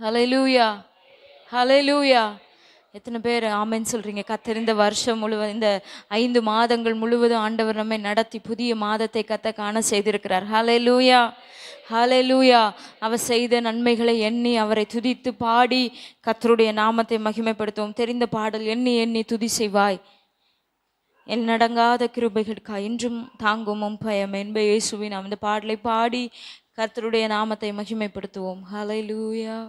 ஹல்லேலூயா, ஹல்லேலூயா. எத்தனை பேர் ஆமென் சொல்றீங்க? கர்த்தர் இந்த வருஷம் முழுவதும், இந்த 5 மாதங்கள் முழுவதும் ஆண்டவர் நம்மை நடத்தி புதிய மாதத்தை கர்த்தர் காண செய்திருக்கிறார். ஹல்லேலூயா, ஹல்லேலூயா. அவர் செய்த நன்மைகளை எண்ணி அவரை துதித்து பாடி கர்த்தருடைய நாமத்தை மகிமைப்படுத்துவோம். தெரிந்த பாடல், எண்ணி எண்ணி துதி செய்வாய் என் நடங்காத கிருபைகளுக்காய் இன்றும் தாங்குமும் பயம் என்ப இயேசுவின். அந்த பாடலை பாடி கர்த்தருடைய நாமத்தை மகிமைப்படுத்துவோம். ஹல்லேலூயா.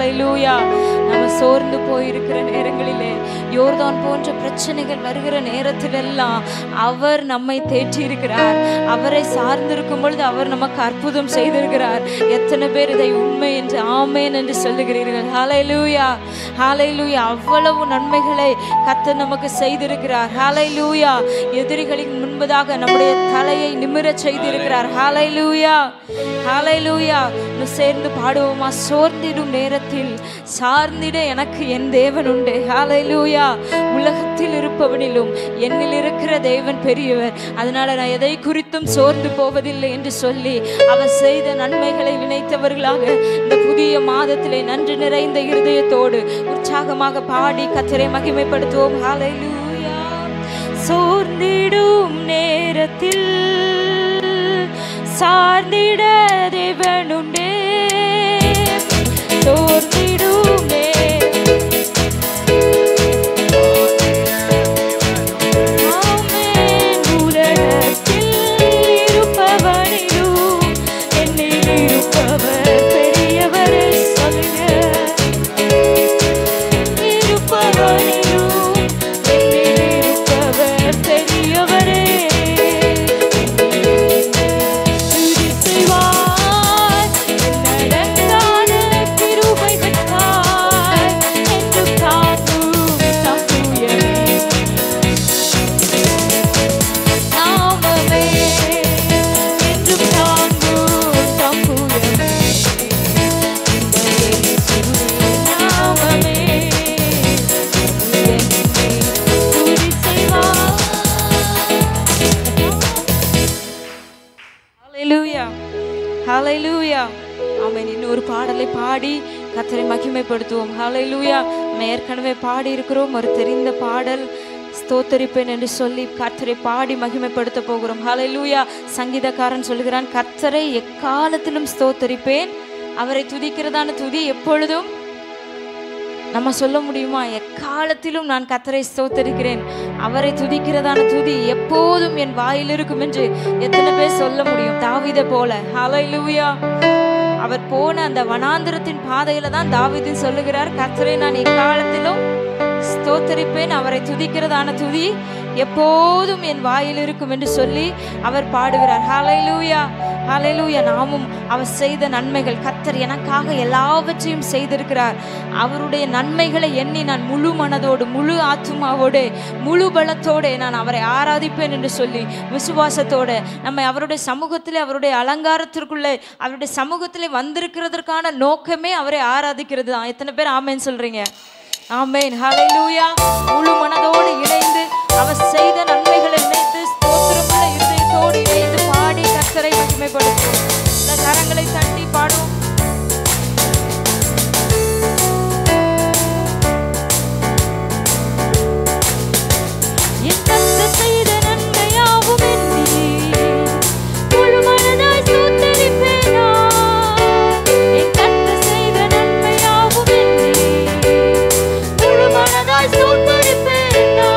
ஹalleluya. நம்ம சோர்ந்து போயிருக்கிற நேரங்களிலே, யோர்தான் போன்ற பிரச்சனைகள் வருகிற நேரத்திலெல்லாம் அவர் நம்மை தேற்றி இருக்கிறார். அவரை சார்ந்திருக்கும் பொழுது அவர் நமக்கு அற்புதம் செய்திருக்கிறார். எத்தனை பேர் இதை உண்மை என்று ஆமேன் என்று சொல்லுகிறீர்கள்? ஹalleluya, ஹalleluya. அவ்வளவு நன்மைகளை கர்த்தர் நமக்கு செய்திருக்கிறார். ஹalleluya. எதிரிகளின் முன்பதாக நம்முடைய தலையை நிமிரச் செய்திருக்கிறார். ஹalleluya, ஹalleluya. சேர்ந்து பாடுவோமா? சோர்ந்திடும் நேரத்தில் சார்ந்திட எனக்கு என் தேவன் உண்டு. ஹalleluya. உலகத்தில் இருப்பவனிலும் என்னில் இருக்கிற தேவன் பெரியவர். அதனால நான் எதை குறித்தும் சோர்ந்து போவதில்லை என்று சொல்லி அவர் செய்த நன்மைகளை நினைத்தவர்களாக இந்த புதிய மாதத்திலே நன்றி நிறைந்த இருதயத்தோடு உற்சாகமாக பாடி கர்த்தரை மகிமைப்படுத்துவோம். ஹalleluya. சோர்ந்திடும் நேரத்தில் சார்ந்திட தேவன் உண்டே. சோர்ந்திடும் ஹalleluya. ஆமென். இன்னொரு பாடலை பாடி கர்த்தரை மகிமைப்படுத்துவோம். ஹalleluya. நம்ம ஏற்கனவே பாடி இருக்கிறோம் ஒரு தெரிந்த பாடல், ஸ்தோத்தரிப்பேன் என்று சொல்லி கர்த்தரை பாடி மகிமைப்படுத்த போகிறோம். ஹalleluya. சங்கீதக்காரன் சொல்லுகிறான், கர்த்தரை எக்காலத்திலும் ஸ்தோத்தரிப்பேன். அவரை துதிக்கிறதான துதி எப்பொழுதும் நம்ம சொல்ல முடியுமா? எக்காலத்திலும் நான் கர்த்தரை ஸ்தோத்தரிக்கிறேன், அவரை துதிக்கிறதான துதி எப்போதும் என் வாயில் இருக்கும் என்று எத்தனை பேர் சொல்ல முடியும்? தாவீதை போல. ஹalleluya. அவர் போன அந்த வனாந்திரத்தின் பாதையில தான் தாவீது சொல்லுகிறார், கர்த்தரை நான் எக்காலத்திலும் ஸ்தோத்தரிப்பேன், அவரை துதிக்கிறதான துதி எப்போதும் என் வாயில் இருக்கும் என்று சொல்லி அவர் பாடுகிறார். ஹalleluya, ஹalleluya. நாமும் அவர் செய்த நன்மைகள், கர்த்தர் எனக்காக எல்லாவற்றையும் செய்திருக்கிறார், அவருடைய நன்மைகளை எண்ணி நான் முழு மனதோடு முழு ஆத்துமாவோடு முழு பலத்தோடு நான் அவரை ஆராதிப்பேன் என்று சொல்லி விசுவாசத்தோடு நம்மை அவருடைய சமூகத்திலே, அவருடைய அலங்காரத்திற்குள்ளே, அவருடைய சமூகத்திலே வந்திருக்கிறதற்கான நோக்கமே அவரை ஆராதிக்கிறது தான். எத்தனை பேர் ஆமேன் சொல்றீங்க? ஆமென். ஹalleluya. முழு மனதோடு இணைந்து அவர் செய்த நன்மைகளை நினைத்து ஸ்தோத்திரமுள்ள இருதயத்தோடு இணைந்து பாடி கர்த்தரை மகிமைப்படுத்துவோம். கரங்களை தட்டி பாடுவோம். செய்த நன்மையாவும் எண்ணி முழு மனதாய் ஸ்தோத்திரிப்பேனா. என் கர்த்தர் செய்த நன்மையாவும் எண்ணி முழு மனதாய் ஸ்தோத்திரிப்பேனா.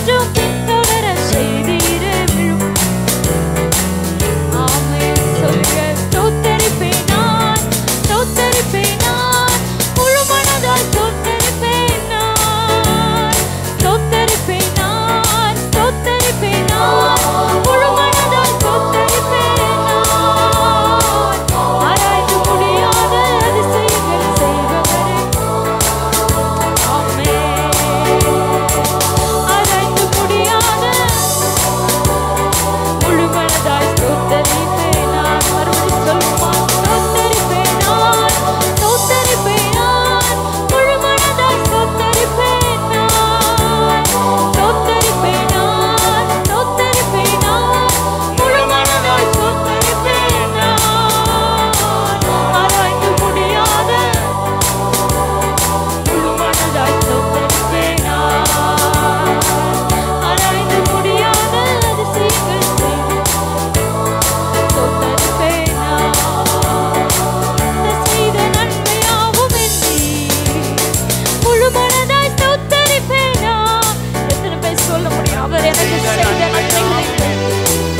என்றும் பின்தொடர செய்தீரே விழும். ஆமென் சொல்லுங்க. ஸ்தோத்தரிப்பேன் நான், ஸ்தோத்தரிப்பேன் நான், முழு மனதாய் ஸ்தோத்தரிப்பேன் நான், ஸ்தோத்தரிப்பேன் நான், ஸ்தோத்தரிப்பேன் நான், முழு மனதாய் ஸ்தோத்தரிப்பேன் நான். ஆராய்ந்து முடியாத அதிசயங்கள் செய்பவரே. ஆமென். ஆராய்ந்து முடியாத முழு மனதாய் ஸ்தோத்தரிப்பேன் நான். மறுபடியும் சொல்லுமா? ஸ்தோத்தரிப்பேன் நான், ஸ்தோத்தரிப்பேன் நான், முழு மனதாய் ஸ்தோத்தரிப்பேன் நான், ஸ்தோத்தரிப்பேன் நான், ஸ்தோத்தரிப்பேன் நான், முழு மனதாய் ஸ்தோத்தரிப்பேன் நான். ஆராய்ந்து முடியாத முழு மனதாய் ஸ்தோத்தரிப்பேன் நான். ஆராய்ந்து முடியாத அதிசயங்கள் செய்து ஸ்தோத்தரிப்பேன் நான். செய்த நன்மையாவும் எண்ணி முழு மனதாய் ஸ்தோத்தரிப்பேன் நான். எத்தனை பேர் சொல்ல முடியும்? அவர் எனக்கு செய்த நன்மைகளை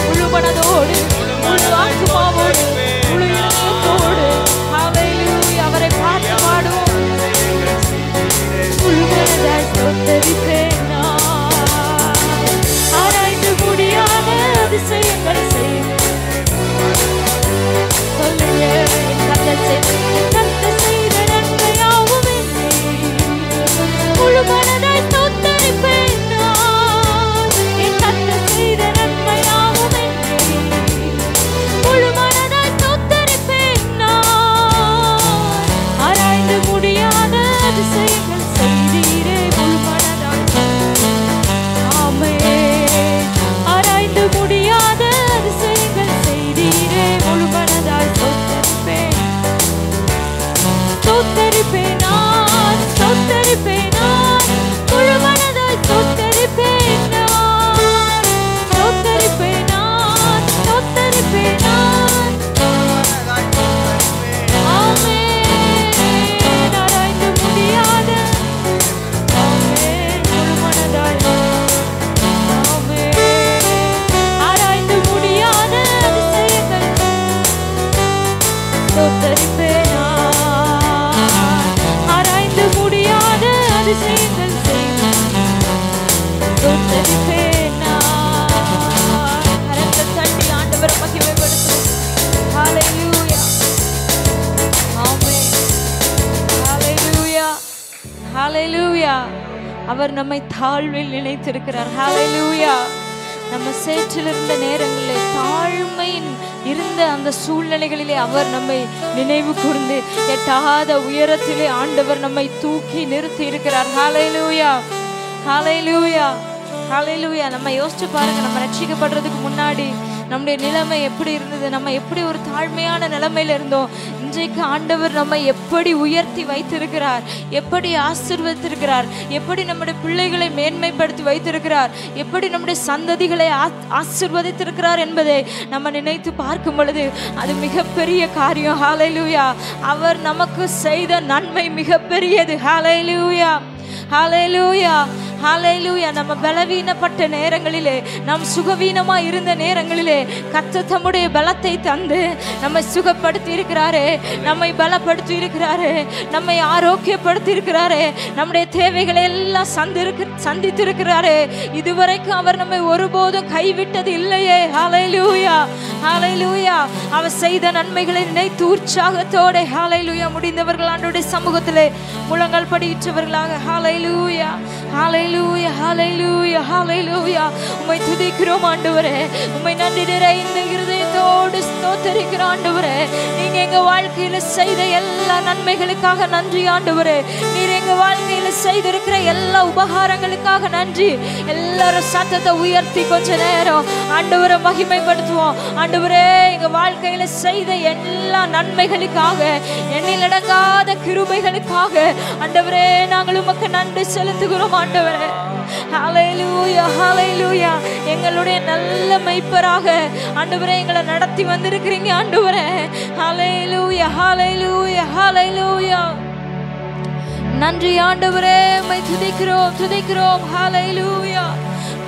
முழு மனதோடு, முழு ஆத்துமாவோடு, முழு இதயத்தோடு ஹல்லேலூயா அவரை பாட்டு பாடுவோம். முழு மனதாய் ஸ்தோத்தரிப்பேன் நான். ஆராய்ந்து முடியாத அதிசயங்கள் செய்து சொல்லுங்க. கர்த்தர் செய்த நன்மையாவும் எண்ணி முழு மனதாய் ஸ்தோத்தரிப்பேன் நான். என் கர்த்தர் செய்த நன்மையாவும் எண்ணி முழு மனதாய் ஸ்தோத்தரிப்பேன் நான். ஆராய்ந்து முடியாத அதிசயங்கள் செய்தீரே முழு மனதாய். ஆமென். ஆராய்ந்து முடியாத அதிசயங்கள் செய்தீரே முழு மனதாய் ஸ்தோத்தரிப்பேன். ஸ்தோத்தரிப்பேன் நான், ஸ்தோத்தரிப்பேன் நான், முழு மனதாய் ஸ்தோத்தரிப்பேன் நான், ஸ்தோத்தரிப்பேன் நான், ஸ்தோத்தரிப்பேன் நான். ஆமென். ஆராய்ந்து முடியாத ஆமென் முழு மனதாய். ஆமென். ஆராய்ந்து முடியாத அதிசயங்கள் ஸ்தோத்தரிப்பேன் நான். ஆராய்ந்து முடியாத அதிசயங்கள் செய்து ஸ்தோத்தரிப்பேன் நான். கரத்தை தட்டி ஆண்டவரை மகிமைப்படுத்துவோம். ஹல்லேலூயா. ஆமென். ஹல்லேலூயா. ஹல்லேலூயா. அவர் நம்மை தாழ்வில் நினைத்திருக்கிறார். ஹல்லேலூயா. நம்ம சேற்றில் இருந்த நேரங்களிலே, தாழ்மையின் இருந்த அந்த சூழ்நிலைகளிலே அவர் நம்மை நினைவு கூர்ந்து எட்டாத உயரத்திலே ஆண்டவர் நம்மை தூக்கி நிறுத்தி இருக்கிறார். ஹல்லேலூயா. ஹல்லேலூயா. ஹல்லேலூயா. நம்ம யோசிச்சு பாருங்க, நம்ம ரட்சிக்கப்படுறதுக்கு முன்னாடி நம்முடைய நிலைமை எப்படி இருந்தது? நம்ம எப்படி ஒரு தாழ்மையான நிலைமையில இருந்தோம். இன்றைக்கு ஆண்டவர் நம்மை எப்படி உயர்த்தி வைத்திருக்கிறார், எப்படி ஆசீர்வதித்திருக்கிறார், எப்படி நம்முடைய பிள்ளைகளை மேன்மைப்படுத்தி வைத்திருக்கிறார், எப்படி நம்முடைய சந்ததிகளை ஆசீர்வதித்திருக்கிறார் என்பதை நம்ம நினைத்து பார்க்கும் பொழுது அது மிகப்பெரிய காரியம். ஹல்லேலூயா. அவர் நமக்கு செய்த நன்மை மிகப்பெரியது. ஹல்லேலூயா. ஹல்லேலூயா. ஹல்லேலூயா. நம்ம பலவீனப்பட்ட நேரங்களிலே, நம் சுகவீனமா இருந்த நேரங்களிலே கர்த்தர் தம்முடைய பலத்தை தந்து நம்மை சுகப்படுத்தி இருக்கிறாரே, நம்மை பலப்படுத்தி இருக்கிறாரே, நம்மை ஆரோக்கியப்படுத்தி இருக்கிறாரே, நம்முடைய தேவைகளை எல்லாம் சந்தித்திருக்கிறாரே. இதுவரைக்கும் அவர் நம்மை ஒருபோதும் கைவிட்டது இல்லையே. ஹல்லேலூயா. ஹல்லேலூயா. அவர் செய்த நன்மைகளை நினைத்து உற்சாகத்தோட ஹல்லேலூயா முடிந்தவர்கள் ஆண்டவருடைய சமூகத்திலே முழங்கால் படியிட்டவர்களாக ஹல்லேலூயா. ஹல்லேலூயா. ஹல்லேலூயா. ஹல்லேலூயா. உம்மை துதிக்கிறோம் ஆண்டவரே. உம்மை நன்றி நிறைந்த இருதயத்தோடு ஸ்தோத்திரிக்கிறோம் ஆண்டவரே. நீங்க எங்க வாழ்க்கையில செய்த எல்லா நன்மைகளுக்காக நன்றி ஆண்டவரே. நீர் எங்க வாழ்க்கையில செய்திருக்கிற எல்லா உபகாரங்களுக்காக நன்றி. எல்லாரும் சத்தத்தை உயர்த்தி கொஞ்ச நேரம் ஆண்டவரை மகிமைப்படுத்துவோம். ஆண்டவரே, எங்க வாழ்க்கையில செய்த எல்லா நன்மைகளுக்காக, எண்ணிலடங்காத கிருபைகளுக்காக ஆண்டவரே நாங்கள் உமக்கு நன்றி செலுத்துகிறோம் ஆண்டவரே. ஹல்லேலூயா. ஹல்லேலூயா. எங்களுடைய நல்ல மெய்ப்பராக ஆண்டவரே எங்களை நடத்தி வந்திருக்கிறீங்க ஆண்டவரே. ஹல்லேலூயா. ஹல்லேலூயா. ஹல்லேலூயா. நன்றி ஆண்டவரே. உம்மை துதிக்கிறோம் துதிக்கிறோம். ஹல்லேலூயா.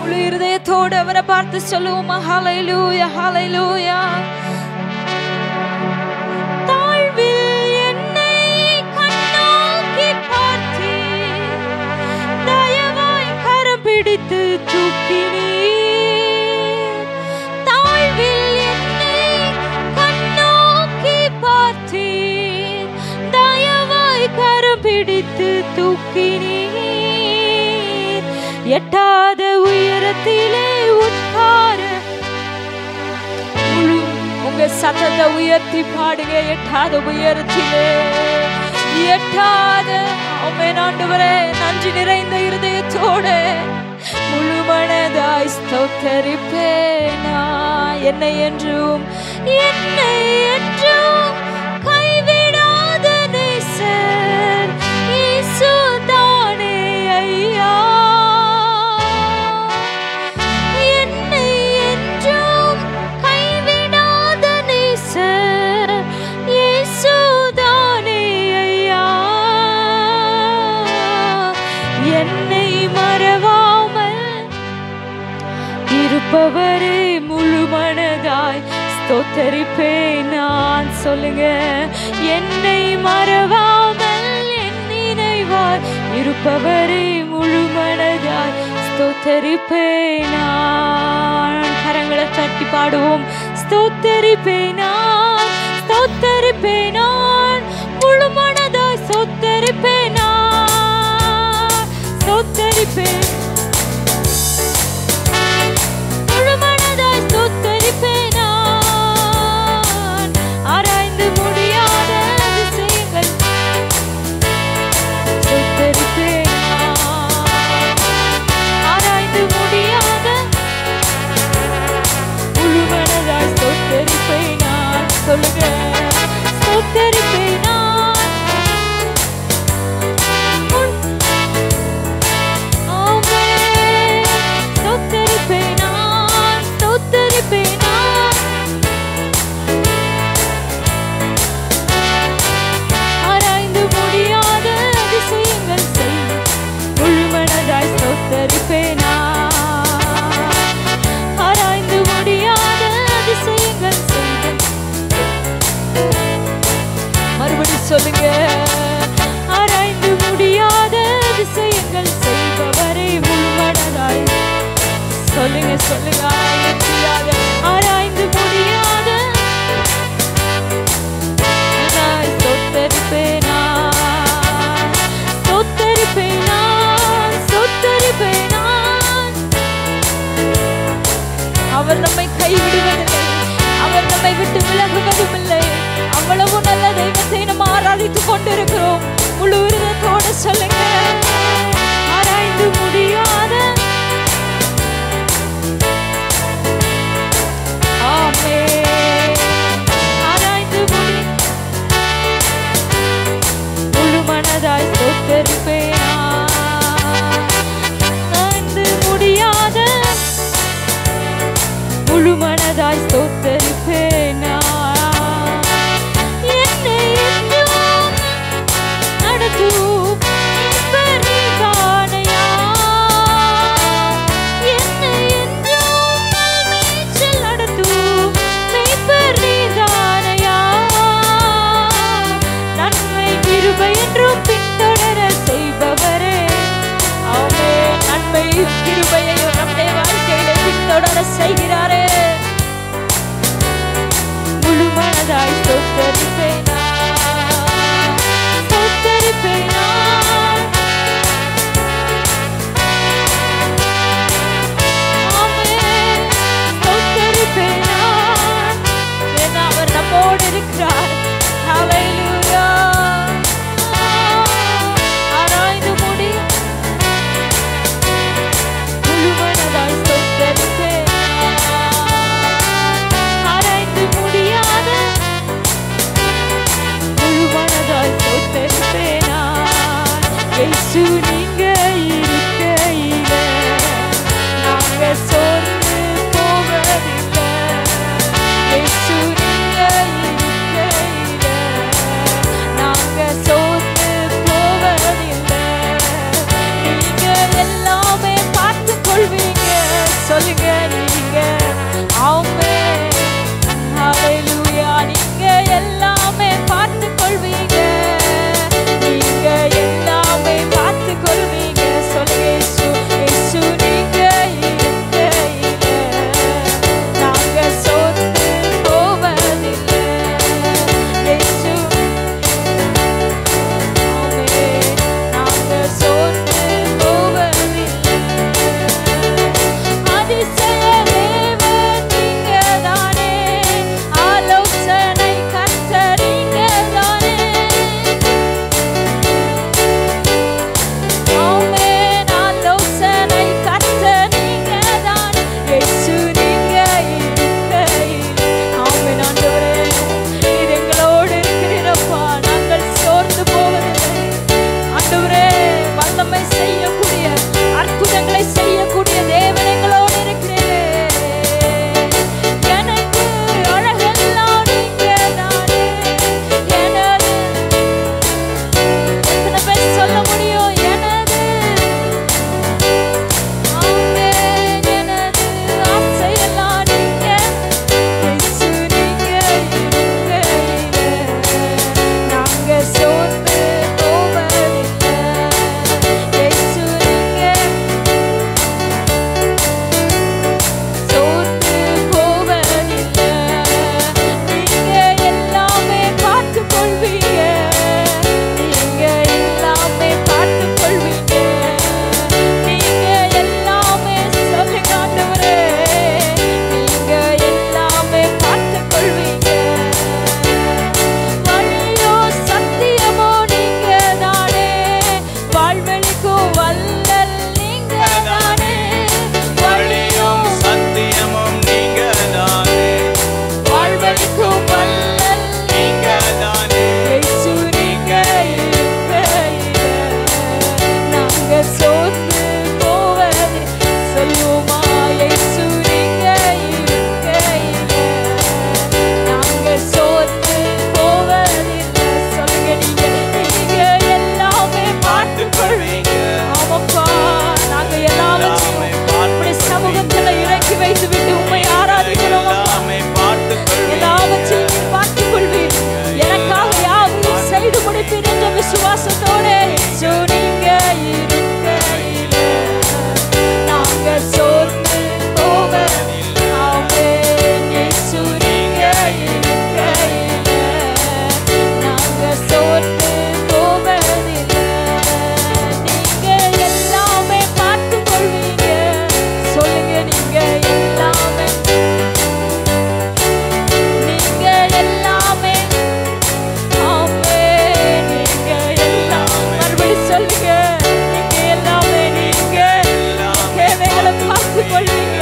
முழு இருதயத்தோடு அவரை பார்த்து சொல்லுவோமா? ஹல்லேலூயா, ஹல்லேலூயா. தாழ்வில் என்னை கண்ணோக்கி பார்த்தீர், தயவாய் கரம் பிடித்து தூக்கினீர். தாழ்வில் என்னை கண்ணோக்கி பார்த்தீர், தயவாய் கரம் பிடித்து தூக்கினீர். எட்டாத உயரத்திலே உட்கார முழு உங்க சத்தத்தை உயர்த்தி பாடுங்க. எட்டாத உயரத்திலே, எட்டாத ஆமென் ஆண்டவரே. நன்றி நிறைந்த இருதயத்தோடு முழு மனதாய் ஸ்தோத்தரிப்பேனா. என்னை என்றும் கைவிடாத நேசர் இயேசு தானே ஐயா. என்னை என்றும் கைவிடாத நேசர் இயேசு தானே ஐயா. என்னை மறவாமல் இருப்பவரே முழு மனதாய் ஸ்தோத்தரிப்பேன் நான். சொல்லுங்க. என்னை மறவாமல் என் நினைவாய் இருப்பவரே முழு மனதாய் ஸ்தோத்தரிப்பேன் நான். கரங்களை தட்டி பாடுவோம். ஸ்தோத்தரிப்பேன் நான், ஸ்தோத்தரிப்பேன் நான், முழு மனதாய் ஸ்தோத்தரிப்பேன் நான். ஸ்தோத்தரிப்பேன் சொல்லுங்க. ஸ்தோத்தரிப்பேன் நான், ஆமென். ஸ்தோத்தரிப்பேன் நான், ஸ்தோத்தரிப்பேன் நான். ஆராய்ந்து முடியாத அதிசயங்கள் செய் முழு மனதாய் ஸ்தோத்தரிப்பேன் நான். ஆராய்ந்து முடியாத அதிசயங்கள் செய். மறுபடி சொல்லுங்க. ஆராய்ந்து முடியாத அதிசயங்கள் செய்பவரை முழு மனதாய் சொல்லுங்க. சொல்லுங்க. ஆராய்ந்து முடியாத ஸ்தோத்தரிப்பேன் நான், ஸ்தோத்தரிப்பேன் நான், ஸ்தோத்தரிப்பேன் நான். அவர் நம்மை கைவிடுவதில்லை, அவர் நம்மை விட்டு விலகுவதும் இல்லை. அவ்வளவு நல்ல தெய்வத்தை நம்ம ஆராதித்துக் கொண்டிருக்கிறோம். முழு இருதயத்தோடு சொல்லுங்க. ஆராய்ந்து முடியாத ஆமென். ஆராய்ந்து முழு மனதாய் ஸ்தோத்தரிப்பேன் நான். ஆராய்ந்து முடியாத முழு மனதாய் ஸ்தோத்தரிப்பேன் நான். கிருபையையும் நம்முடைய வாழ்க்கையில பின்தொடர செய்கிறாரே. முழு மனதாய் ஸ்தோத்தரிப்பேன் நான், ஸ்தோத்தரிப்பேன் நான். ஆமென். ஸ்தோத்தரிப்பேன் நான். ஏன்னா அவர் நம்மோடு இருக்கிறார். ஹல்லேலூயா. ஆராய்ந்து முடியும் முழு மனதாய் ஸ்தோத்தரிப்பேன் நான். ஆராய்ந்து முடியாத முழு மனதாய் ஸ்தோத்தரிப்பேன் நான். இயேசு நீங்க இருக்கையில நாங்க சோர்ந்து போவதில்லை. இயேசு நீங்க இருக்கையில நாங்க சோர்ந்து போவதில்லை. நீங்க எல்லாமே பார்த்து கொள்வீங்க. இயேசு நீங்க இருக்கையில நாங்க சோர்ந்து போவதில்லை. ஆமென். இயேசு நீங்க இருக்கையில நாங்க சோர்ந்து போவதில்லை. நீங்க எல்லாமே பார்த்து கொள்வீங்க. சொல்லுங்க, நீங்க எல்லாமே, நீங்க எல்லாமே. ஆமென். நீங்க எல்லாமே. மறுபடியும் சொல்லுங்க, நீங்க எல்லாமே. நீங்க தேவைகளை பார்த்து கொள்வீங்க.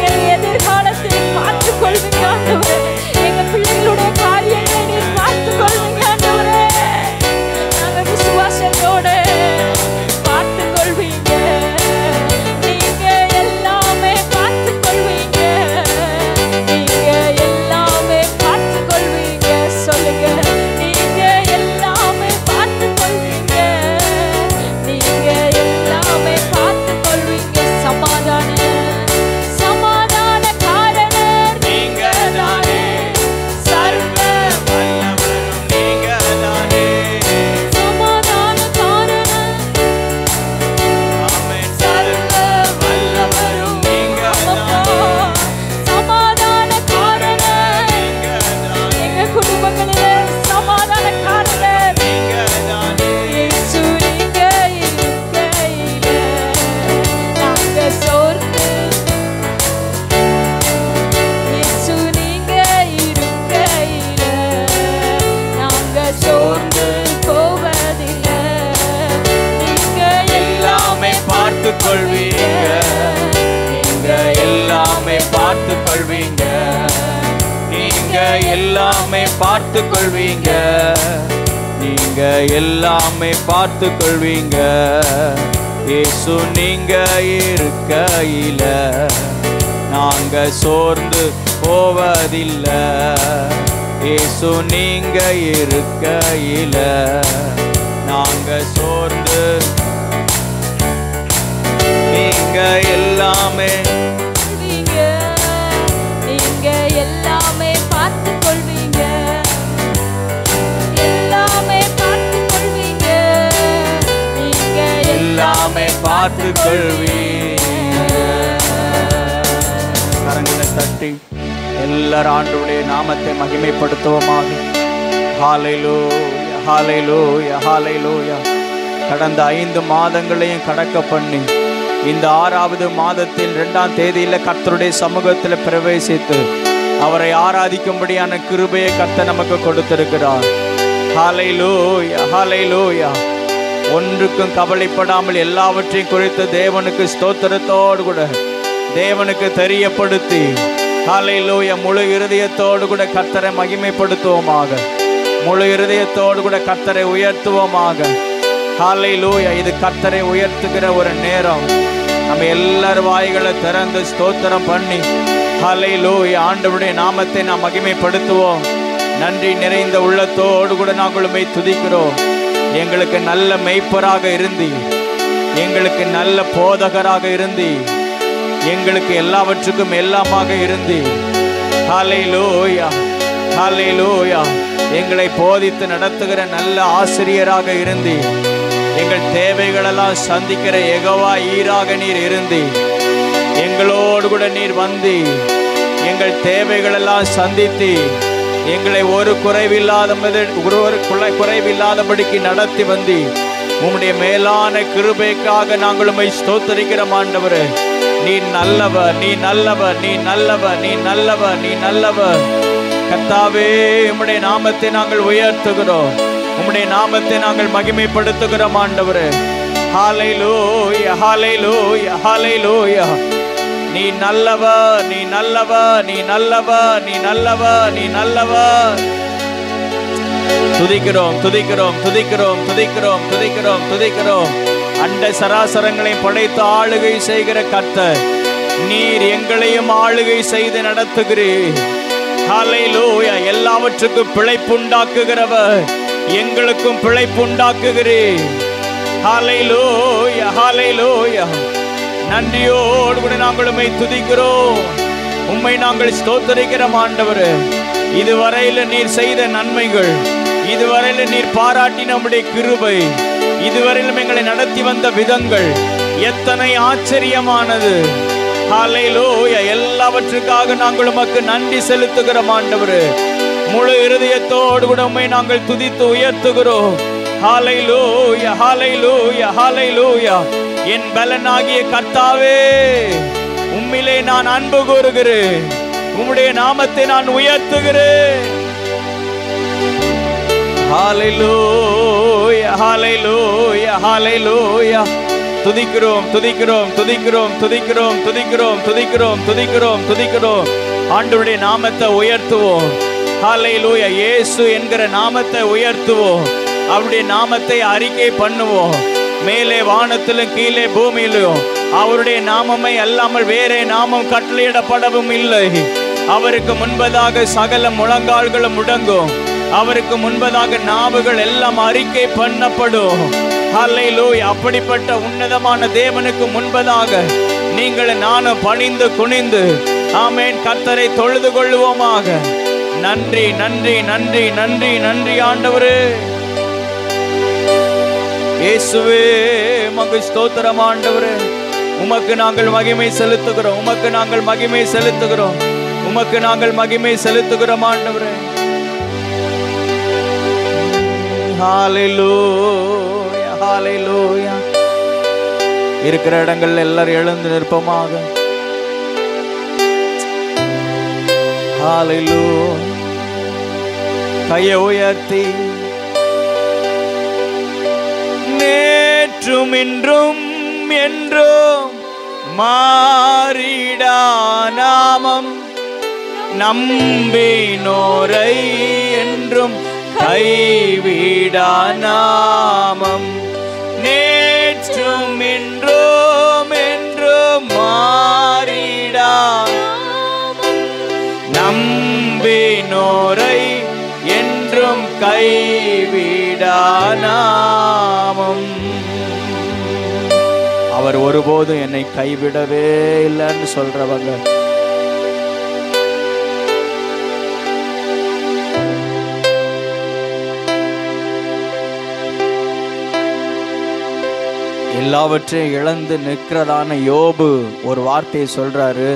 எங்க எதிர்காலத்தை பார்த்து கொள்வீங்க ஆண்டவரே. எங்க பிள்ளைகளுடைய காரியங்களை நீர் பார்த்து கொள்வீங்க ஆண்டவரே. நாங்க விசுவாசத்தோட பார்த்து கொள்வீங்க. நீங்க எல்லாமே பார்த்து கொள்வீங்க. நீங்க எல்லாமே பார்த்து கொள்வீங்க. சொல்லுங்க, நீங்க எல்லாமே பார்த்து கொள்வீங்க. நீங்க எல்லாமே பார்த்து கொள்வீங்க. சமாதான காரணர் நீங்க தானே. சர்வ வல்லவரும் நீங்கதானே. சமாதான காரணர் ஆமென். சர்வ வல்லவரும் நீங்கதானே. சமாதான காரணர் நீங்கதானே. எங்க குடும்பங்களிலே சமாதான காரணர் நீங்கதானே. இயேசு நீங்க இருக்கையில நாங்க சோர்ந்து, இயேசு நீங்க இருக்கையில நாங்க சோர்ந்து போவதில்லை. நீங்க எல்லாமே பார்த்து கொள்வீங்க. நீங்க எல்லாமே பார்த்து கொள்வீங்க. நீங்க எல்லாமே பார்த்து கொள்வீங்க. நீங்க எல்லாமே பார்த்து கொள்வீங்க. இயேசு நீங்க இருக்கையில நாங்க சோர்ந்து போவதில்லை. இயேசு நீங்க இருக்கையில நாங்க சோர்ந்து, நீங்க எல்லாமே கொள்வீங்க. நீங்க எல்லாமே பார்த்து கொள்வீங்க. எல்லாமே பார்த்து கொள்வீங்க. நீங்க எல்லாமே பார்த்து கொள்வீங்க. கரங்களை தட்டி எல்லார் ஆண்டவருடைய நாமத்தை மகிமைப்படுத்துவோமாக. ஹல்லேலூயா, ஹல்லேலூயா, ஹல்லேலூயா. கடந்த 5 மாதங்களையும் கடக்க பண்ணி இந்த 6வது மாதத்தில் 2ஆம் தேதியில கர்த்தருடைய சமூகத்தில் பிரவேசித்து அவரை ஆராதிக்கும்படியான கிருபையை கர்த்தர் நமக்கு கொடுத்திருக்கிறார். ஹல்லேலூயா, ஹல்லேலூயா. ஒன்றுக்கும் கவலைப்படாமல் எல்லாவற்றையும் குறித்து தேவனுக்கு ஸ்தோத்திரத்தோடு கூட தேவனுக்கு தெரியப்படுத்தி ஹல்லேலூயா முழு இருதயத்தோடு கூட கர்த்தரை மகிமைப்படுத்துவோமாக. முழு இருதயத்தோடு கூட கர்த்தரை உயர்த்துவோமாக. ஹல்லேலூயா. இது கர்த்தரை உயர்த்துகிற ஒரு நேரம். நம்ம எல்லார் வாய்களை திறந்து ஸ்தோத்திரம் பண்ணி ஹல்லேலூயா ஆண்டவருடைய நாமத்தை நாம் மகிமைப்படுத்துவோம். நன்றி நிறைந்த உள்ளத்தோடு கூட நாங்கள் உம்மை துதிக்கிறோம். எங்களுக்கு நல்ல மெய்ப்பராக இருந்தி, எங்களுக்கு நல்ல போதகராக இருந்தி, எங்களுக்கு எல்லாவற்றுக்கும் எல்லாமாக இருந்தி ஹல்லேலூயா, ஹல்லேலூயா எங்களை போதித்து நடத்துகிற நல்ல ஆசிரியராக இருந்தி, எங்கள் தேவைகளெல்லாம் சந்திக்கிற யெகோவா ஈராக நீர் இருந்தி, எங்களோடு கூட நீர் வந்து எங்கள் தேவைகளெல்லாம் சந்தித்து எங்களை ஒரு குறைவில்லாதபடிக்கு நடத்தி வந்து உம்முடைய மேலான கிருபைக்காக நாங்கள் உம்மை ஸ்தோத்திரிக்கிறோம் ஆண்டவரே. நீ நல்லவர், நீ நல்லவர், நீ நல்லவர், நீ நல்லவர், நீ நல்லவர். கர்த்தாவே உம்முடைய நாமத்தை நாங்கள் உயர்த்துகிறோம். உம்முடைய நாமத்தை நாங்கள் மகிமைப்படுத்துகிறோம் ஆண்டவரே. ஹல்லேலூயா, ஹல்லேலூயா, ஹல்லேலூயா. நீ நல்லவர், நீ நல்லவர், நீ நல்லவர், நீ நல்லவர், நீ நல்லவர். துதிக்கிறோம், துதிக்கிறோம், துதிக்கிறோம், துதிக்கிறோம், துதிக்கிறோம், துதிக்கிறோம். அண்ட சராசரங்களை படைத்து ஆளுகை செய்கிற கர்த்தர், நீர் எங்களையும் ஆளுகை செய்து நடத்துகிறீர். ஹல்லேலூயா. எல்லாவற்றுக்கும் பிழைப்புண்டாக்குகிறவர், எங்களுக்கும் பிழைப்புண்டாக்குகிறீர். ஹல்லேலூயா, ஹல்லேலூயா. நன்றியோடு கூட நாங்கள் உம்மை துதிக்கிறோம். உம்மை நாங்கள் ஸ்தோத்திரிக்கிறோம் ஆண்டவரே. இதுவரையில நீர் செய்த நன்மைகள், இதுவரையில நீர் பாராட்டின நம்முடைய கிருபை, இதுவரையிலும் எங்களை நடத்தி வந்த விதங்கள் எத்தனை ஆச்சரியமானது. ஹல்லேலூயா. எல்லாவற்றுக்காக நாங்கள் உமக்கு நன்றி செலுத்துகிறோம் ஆண்டவரே. முழு இருதயத்தோடு கூட உம்மை நாங்கள் துதித்து உயர்த்துகிறோம். ஹல்லேலூயா, ஹல்லேலூயா, ஹல்லேலூயா. என் பலனாகிய கர்த்தாவே, உம்மிலே நான் அன்பு கூறுகிறேன். உம்முடைய நாமத்தை நான் உயர்த்துகிறேன். ஹல்லேலூயா, ஹல்லேலூயா, ஹல்லேலூயா. துதிக்கிறோம், துதிக்கிறோம், துதிக்கிறோம், துதிக்கிறோம், துதிக்கிறோம், துதிக்கிறோம், துதிக்கிறோம், துதிக்கிறோம். ஆண்டவருடைய நாமத்தை உயர்த்துவோம். ஹல்லேலூயா. இயேசு என்கிற நாமத்தை உயர்த்துவோம். அவருடைய நாமத்தை அறிக்கை பண்ணுவோம். மேலே வானத்திலும் கீழே பூமியிலும் அவருடைய நாமமை அல்லாமல் வேறே நாமம் கட்டளையிடப்படவும் இல்லை. அவருக்கு முன்பதாக சகல முழங்கால்களும் முடங்கும். அவருக்கு முன்பதாக நாவுகள் எல்லாம் அறிக்கை பண்ணப்படும். ஹல்லேலூயா. அப்படிப்பட்ட உன்னதமான தேவனுக்கு முன்பதாக நீங்கள் நானும் பணிந்து குனிந்து ஆமென் கர்த்தரை தொழுது கொள்ளுவோமாக. நன்றி, நன்றி, நன்றி, நன்றி, நன்றி ஆண்டவரே. இயேசுவே உமக்கு ஸ்தோத்திரம் ஆண்டவரே. உமக்கு நாங்கள் மகிமை செலுத்துகிறோம். உமக்கு நாங்கள் மகிமை செலுத்துகிறோம். உமக்கு நாங்கள் மகிமை செலுத்துகிறோம் ஆண்டவரே. ஹல்லேலூயா, ஹல்லேலூயா. இருக்கிற இடங்கள் எல்லாரும் எழுந்து நிற்போமாக. ஹல்லேலூயா. கையை உயர்த்தி நேற்றும் இன்றும் என்றும் மாறிடா நாமம் நம்பினோரை என்றும் கைவிடா நாமம். நேற்றும் இன்றும் என்றும் மாறிடா நம்பினோரை என்றும் கைவிடா நாமம். அவர் ஒருபோதும் என்னை கைவிடவே இல்லைன்னு சொல்றவங்க எல்லாவற்றையும் இழந்து நிற்கிறதான யோபு ஒரு வார்த்தையை சொல்றாரு.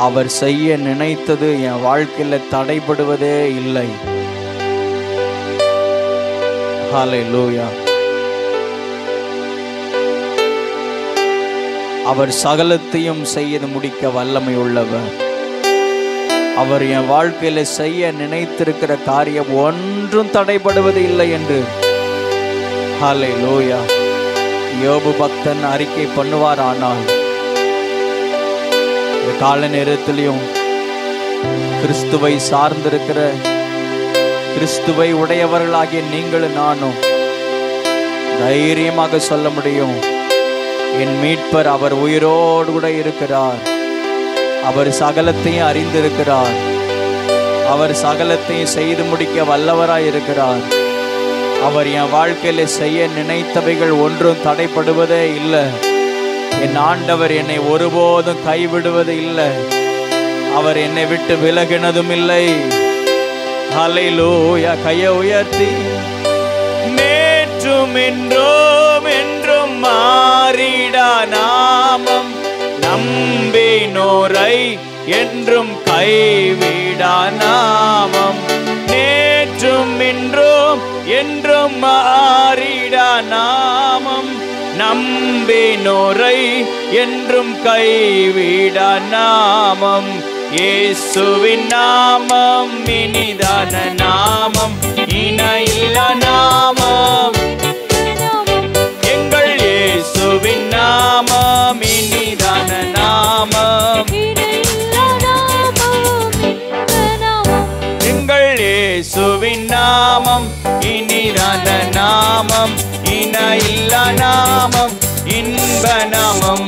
அவர் செய்ய நினைத்தது என் வாழ்க்கையில தடைபடுவதே இல்லை. ஹல்லேலூயா. அவர் சகலத்தையும் செய்து முடிக்க வல்லமை உள்ளவர். அவர் என் வாழ்க்கையில செய்ய நினைத்திருக்கிற காரியம் ஒன்றும் தடைபடுவது இல்லை என்று ஹல்லேலூயா யோபு பக்தன் அறிக்கை பண்ணுவார். ஆனால் கால நேரத்திலையும் கிறிஸ்துவை சார்ந்திருக்கிற கிறிஸ்துவை உடையவர்களாகிய நீங்களும் நானும் தைரியமாக சொல்ல முடியும், என் மீட்பர் அவர் உயிரோடு கூட இருக்கிறார். அவர் சகலத்தையும் அறிந்திருக்கிறார். அவர் சகலத்தையும் செய்து முடிக்க வல்லவராய் இருக்கிறார். அவர் என் வாழ்க்கையில செய்ய நினைத்தவைகள் ஒன்றும் தடைப்படுவதே இல்லை. என் ஆண்டவர் என்னை ஒருபோதும் கைவிடுவது இல்லை. அவர் என்னை விட்டு விலகினதும் இல்லை. ஹல்லேலூயா. கையை உயர்த்தி நேற்றும் இன்றும் என்றும் மாறிடா நாமம் நம்பினோரை என்றும் கைவிடா நாமம். நேற்றும் இன்றும் என்றும் மாறிடா நாமம் நம்பினோரை என்றும் கைவிடா நாமம். இயேசுவின் நாமம் இனிதான நாமம், இணையில்லா நாமம். எங்கள் இயேசுவின் நாமம் இனிதான நாமம். எங்கள் இயேசுவின் நாமம் இனிதான நாமம், இணையில்லா நாமம், இன்ப நாமம்.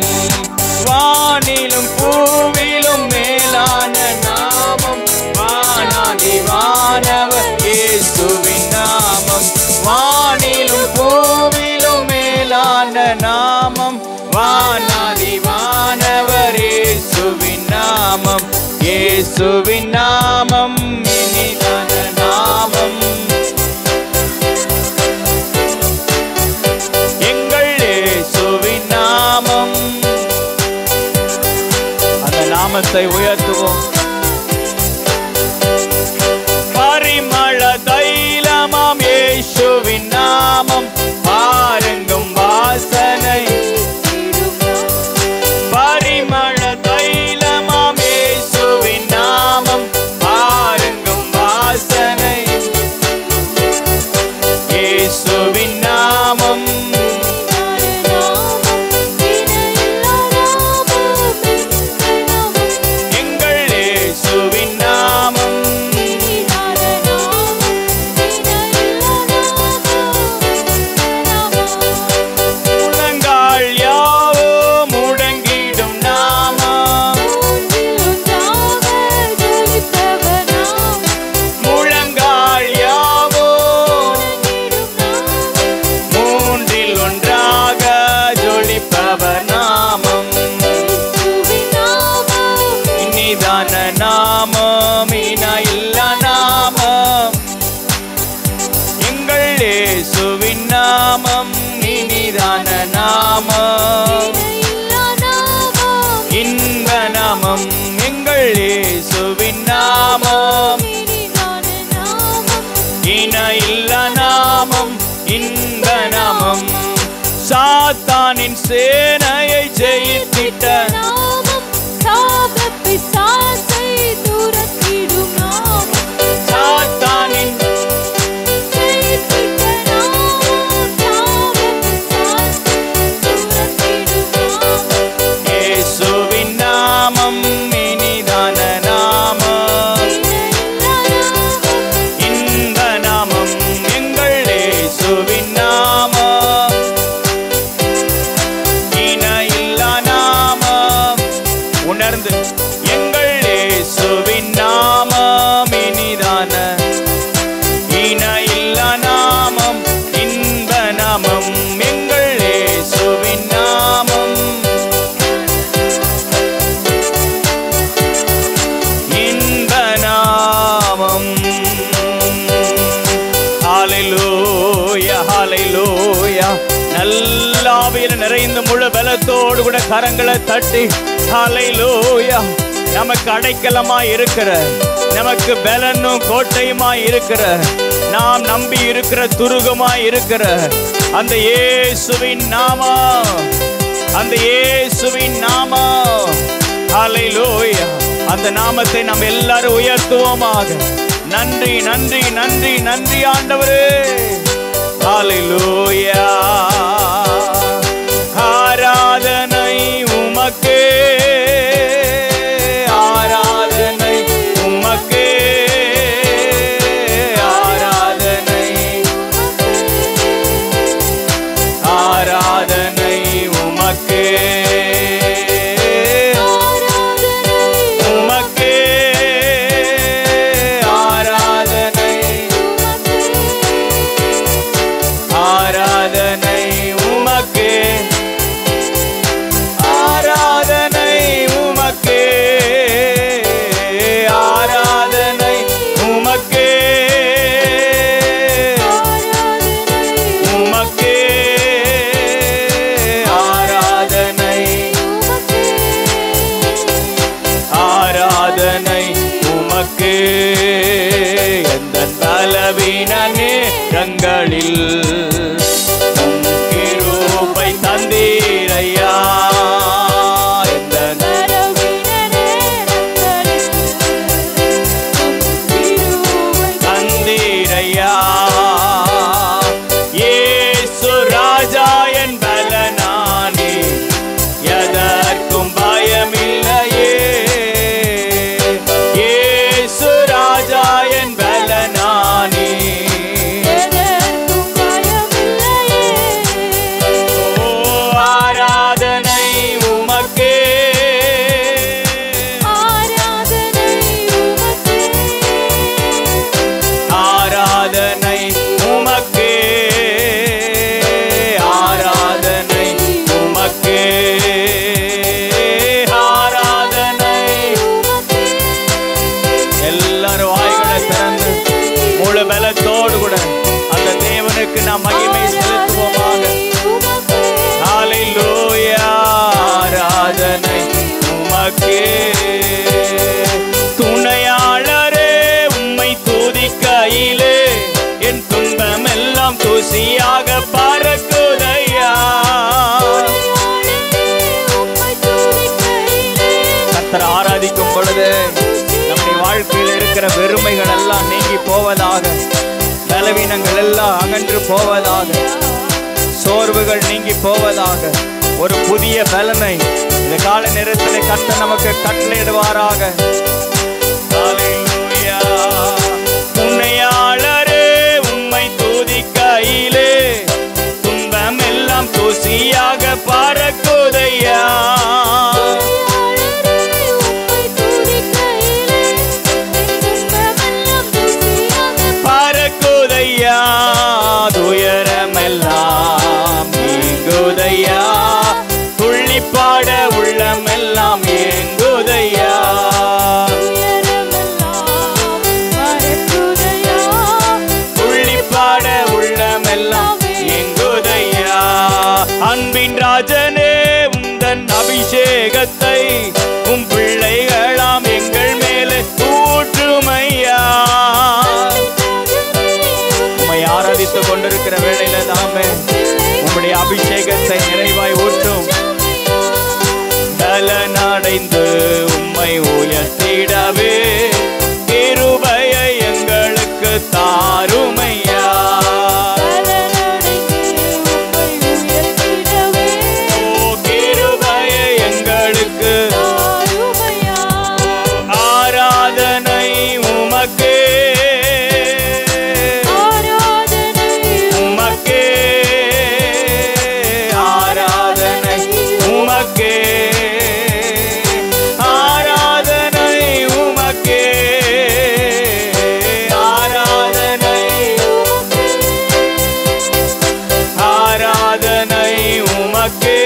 வானிலும் பூவிலும் மேலான நாமம், வானாதி வானவர் இயேசுவின் நாமம். வானிலும் பூவிலும் மேலான நாமம், வானாதி வானவர் இயேசுவின் நாமம். இயேசுவின் நாமம் இனிதான நாமம். இயேசுவின் நாமம் இனிதான நாமம், இன்ப நாமம் எங்கள் இயேசுவின் நாமம், இணையில்ல நாமம் இன்ப நாமம், சாத்தானின் சேனையை ஜெயித்திட்ட நாமம், சாத்தானின் இயேசுவின் நாமம் இனிதான நாமம், இன்ப நாமம் எங்கள் இயேசுவின் நாமம், இணையில்லா நாமம். உணர்ந்து எங்கள் இயேசுவின் நாமம் இனிதான இணையில்லா நாமம், இன்ப நாமம் எங்கள் இயேசுவின் நாமம், இன்ப நாமம். ஹல்லேலூயா ஹல்லேலூயா. நல்ல ஆவியில் நிறைந்த முழு பலத்தோடு கூட கரங்களை தட்டி ஹல்லேலூயா. நமக்கு அடைக்கலமாய் இருக்கிற, நமக்கு பலனும் கோட்டையுமாய் இருக்கிற, நாம் நம்பி இருக்கிற துருகமாய் இருக்கிற அந்த இயேசுவின் நாமம், அந்த இயேசுவின் நாமம். ஹல்லேலூயா. அந்த நாமத்தை நாம் எல்லாரும் உயர்த்துவோமாக. நன்றி நன்றி நன்றி நன்றி ஆண்டவரே. ஹல்லேலூயா. ஆராதனை உமக்கே, ஆராதனை உமக்கே, ஆராதனை ஆராதனை உமக்கே, உமக்கே ஆராதனை, ஆராதனை உமக்கே, ஆராதனை உமக்கே, ஆராதனை உமக்கே, உமக்கே ஆராதனை, ஆராதனை உமக்கே. எந்தன் பலவீன நேரங்களில் உம் கிருபை தந்தீரையா, எந்தன் தந்தீரையா. இயேசு ராஜா என் பலனானே, எதற்கும் பயமில்லையே. இயேசு ராஜா என் பலனானே, ஓ ஆராதனை உமக்கே, ஆராதனை உமக்கே, ஆராதனை உமக்கே, ஆராதனை. எல்லாரும் வாய்களை திறந்து முழு பலத்தோடு கூட அந்த தேவனுக்கு நாம் மகிமை செலுத்துவோமாக. ஹல்லேலூயா. ஆராதனை உமக்கே. துணையாளரே உம்மை துதிக்கையிலே என் துன்பம் எல்லாம் தூசியாக பறக்குதையா. கர்த்தரை ஆராதிக்கும் பொழுது நம்முடைய வாழ்க்கையில் இருக்கிற வெறுமைகள் எல்லாம் நீங்கி போவதாக, பலவீனங்கள் எல்லாம் அகன்று போவதாக, சோர்வுகள் நீங்கி போவதாக, ஒரு புதிய பலனை இந்த கால நேரத்தில் கர்த்தர் நமக்கு கட்டளையிடுவாராக. ஹல்லேலூயா. உன்னையாளரே உம்மை துதிக்கையிலே துன்பம் எல்லாம் தூசியாக பறக்குதையா. பறக்குதையா. துயரமெல்லாம் நீங்குதையா, துள்ளிப்பாட உள்ளமெல்லாம் ஏங்குதையா. ராஜனே உந்தன் அபிஷேகத்தை உம் பிள்ளைகளாம் எங்கள் மேலே ஊற்றுமையா. உம்மை ஆராதித்துக் கொண்டிருக்கிற வேளையில தாமே உம்முடைய அபிஷேகத்தை நிறைவாய் ஊற்றும். பலனடைந்து உம்மை உயர்த்திடவே கிருபையை எங்களுக்கு தாருமையா. கிருபையை எங்களுக்கு ஆராதனை உமக்கே, உமக்கே ஆராதனை உமக்கே, ஆராதனை உமக்கே, ஆராதனை ஆராதனை உமக்கே,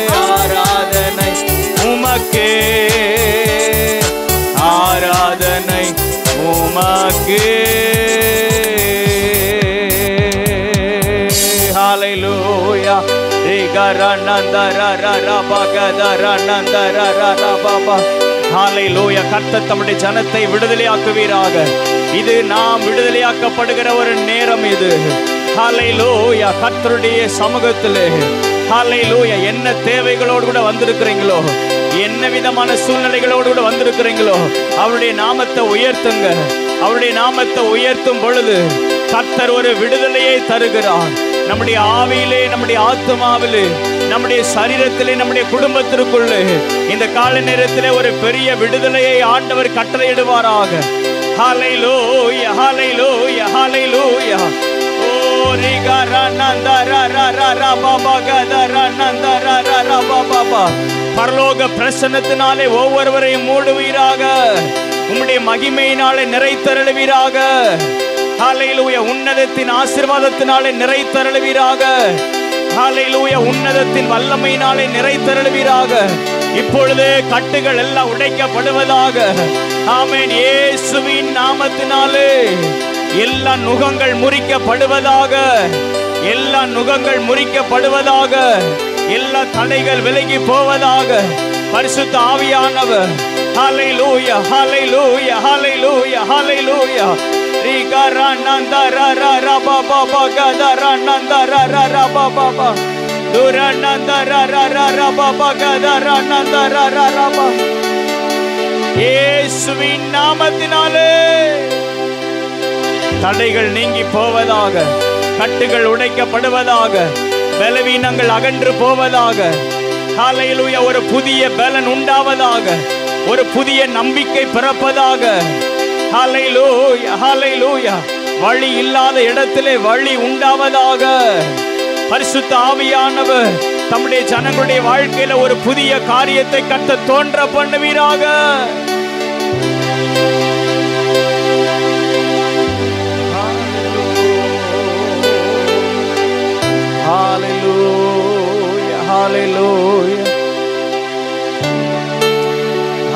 ஆராதனை உமக்கே, ஆராதனை உமக்கே. ஹalleluya. ஹalleluya. கர்த்தர் தம்முடைய ஜனத்தை விடுதலையாக்குவீராக. இது நாம் விடுதலையாக்கப்படுகிற ஒரு நேரம் இது. ஹalleluya. கர்த்தருடைய சமூகத்திலே ஹalleluya. என்ன தேவைகளோடு கூட வந்திருக்கிறீங்களோ, என்ன விதமான சூழ்நிலைகளோடு கூட வந்திருக்கிறீங்களோ, அவருடைய நாமத்தை உயர்த்துங்க. அவருடைய நாமத்தை உயர்த்தும் பொழுது கர்த்தர் ஒரு விடுதலையை தருகிறார். நம்முடைய ஆவியிலே, நம்முடைய ஆத்மாவிலே, நம்முடைய சரீரத்திலே, நம்முடைய குடும்பத்திற்குள்ளே இந்த கால நேரத்திலே ஒரு பெரிய விடுதலையை ஆண்டவர் கட்டளையிடுவாராக. ஹalleluya, ஹalleluya, ஹalleluya. ஓ பரலோக பிரசன்னத்தினாலே ஒவ்வொருவரையும் மூடுவீராக. உம்முடைய மகிமையினாலே நிறைத்தருளுவீராக. ஹalleluya. உன்னதத்தின் ஆசீர்வாதத்தினாலே நிறைத்தருளுவீராக. ஹalleluya. உன்னதத்தின் வல்லமையினாலே நிறைத்தருளுவீராக. இப்பொழுதே கட்டுகள் எல்லாம் உடைக்கப்படுவதாக. ஆமென். இயேசுவின் நாமத்தினாலே எல்லா நுகங்கள் முறிக்கப்படுவதாக. எல்லா நுகங்கள் முறிக்கப்படுவதாக. எல்லா தடைகள் விலகி போவதாக. பரிசுத்த ஆவியானவர் ஹalleluya, ஹalleluya, ஹalleluya, ஹalleluya. இயேசுவின் நாமத்தினாலே தடைகள் நீங்கி போவதாக. கட்டுகள் உடைக்கப்படுவதாக. பலவீனங்கள் அகன்று போவதாக. ஹalleluya. ஒரு புதிய பலன் உண்டாவதாக. ஒரு புதிய நம்பிக்கை பிறப்பதாக. ஹalleluya, ஹalleluya. வழி இல்லாத இடத்திலே வழி உண்டாவதாக. பரிசுத்த ஆவியானவர் தம்முடைய ஜனங்களுடைய வாழ்க்கையில ஒரு புதிய காரியத்தை கர்த்தர் தோன்ற பண்ணுவீராக. Hallelujah, hallelujah,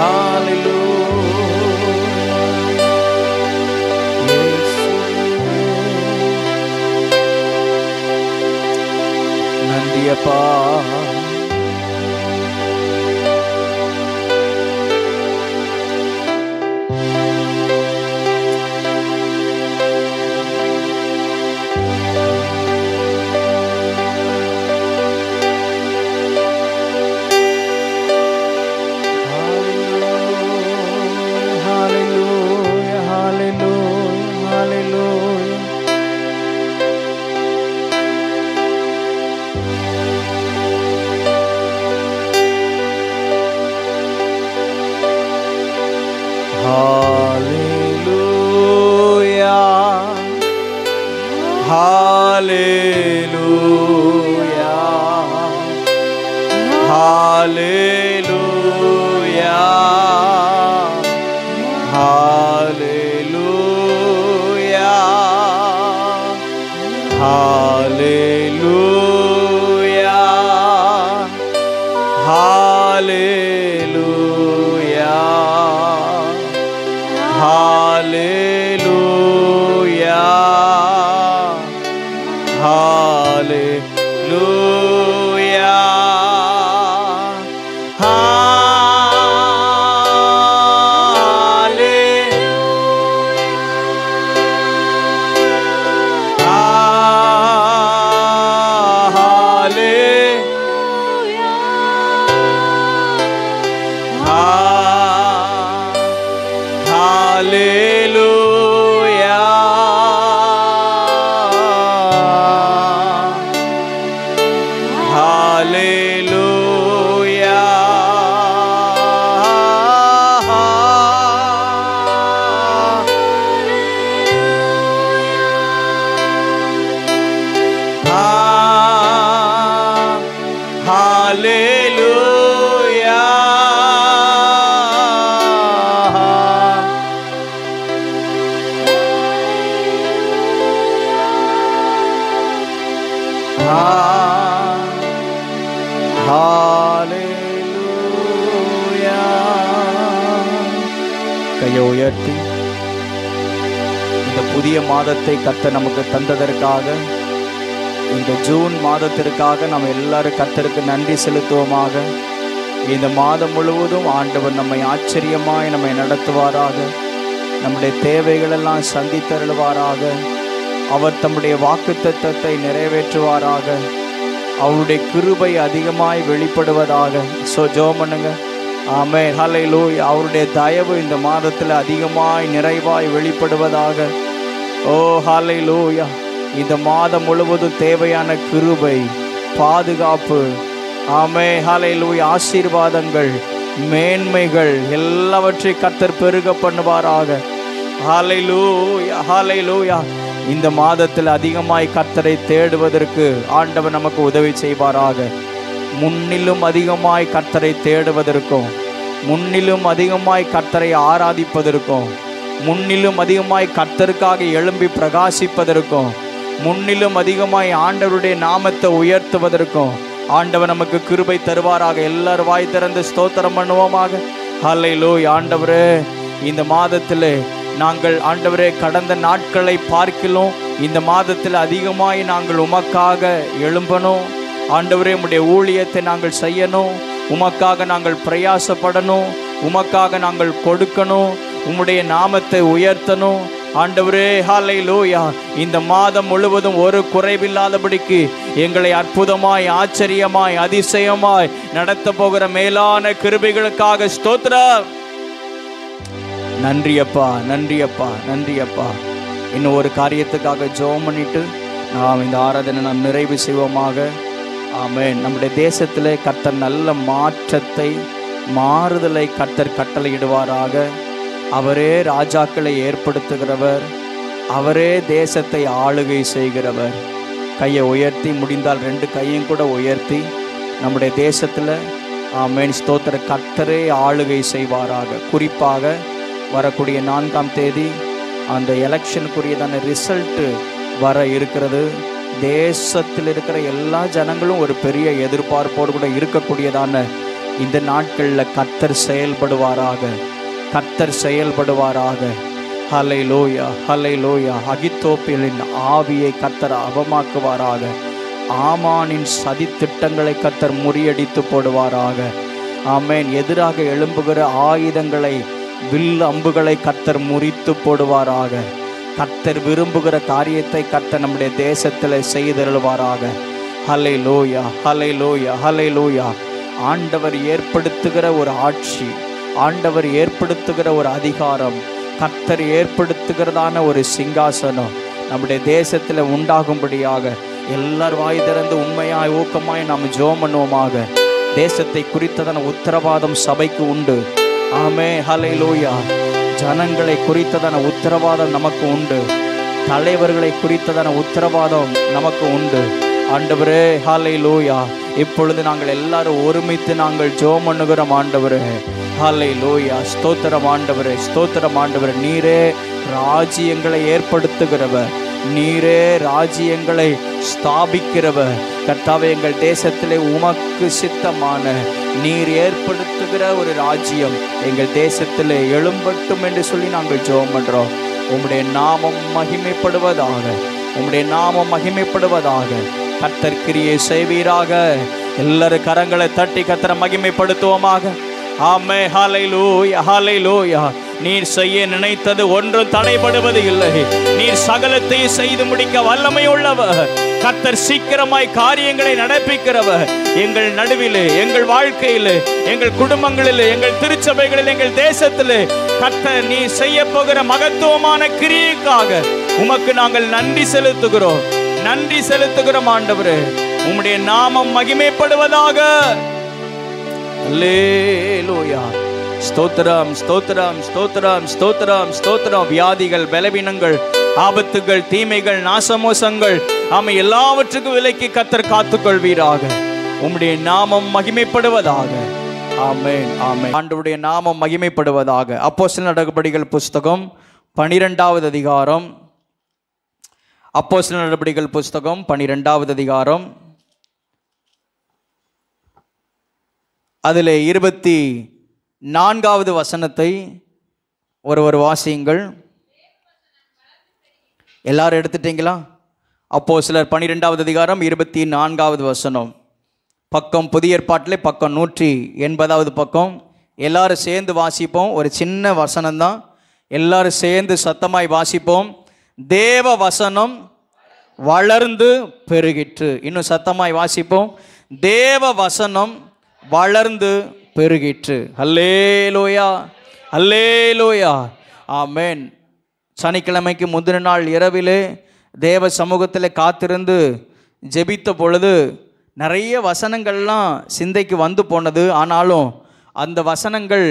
hallelujah. நந்தியப்பா. Hallelujah. கையை உயர்த்தி இந்த புதிய மாதத்தை கர்த்தர் நமக்கு தந்ததற்காக, இந்த ஜூன் மாதத்திற்காக நம்ம எல்லாரும் கர்த்தருக்கு நன்றி செலுத்துவோமாக. இந்த மாதம் முழுவதும் ஆண்டவர் நம்மை ஆச்சரியமாய் நம்மை நடத்துவாராக. நம்முடைய தேவைகளெல்லாம் சந்தித்தருள்வாராக. அவர் தம்முடைய வாக்குத்தத்தத்தை நிறைவேற்றுவாராக. அவருடைய கிருபை அதிகமாய் வெளிப்படுவதாக. ஜெபம் பண்ணுங்க. ஆமென். ஹல்லேலூயா. அவருடைய தயவு இந்த மாதத்தில் அதிகமாய் நிறைவாய் வெளிப்படுவதாக. ஓ ஹல்லேலூயா. இந்த மாதம் முழுவதும் தேவையான கிருபை, பாதுகாப்பு, ஆமென், ஹல்லேலூயா, ஆசீர்வாதங்கள், மேன்மைகள் எல்லாவற்றையும் கர்த்தர் பெருக பண்ணுவாராக. ஹல்லேலூயா, ஹல்லேலூயா. இந்த மாதத்தில் அதிகமாய் கர்த்தரை தேடுவதற்கு ஆண்டவர் நமக்கு உதவி செய்வாராக. முன்னிலும் அதிகமாய் கர்த்தரை தேடுவதற்கும், முன்னிலும் அதிகமாய் கர்த்தரை ஆராதிப்பதற்கும், முன்னிலும் அதிகமாய் கர்த்தருக்காக எழும்பி பிரகாசிப்பதற்கும், முன்னிலும் அதிகமாய் ஆண்டவருடைய நாமத்தை உயர்த்துவதற்கும் ஆண்டவர் நமக்கு கிருபை தருவாராக. எல்லாரும் வாய் திறந்து ஸ்தோத்திரம் பண்ணுவோமாக. ஹல்லேலூயா. ஆண்டவரே, இந்த மாதத்தில் நாங்கள் ஆண்டவரே கடந்த நாட்களை பார்க்கிலும் இந்த மாதத்தில் அதிகமாய் நாங்கள் உமக்காக எழும்பணும். ஆண்டவரே, உம்முடைய ஊழியத்தை நாங்கள் செய்யணும். உமக்காக நாங்கள் பிரயாசப்படணும். உமக்காக நாங்கள் கொடுக்கணும். உம்முடைய நாமத்தை உயர்த்தணும். ஆண்டவரே, ஹல்லேலூயா. இந்த மாதம் முழுவதும் ஒரு குறைவில்லாதபடிக்கு எங்களை அற்புதமாய், ஆச்சரியமாய், அதிசயமாய் நடத்த போகிற மேலான கிருபைகளுக்காக ஸ்தோத்திரம். நன்றி அப்பா, நன்றி அப்பா, நன்றி அப்பா. இன்னும் ஒரு காரியத்துக்காக ஜெபம் பண்ணிட்டு நாம் இந்த ஆராதனை நாம் நிறைவு செய்வோமாக. ஆமென். நம்முடைய தேசத்திலே கர்த்தர் நல்ல மாற்றத்தை, மாறுதலை கர்த்தர் கட்டளையிடுவாராக. அவரே ராஜாக்களை ஏற்படுத்துகிறவர். அவரே தேசத்தை ஆளுகை செய்கிறவர். கையை உயர்த்தி, முடிந்தால் 2 கையும் கூட உயர்த்தி, நம்முடைய தேசத்தில் ஆமென் ஸ்தோத்திர கர்த்தரே ஆளுகை செய்வாராக. குறிப்பாக வரக்கூடிய 4ஆம் தேதி அந்த எலெக்ஷனுக்குரியதான ரிசல்ட்டு வர இருக்கிறது. தேசத்தில் இருக்கிற எல்லா ஜனங்களும் ஒரு பெரிய எதிர்பார்ப்போடு கூட இருக்கக்கூடியதான இந்த நாட்களில் கர்த்தர் செயல்படுவாராக. கர்த்தர் செயல்படுவாராக. ஹல்லேலூயா, ஹல்லேலூயா. அகித்தோப்பேலின் ஆவியை கர்த்தர் அவமாக்குவாராக. ஆமானின் சதி திட்டங்களை கர்த்தர் முறியடித்து போடுவாராக. ஆமென். எதிராக எழும்புகிற ஆயுதங்களை, வில் அம்புகளை கர்த்தர் முறித்து போடுவாராக. கர்த்தர் விரும்புகிற காரியத்தை கர்த்தர் நம்முடைய தேசத்தில் செய்தருள்வாராக. ஹல்லேலூயா, ஹல்லேலூயா, ஹல்லேலூயா. ஆண்டவர் ஏற்படுத்துகிற ஒரு ஆட்சி, ஆண்டவர் ஏற்படுத்துகிற ஒரு அதிகாரம், கர்த்தர் ஏற்படுத்துகிறதான ஒரு சிங்காசனம் நம்முடைய தேசத்தில் உண்டாகும்படியாக எல்லார் வாய் திறந்து உண்மையாய் ஊக்கமாய் நாம் ஜெபம் பண்ணுவோமாக. தேசத்தை குறித்ததான உத்தரவாதம் சபைக்கு உண்டு. ஆமே, ஹல்லேலூயா. ஜனங்களை குறித்ததான உத்தரவாதம் நமக்கு உண்டு. தலைவர்களை குறித்ததான உத்தரவாதம் நமக்கு உண்டு. ஆண்டவரே, ஹல்லேலூயா. இப்பொழுது நாங்கள் எல்லாரும் ஒருமித்து நாங்கள் ஜெபம் பண்ணுகிறோம். ஆண்டவரே, ஹல்லேலூயா. ஸ்தோத்திரம் ஆண்டவரே, ஸ்தோத்திரம் ஆண்டவரே. நீரே ராஜ்யங்களை ஏற்படுத்துகிறவர், நீரே ராஜ்யங்களை ஸ்தாபிக்கிறவர். கர்த்தாவே, எங்கள் தேசத்திலே உமக்கு சித்தமான நீர் ஏற்படுத்துகிற ஒரு ராஜ்யம் எங்கள் தேசத்திலே எழும்பட்டும் என்று சொல்லி நாங்கள் ஜெபம் பண்றோம். உம்முடைய நாமம் மகிமைப்படுவதாக, உம்முடைய நாமம் மகிமைப்படுவதாக. கர்த்தர் கிரியை செய்வீராக. எல்லாரும் கரங்களை தட்டி கர்த்தரை மகிமைப்படுத்துவோமாக. ஆமே, ஹல்லேலூயா, ஹல்லேலூயா. நீர் செய்ய நினைத்தது ஒன்றும் தடைபடுவது இல்லை. நீர் சகலத்தையும் செய்து முடிக்க வல்லமை உள்ளவர். கர்த்தர் சீக்கிரமாய் காரியங்களை நடப்பிக்கிறவர். எங்கள் நடுவில், எங்கள் வாழ்க்கையில், எங்கள் குடும்பங்களில், எங்கள் திருச்சபைகளில், எங்கள் தேசத்தில் கர்த்தர் நீ செய்ய போகிற மகத்துவமான கிரியைக்காக உமக்கு நாங்கள் நன்றி செலுத்துகிறோம், நன்றி செலுத்துகிறோம். ஆண்டவரே, உம்முடைய நாமம் மகிமைப்படுவதாக. அல்லேலூயா. ஸ்தோத்திரம், ஸ்தோத்திரம், ஸ்தோத்திரம், ஸ்தோத்திரம், ஸ்தோத்திரம். வியாதிகள், பலவீனங்கள், ஆபத்துகள், தீமைகள், நாசமோசங்கள், ஆமை எல்லாவற்றுக்கும் விலக்கி கர்த்தர் காத்துக்கொள்வீராக. உம்முடைய நாமம் மகிமைப்படுவதாக. ஆமென், ஆமென். ஆண்டவருடைய நாமம் மகிமைப்படுவதாக. அப்போஸ்தலர் நடபடிகள் புஸ்தகம் 12வது அதிகாரம். அப்போஸ்தலர் நடபடிகள் புஸ்தகம் 12வது அதிகாரம். அதிலே 24வது வசனத்தை ஒருவர் வாசியுங்கள். எல்லாரும் எடுத்துட்டீங்களா? அப்போஸ்தலர் 12வது அதிகாரம் 24வது வசனம். பக்கம் புதிய ஏற்பாட்டிலே பக்கம் 180வது பக்கம். எல்லாரும் சேர்ந்து வாசிப்போம். ஒரு சின்ன வசனம்தான், எல்லாரும் சேர்ந்து சத்தமாய் வாசிப்போம். தேவ வசனம் வளர்ந்து பெருகிற்று. இன்னும் சத்தமாய் வாசிப்போம். தேவ வசனம் வளர்ந்து பெருகிற்று. அல்லேலூயா, அல்லேலூயா, ஆமென். சனிக்கிழமைக்கு முந்தின நாள் இரவிலே தேவ சமூகத்தில் காத்திருந்து ஜெபித்த பொழுது நிறைய வசனங்கள்லாம் சிந்தைக்கு வந்து போனது. ஆனாலும் அந்த வசனங்கள்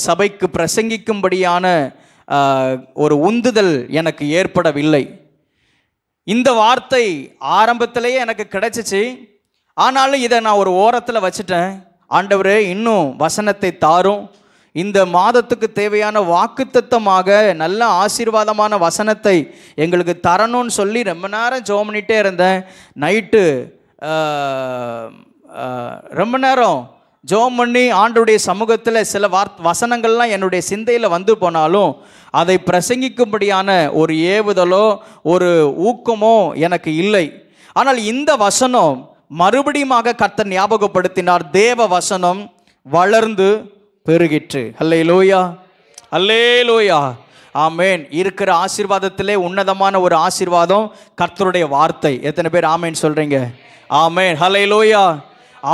சபைக்கு பிரசங்கிக்கும்படியான ஒரு உந்துதல் எனக்கு ஏற்படவில்லை. இந்த வார்த்தை ஆரம்பத்திலேயே எனக்கு கிடைச்சிச்சு. ஆனாலும் இதை நான் ஒரு ஓரத்தில் வச்சுட்டேன். ஆண்டவரே, இன்னும் வசனத்தை தாரும், இந்த மாதத்துக்கு தேவையான வாக்குத்தத்தமாக நல்ல ஆசீர்வாதமான வசனத்தை எங்களுக்கு தரணும்னு சொல்லி ரொம்ப நேரம் ஜெபம் பண்ணிகிட்டே இருந்தேன். நைட்டு ரொம்ப நேரம் ஜெபம் பண்ணி ஆண்டவருடைய சமூகத்தில் சில வசனங்கள்லாம் என்னுடைய சிந்தையில் வந்து போனாலும் அதை பிரசங்கிக்கும்படியான ஒரு ஏவுதலோ ஒரு ஊக்கமோ எனக்கு இல்லை. ஆனால் இந்த வசனம் மறுபடியுமாக கர்த்தர் ஞாபகப்படுத்தினார். தேவ வசனம் வளர்ந்து பெருகிற்று. அல்லேலூயா, அல்லேலூயா, ஆமேன். இருக்கிற ஆசீர்வாதத்திலே உன்னதமான ஒரு ஆசீர்வாதம் கர்த்தருடைய வார்த்தை. எத்தனை பேர் ஆமேன் சொல்றீங்க? ஆமேன், அல்லேலூயா.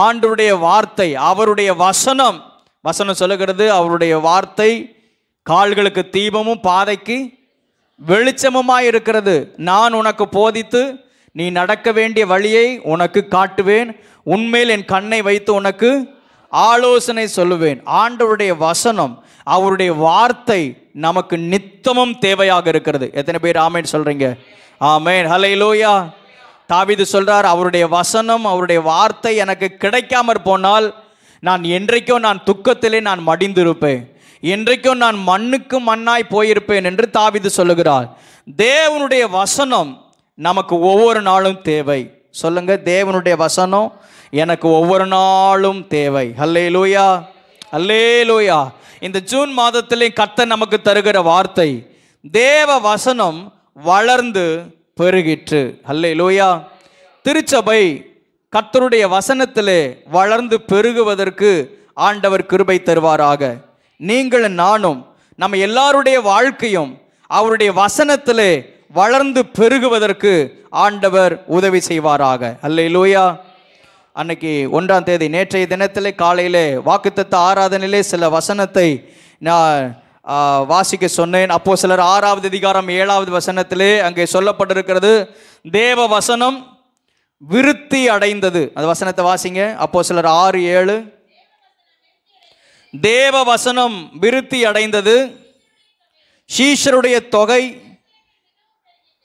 ஆண்டவருடைய வார்த்தை, அவருடைய வசனம். வசனம் சொல்லுகிறது, அவருடைய வார்த்தை கால்களுக்கு தீபமும் பாதைக்கு வெளிச்சமுமாய் இருக்கிறது. நான் உனக்கு போதித்து நீ நடக்க வேண்டிய வழியை உனக்கு காட்டுவேன். உன்மேல் என் கண்ணை வைத்து உனக்கு ஆலோசனை சொல்லுவேன். ஆண்டவருடைய வசனம், அவருடைய வார்த்தை நமக்கு நித்தமும் தேவையாக இருக்கிறது. எத்தனை பேர் ஆமேன் சொல்றீங்க? ஆமேன், ஹல்லேலூயா. தாவீது சொல்றார், அவருடைய வசனம், அவருடைய வார்த்தை எனக்கு கிடைக்காமற் போனால் நான் என்றைக்கோ நான் துக்கத்திலே நான் மடிந்திருப்பேன், என்றைக்கோ நான் மண்ணுக்கு மண்ணாய் போயிருப்பேன் என்று தாவீது சொல்லுகிறார். தேவனுடைய வசனம் நமக்கு ஒவ்வொரு நாளும் தேவை. சொல்லுங்க, தேவனுடைய வசனம் எனக்கு ஒவ்வொரு நாளும் தேவை. அல்லேலூயா, அல்லேலூயா. இந்த ஜூன் மாதத்திலே கர்த்தர் நமக்கு தருகிற வார்த்தை, தேவ வசனம் வளர்ந்து பெருகிற்று. அல்லேலூயா. திருச்சபை கர்த்தருடைய வசனத்திலே வளர்ந்து பெருகுவதற்கு ஆண்டவர் கிருபை தருவாராக. நீங்களும் நானும் நம்ம எல்லாருடைய வாழ்க்கையும் அவருடைய வசனத்திலே வளர்ந்து பெருகுவதற்கு ஆண்டவர் உதவி செய்வாராக. அல்லேலூயா. அன்னைக்கு 1ஆம் தேதி நேற்றைய தினத்திலே காலையிலே வாக்குத்தத்த ஆராதனையிலே சில வசனத்தை நான் வாசிக்க சொன்னேன். அப்போஸ்தலர் 6வது அதிகாரம் 7வது வசனத்திலே அங்கே சொல்லப்பட்டிருக்கிறது, தேவ வசனம் விருத்தி அடைந்தது. அந்த வசனத்தை வாசிங்க. அப்போஸ்தலர் 6:7. தேவ வசனம் விருத்தி அடைந்தது, சீஷருடைய தொகை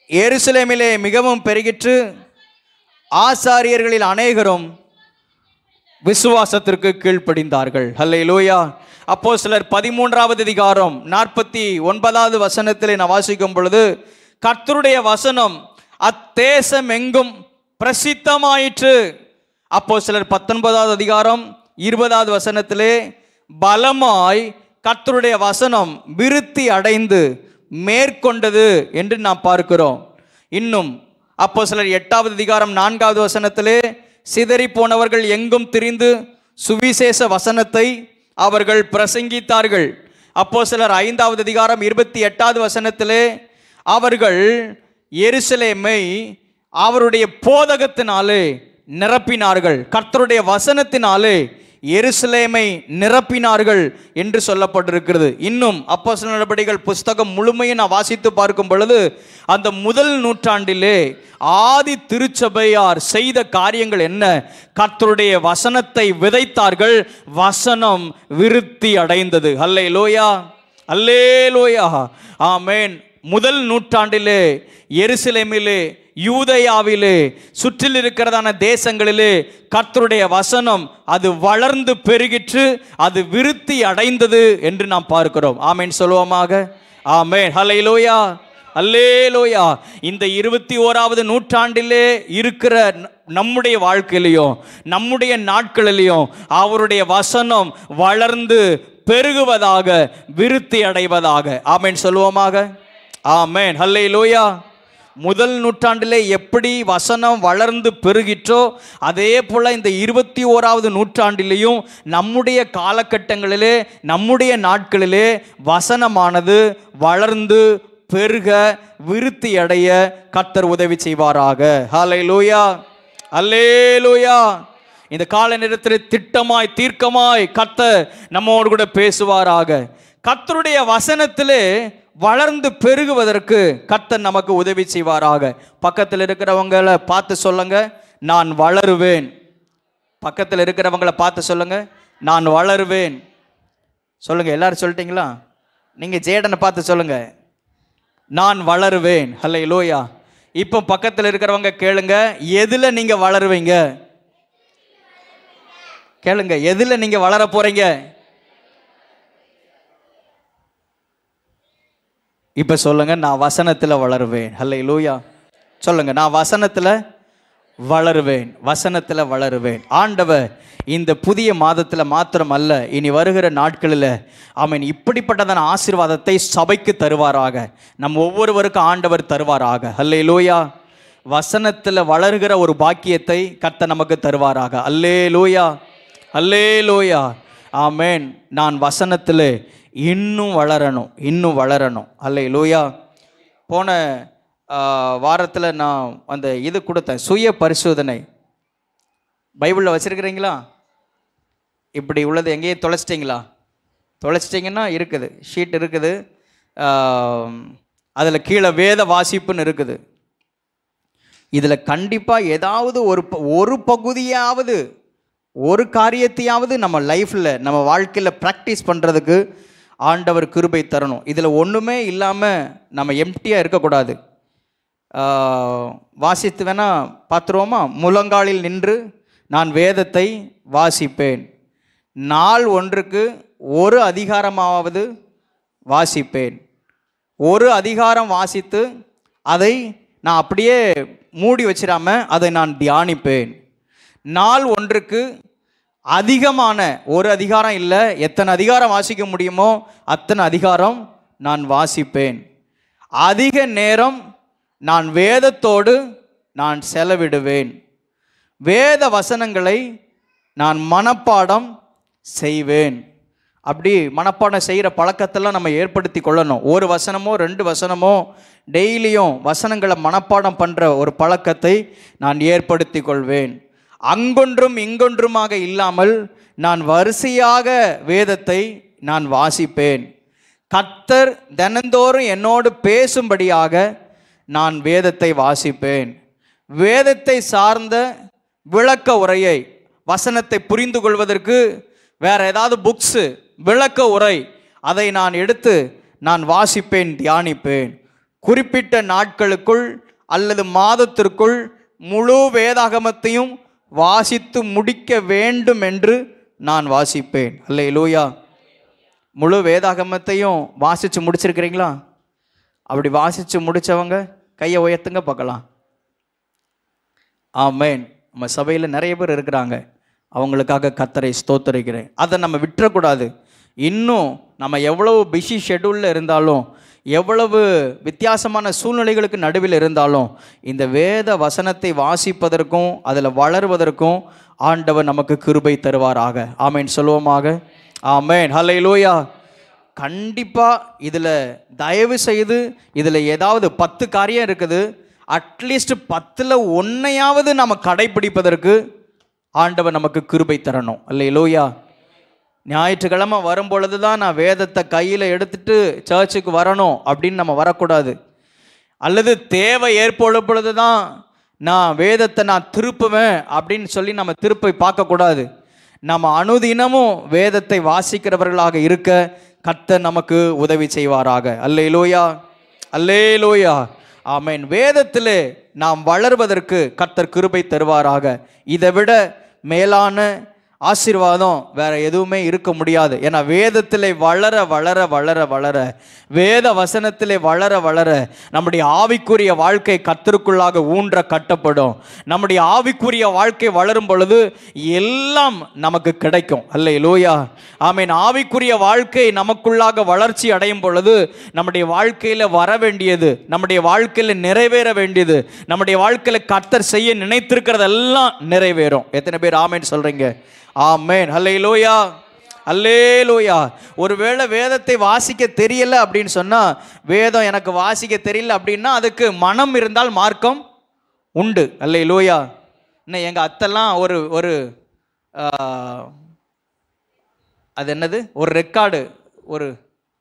எருசலேமிலே மிகவும் பெருகிற்று, ஆசாரியர்களில் அநேகரும் விசுவாசத்திற்கு கீழ்ப்படிந்தார்கள். அல்லேலூயா. அப்போஸ்தலர் 13வது அதிகாரம் 49வது வசனத்திலே நான் வாசிக்கும் பொழுது, கர்த்தருடைய வசனம் அத்தேசம் எங்கும் பிரசித்தமாயிற்று. அப்போஸ்தலர் 19வது அதிகாரம் 20வது வசனத்திலே, பலமாய் கர்த்தருடைய வசனம் விருத்தி அடைந்து மேற்கொண்டது என்று நாம் பார்க்கிறோம். இன்னும் அப்போஸ்தலர் 8வது அதிகாரம் 4வது வசனத்திலே, சிதறி போனவர்கள் எங்கும் திரிந்து சுவிசேஷ வசனத்தை அவர்கள் பிரசங்கித்தார்கள். அப்போஸ்தலர் 5வது அதிகாரம் 28வது வசனத்திலே, அவர்கள் எருசலேமை அவருடைய போதகத்தினாலே நிரப்பினார்கள், கர்த்தருடைய வசனத்தினாலே எருசலேமை நிரப்பினார்கள் என்று சொல்லப்பட்டிருக்கிறது. இன்னும் அப்போஸ்தலர் நடபடிகள் புஸ்தகம் முழுமையை நான் வாசித்து பார்க்கும் பொழுது, அந்த முதல் நூற்றாண்டிலே ஆதி திருச்சபையார் செய்த காரியங்கள் என்ன? கர்த்தருடைய வசனத்தை விதைத்தார்கள், வசனம் விருத்தி அடைந்தது. அல்லேலூயா, அல்லேலூயா, ஆமென். முதல் நூற்றாண்டிலே எருசலேமிலே, யூதேயாவிலே, சுற்றில் இருக்கிறதான தேசங்களிலே கர்த்தருடைய வசனம் அது வளர்ந்து பெருகிற்று, அது விருத்தி அடைந்தது என்று நாம் பார்க்கிறோம். ஆமென் சொல்லுவோமாக. ஆமென். ஹல்லேலூயா, அல்லேலூயா. இந்த 21வது நூற்றாண்டிலே இருக்கிற நம்முடைய வாழ்க்கையிலையும் நம்முடைய நாட்களிலையும் அவருடைய வசனம் வளர்ந்து பெருகுவதாக, விருத்தி அடைவதாக. ஆமென் சொல்லுவோமாக. ஆமென். ஹல்லேலூயா. முதல் நூற்றாண்டிலே எப்படி வசனம் வளர்ந்து பெருகிற்றோ அதே போல் இந்த 21வது நூற்றாண்டிலேயும் நம்முடைய காலகட்டங்களிலே, நம்முடைய நாட்களிலே வசனமானது வளர்ந்து பெருக, விருத்தி அடைய கர்த்தர் உதவி செய்வாராக. ஹல்லேலூயா, அல்லேலூயா. இந்த கால நேரத்தில் திட்டமாய் தீர்க்கமாய் கர்த்தர் நம்மோடு கூட பேசுவாராக. கர்த்தருடைய வசனத்திலே வளர்ந்து பெருகுவதற்கு கர்த்தர் நமக்கு உதவி செய்வாராக. பக்கத்தில் இருக்கிறவங்களை பார்த்து சொல்லுங்க, நான் வளருவேன். பக்கத்தில் இருக்கிறவங்களை பார்த்து சொல்லுங்க, நான் வளருவேன். சொல்லுங்க, எல்லாரும் சொல்லிட்டீங்களா? நீங்க ஜேடனை பார்த்து சொல்லுங்க, நான் வளருவேன். ஹல்லேலூயா. இப்போ பக்கத்தில் இருக்கிறவங்க கேளுங்க, எதுல நீங்க வளருவீங்க? கேளுங்க, எதுல நீங்க வளர போறீங்க? இப்ப சொல்லுங்க, நான் வசனத்துல வளருவேன். ஹல்லேலூயா. சொல்லுங்க, நான் வசனத்துல வளருவேன், வசனத்துல வளருவேன். ஆண்டவர் இந்த புதிய மாதத்துல மாத்திரம் அல்ல, இனி வருகிற நாட்களில் ஆமென் இப்படிப்பட்டதான ஆசீர்வாதத்தை சபைக்கு தருவாராக, நம் ஒவ்வொருவருக்கும் ஆண்டவர் தருவாராக. ஹல்லேலூயா. வசனத்துல வளர்கிற ஒரு பாக்கியத்தை கர்த்தர் நமக்கு தருவாராக. அல்லேலூயா, அல்லேலூயா. ஆமென். நான் வசனத்தில் இன்னும் வளரணும், இன்னும் வளரணும். அல்லேலூயா. போன வாரத்தில் நான் அந்த இது கொடுத்தேன், சுய பரிசோதனை. பைபிளில் வச்சுருக்கிறீங்களா? இப்படி உள்ளது எங்கேயும் தொலைச்சிட்டிங்களா? தொலைச்சிட்டிங்கன்னா இருக்குது, ஷீட் இருக்குது, அதில் கீழே வேத வாசிப்புன்னு இருக்குது. இதில் கண்டிப்பாக ஏதாவது ஒரு பகுதியாவது, ஒரு காரியத்தையாவது நம்ம லைஃப்பில், நம்ம வாழ்க்கையில் ப்ராக்டிஸ் பண்ணுறதுக்கு ஆண்டவர் கிருபை தரணும். இதில் ஒன்றுமே இல்லாமல் நம்ம எம்டியாக இருக்கக்கூடாது. வாசித்து வேணால் பார்த்துருவோமா? முழங்காலில் நின்று நான் வேதத்தை வாசிப்பேன், நாள் ஒன்றுக்கு ஒரு அதிகாரமாவது வாசிப்பேன். ஒரு அதிகாரம் வாசித்து அதை நான் அப்படியே மூடி வச்சிடாமல் அதை நான் தியானிப்பேன். நாள் ஒன்றுக்கு அதிகமான, ஒரு அதிகாரம் இல்லை, எத்தனை அதிகாரம் வாசிக்க முடியுமோ அத்தனை அதிகாரம் நான் வாசிப்பேன். அதிக நேரம் நான் வேதத்தோடு நான் செலவிடுவேன். வேத வசனங்களை நான் மனப்பாடம் செய்வேன். அப்படி மனப்பாடம் செய்கிற பழக்கத்தெல்லாம் நம்ம ஏற்படுத்தி கொள்ளணும். ஒரு வசனமோ 2 வசனமோ டெய்லியும் வசனங்களை மனப்பாடம் பண்ணுற ஒரு பழக்கத்தை நான் ஏற்படுத்தி கொள்வேன். அங்கொன்றும் இங்கொன்றுமாக இல்லாமல் நான் வரிசையாக வேதத்தை நான் வாசிப்பேன். கர்த்தர் தினந்தோறும் என்னோடு பேசும்படியாக நான் வேதத்தை வாசிப்பேன். வேதத்தை சார்ந்த விளக்க உரையை, வசனத்தை புரிந்து கொள்வதற்கு வேற ஏதாவது புக்ஸு, விளக்க உரை, அதை நான் எடுத்து நான் வாசிப்பேன், தியானிப்பேன். குறிப்பிட்ட நாட்களுக்குள் அல்லது மாதத்திற்குள் முழு வேதாகமத்தையும் வாசித்து முடிக்க வேண்டும் என்று நான் வாசிப்பேன். அல்லேலூயா. முழு வேதாகமத்தையும் வாசித்து முடிச்சிருக்கிறீங்களா? அப்படி வாசித்து முடித்தவங்க கையை உயர்த்துங்க பார்க்கலாம். ஆமென். நம்ம சபையில் நிறைய பேர் இருக்கிறாங்க, அவங்களுக்காக கர்த்தரை ஸ்தோத்திரிக்கிறேன். அதை நம்ம விட்டுறக்கூடாது. இன்னும் நம்ம எவ்வளவு பிஸி ஷெட்யூலில் இருந்தாலும், எவ்வளவு வித்தியாசமான சூழ்நிலைகளுக்கு நடுவில் இருந்தாலும், இந்த வேத வசனத்தை வாசிப்பதற்கும் அதில் வளருவதற்கும் ஆண்டவர் நமக்கு கிருபை தருவாராக. ஆமென் சொல்லுவோமாக. ஆமென். ஹல்லேலூயா. கண்டிப்பாக இதில் தயவு செய்து, இதில் ஏதாவது 10 காரியம் இருக்குது, அட்லீஸ்ட் 10ல் 1ஐயாவது நம்ம கடைப்பிடிப்பதற்கு ஆண்டவர் நமக்கு கிருபை தரணும். அல்லேலூயா. ஞாயிற்றுக்கிழமை வரும்பொழுது தான் நான் வேதத்தை கையில் எடுத்துட்டு சர்ச்சுக்கு வரணும் அப்படின்னு நம்ம வரக்கூடாது. அல்லது தேவை ஏற்படும் பொழுது தான் நான் வேதத்தை நான் திருப்புவேன் அப்படின்னு சொல்லி நம்ம திருப்பி பார்க்கக்கூடாது. நம்ம அனுதினமும் வேதத்தை வாசிக்கிறவர்களாக இருக்க கர்த்தர் நமக்கு உதவி செய்வாராக. அல்லேலூயா. அல்லேலூயா, ஆமென். வேதத்திலே நாம் வளர்வதற்கு கர்த்தர் கிருபை தருவாராக. இதை விட மேலான ஆசீர்வாதம் வேற எதுவுமே இருக்க முடியாது. ஏன்னா வேதத்திலே வளர வளர வளர வளர, வேத வசனத்திலே வளர வளர நம்முடைய ஆவிக்குரிய வாழ்க்கை கர்த்தருக்குள்ளாக ஊன்ற கட்டப்படும். நம்முடைய ஆவிக்குரிய வாழ்க்கை வளரும் பொழுது எல்லாம் நமக்கு கிடைக்கும். அல்லேலூயா, ஆமென். ஆவிக்குரிய வாழ்க்கை நமக்குள்ளாக வளர்ச்சி அடையும் பொழுது நம்முடைய வாழ்க்கையில் வர வேண்டியது, நம்முடைய வாழ்க்கையில் நிறைவேற வேண்டியது, நம்முடைய வாழ்க்கையில் கர்த்தர் செய்ய நினைத்திருக்கிறதெல்லாம் நிறைவேறும். எத்தனை பேர் ஆமென் சொல்றீங்க? ஆமென். அல்லேலூயா, அல்லேலூயா. ஒருவேளை வேதத்தை வாசிக்க தெரியல அப்படின்னு சொன்னா, வேதம் எனக்கு வாசிக்க தெரியல அப்படின்னா அதுக்கு மனம் இருந்தால் மார்க்கம் உண்டு. அல்லேலூயா. இன்னும் எங்க அத்தெல்லாம் ஒரு ஒரு அது என்னது, ஒரு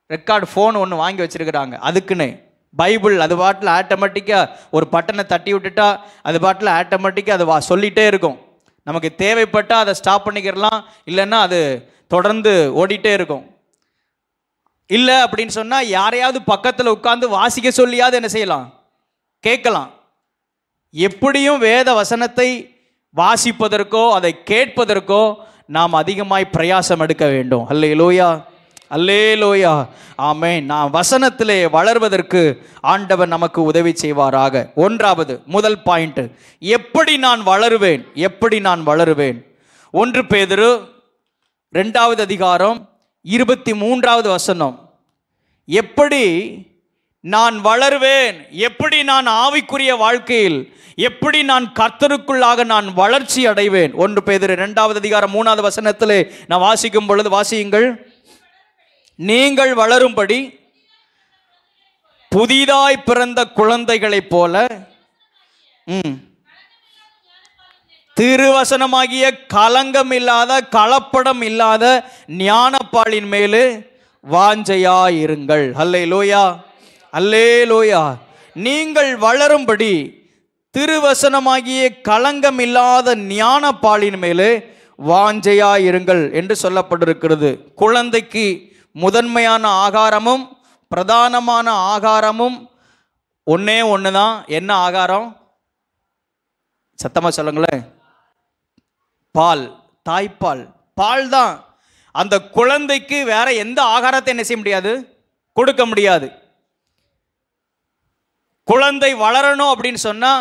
ரெக்கார்டு ஃபோன் ஒன்று வாங்கி வச்சிருக்கிறாங்க. அதுக்குன்னு பைபிள் அது பாட்டில் ஆட்டோமேட்டிக்காக ஒரு பட்டனை தட்டி விட்டுட்டா அது பாட்டில் ஆட்டோமேட்டிக்காக அது சொல்லிகிட்டே இருக்கும். நமக்கு தேவைப்பட்டால் அதை ஸ்டாப் பண்ணிக்கிறலாம், இல்லைன்னா அது தொடர்ந்து ஓடிட்டே இருக்கும். இல்லை அப்படின்னு சொன்னால் யாரையாவது பக்கத்தில் உட்கார்ந்து வாசிக்க சொல்லியாவது என்ன செய்யலாம், கேட்கலாம். எப்படியும் வேத வசனத்தை வாசிப்பதற்கோ அதை கேட்பதற்கோ நாம் அதிகமாய் பிரயாசம் எடுக்க வேண்டும். அல்லேலூயா, அல்லேலூயா, ஆமென். நாம் வசனத்திலே வளர்வதற்கு ஆண்டவர் நமக்கு உதவி செய்வாராக. ஒன்றாவது, முதல் பாயிண்ட், எப்படி நான் வளருவேன், எப்படி நான் வளருவேன். 1 பேதுரு 2வது அதிகாரம் 23வது வசனம். எப்படி நான் வளருவேன், எப்படி நான் ஆவிக்குரிய வாழ்க்கையில், எப்படி நான் கர்த்தருக்குள்ளாக நான் வளர்ச்சி அடைவேன். 1 பேதுரு 2வது அதிகாரம் 3வது வசனத்திலே நான் வாசிக்கும் பொழுது, வாசியுங்கள். நீங்கள் வளரும்படி புதிதாய் பிறந்த குழந்தைகளைப் போல திருவசனமாகிய கலங்கம் இல்லாத கலப்படம் இல்லாத ஞானப்பாலின் மேலே வாஞ்சையாயிருங்கள். அல்லேலூயா, அல்லேலூயா. நீங்கள் வளரும்படி திருவசனமாகிய கலங்கம் இல்லாத ஞானப்பாலின் மேலே வாஞ்சையாயிருங்கள் என்று சொல்லப்பட்டிருக்கிறது. குழந்தைக்கு முதன்மையான ஆகாரமும் பிரதானமான ஆகாரமும் ஒன்னே ஒன்று தான். என்ன ஆகாரம்? சத்தமாக சொல்லுங்களேன். பால், தாய்ப்பால், பால் தான். அந்த குழந்தைக்கு வேற எந்த ஆகாரத்தை என்ன செய்ய முடியாது, கொடுக்க முடியாது. குழந்தை வளரணும் அப்படின்னு சொன்னா,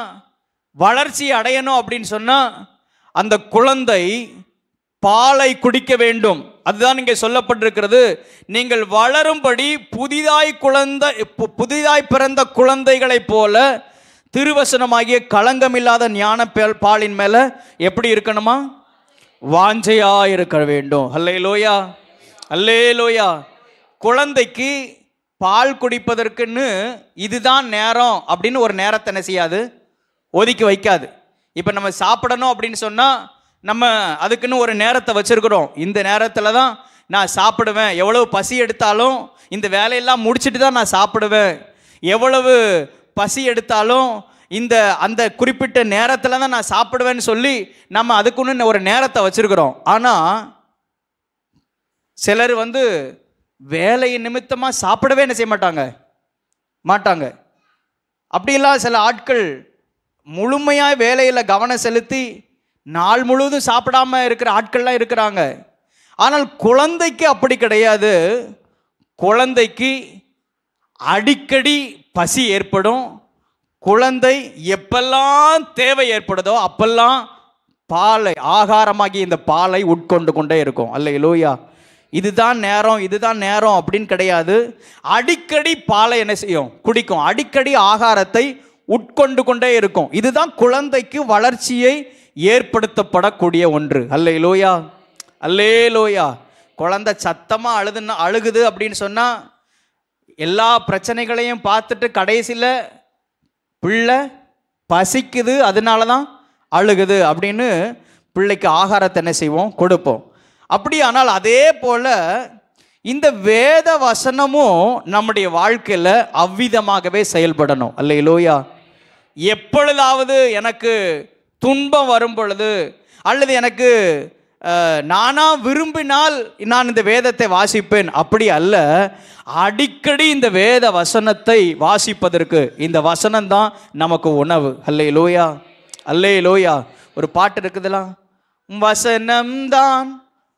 வளர்ச்சி அடையணும் அப்படின்னு சொன்னா அந்த குழந்தை பாலை குடிக்க வேண்டும். அதுதான் இங்கே சொல்லப்பட்டிருக்கிறது. நீங்கள் வளரும்படி புதிதாய் பிறந்த குழந்தைகளைப் போல திருவசனமாகிய களங்கமில்லாத ஞான பாலின் மேல எப்படி இருக்கணுமா, வாஞ்சையா இருக்க வேண்டும். அல்லேலூயா, அல்லேலூயா. குழந்தைக்கு பால் குடிப்பதற்குன்னு இதுதான் நேரம் அப்படின்னு ஒரு நேரத்தை என்ன செய்யாது, ஒதுக்கி வைக்காது. இப்போ நம்ம சாப்பிடணும் அப்படின்னு சொன்னால் நம்ம அதுக்குன்னு ஒரு நேரத்தை வச்சுருக்கிறோம். இந்த நேரத்தில் தான் நான் சாப்பிடுவேன், எவ்வளவு பசி எடுத்தாலும் இந்த வேலையெல்லாம் முடிச்சுட்டு தான் நான் சாப்பிடுவேன், எவ்வளவு பசி எடுத்தாலும் அந்த குறிப்பிட்ட நேரத்தில் தான் நான் சாப்பிடுவேன்னு சொல்லி நம்ம அதுக்குன்னு ஒரு நேரத்தை வச்சுருக்கிறோம். ஆனால் சிலர் வேலை நிமித்தமாக சாப்பிடவே என்ன செய்ய மாட்டாங்க. அப்படிலாம் சில ஆட்கள் முழுமையாக வேலையில் கவனம் செலுத்தி நாள் முழுவதும் சாப்பிடாம இருக்கிற ஆட்கள்லாம் இருக்கிறாங்க. ஆனால் குழந்தைக்கு அப்படி கிடையாது. குழந்தைக்கு அடிக்கடி பசி ஏற்படும். குழந்தை எப்பெல்லாம் தேவை ஏற்படுதோ அப்பெல்லாம் பாலை, ஆகாரமாகி இந்த பாலை உட்கொண்டு கொண்டே இருக்கும். அல்லேலூயா. இதுதான் நேரம் அப்படின்னு கிடையாது. அடிக்கடி பாலை என்ன செய்யும், குடிக்கும். அடிக்கடி ஆகாரத்தை உட்கொண்டு கொண்டே இருக்கும். இதுதான் குழந்தைக்கு வளர்ச்சியை ஏற்படுத்தப்படக்கூடிய ஒன்று. அல்லேலூயா, அல்லேலூயா. குழந்தை சத்தமாக அழுகுது அப்படின்னு சொன்னால் எல்லா பிரச்சனைகளையும் பார்த்துட்டு கடைசியில் பிள்ளை பசிக்குது அதனால தான் அழுகுது அப்படின்னு பிள்ளைக்கு ஆகாரத்தை என்ன செய்வோம், கொடுப்போம். அப்படி ஆனால் அதே போல் இந்த வேத வசனமும் நம்முடைய வாழ்க்கையில் அவ்விதமாகவே செயல்படணும். அல்லேலூயா. எப்பொழுதாவது எனக்கு துன்பம் வரும் பொழுது அல்லது எனக்கு நானா விரும்பினால் நான் இந்த வேதத்தை வாசிப்பேன், அப்படி அல்ல. அடிக்கடி இந்த வேத வசனத்தை வாசிப்பதற்கு இந்த வசனம் தான் நமக்கு உணவு. அல்லேலூயா, அல்லேலூயா. ஒரு பாட்டு இருக்குதுல, வசனம்தான்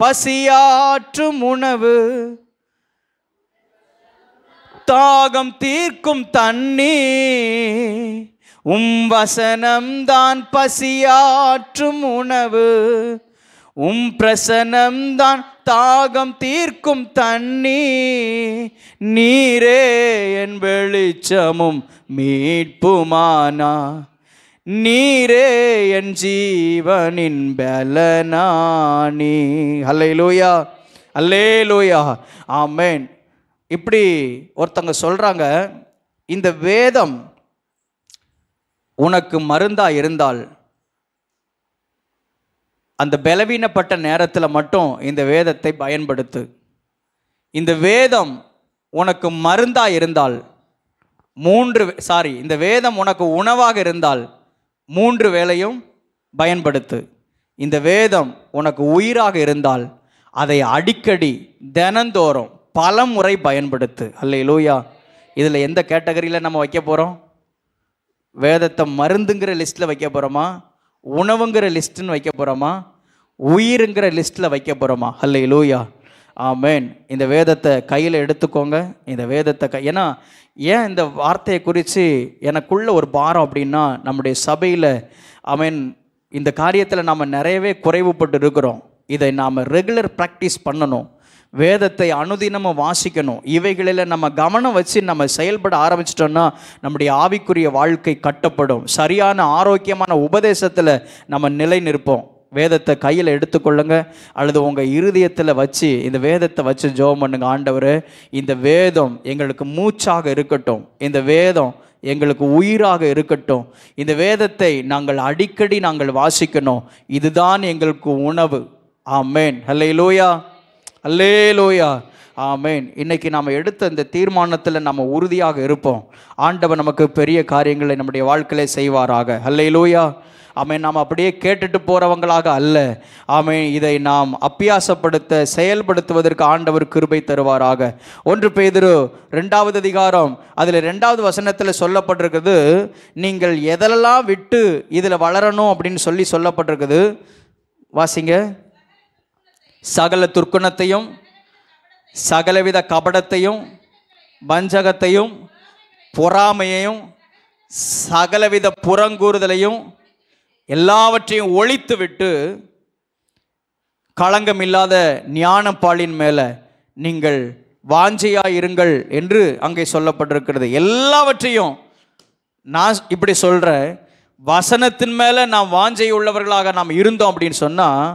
பசியாற்றும் உணவு, தாகம் தீர்க்கும் தண்ணீர், வசனம்தான் பசியாற்றும் உணவு, பிரசனம்தான் தாகம் தீர்க்கும் தண்ணீர், நீரே என் வெளிச்சமும் மீட்புமானா, நீரே என் ஜீவனின் பலனானி. அல்லேலூயா, அல்லேலூயா, ஆமென். இப்படி ஒருத்தங்க சொல்றாங்க, இந்த வேதம் உனக்கு மருந்தா இருந்தால் அந்த பலவீனப்பட்ட நேரத்தில் மட்டும் இந்த வேதத்தை பயன்படுத்து. இந்த வேதம் உனக்கு மருந்தா இருந்தால் இந்த வேதம் உனக்கு உணவாக இருந்தால் 3 வேளையும் பயன்படுத்து. இந்த வேதம் உனக்கு உயிராக இருந்தால் அதை அடிக்கடி தினந்தோறும் பல முறை பயன்படுத்து. அல்லேலூயா. இதில் எந்த கேட்டகரியில் நம்ம வைக்க போகிறோம்? வேதத்தை மருந்துங்கிற லிஸ்ட்டில் வைக்க போகிறோமா, உணவுங்கிற லிஸ்ட்டுன்னு வைக்க போகிறோமா, உயிருங்கிற லிஸ்ட்டில் வைக்க போகிறோமா? அல்லேலூயா, ஆமென். இந்த வேதத்தை கையில் எடுத்துக்கோங்க. இந்த வேதத்தை ஏன்னா ஏன் இந்த வார்த்தையை குறித்து எனக்குள்ள ஒரு பாரம் அப்படின்னா, நம்முடைய சபையில் ஆமென் இந்த காரியத்தில் நாம் நிறையவே குறைவுபட்டு இருக்கிறோம். இதை நாம் ரெகுலர் ப்ராக்டிஸ் பண்ணணும். வேதத்தை அனுதினமும் வாசிக்கணும். இவைகளில் நம்ம கவனம் வச்சு நம்ம செயல்பட ஆரம்பிச்சிட்டோம்னா நம்முடைய ஆவிக்குரிய வாழ்க்கை கட்டப்படும். சரியான ஆரோக்கியமான உபதேசத்தில் நம்ம நிலை நிற்போம். வேதத்தை கையில் எடுத்துக்கொள்ளுங்க, அல்லது உங்கள் இருதயத்தில் வச்சு இந்த வேதத்தை வச்சு ஜெபம் பண்ணுங்க. ஆண்டவரே, இந்த வேதம் எங்களுக்கு மூச்சாக இருக்கட்டும், இந்த வேதம் எங்களுக்கு உயிராக இருக்கட்டும், இந்த வேதத்தை நாங்கள் அடிக்கடி வாசிக்கணும், இதுதான் எங்களுக்கு உணவு. ஆமென். அல்லேலூயா, அல்லேலூயா, ஆமென். இன்னைக்கு நாம் எடுத்த இந்த தீர்மானத்தில் நம்ம உறுதியாக இருப்போம். ஆண்டவர் நமக்கு பெரிய காரியங்களை நம்முடைய வாழ்க்கையிலே செய்வாராக. அல்லேலூயா, ஆமென். நாம் அப்படியே கேட்டுட்டு போகிறவங்களாக அல்ல, ஆமென். இதை நாம் அப்பியாசப்படுத்த செயல்படுத்துவதற்கு ஆண்டவர் கிருபை தருவாராக. 1 பேதுரு 2வது அதிகாரம் அதில் 2வது வசனத்தில் சொல்லப்பட்டிருக்குது, நீங்கள் எதெல்லாம் விட்டு இதில் வளரணும் அப்படின்னு சொல்லப்பட்டிருக்குது. வாசிங்க. சகல துர்க்குணத்தையும், சகலவித கபடத்தையும், வஞ்சகத்தையும், பொறாமையையும், சகலவித புறங்கூறுதலையும் எல்லாவற்றையும் ஒழித்து விட்டு களங்கம் இல்லாத ஞானப்பாலின் மேலே நீங்கள் வாஞ்சையாயிருங்கள் என்று அங்கே சொல்லப்பட்டிருக்கிறது. எல்லாவற்றையும் நான் இப்படி சொல்கிறேன், வசனத்தின் மேலே நாம் வாஞ்சை உள்ளவர்களாக நாம் இருந்தோம் அப்படின்னு சொன்னால்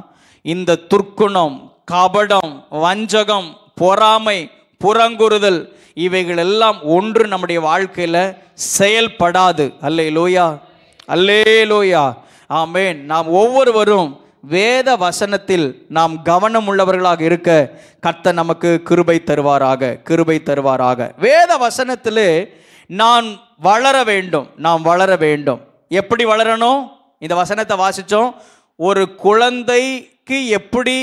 இந்த துர்க்குணம், கபடம், வஞ்சகம், பொறாமை, புறங்குறுதல் இவைகள் எல்லாம் ஒன்று நம்முடைய வாழ்க்கையில் செயல்படாது. அல்லேலூயா, அல்லேலூயா, ஆமென். நாம் ஒவ்வொருவரும் வேத வசனத்தில் நாம் கவனம் உள்ளவர்களாக இருக்க கர்த்தர் நமக்கு கிருபை தருவாராக, கிருபை தருவாராக. வேத வசனத்திலே நான் வளர வேண்டும், நாம் வளர வேண்டும். எப்படி வளரணும்? இந்த வசனத்தை வாசித்தோம். ஒரு குழந்தைக்கு எப்படி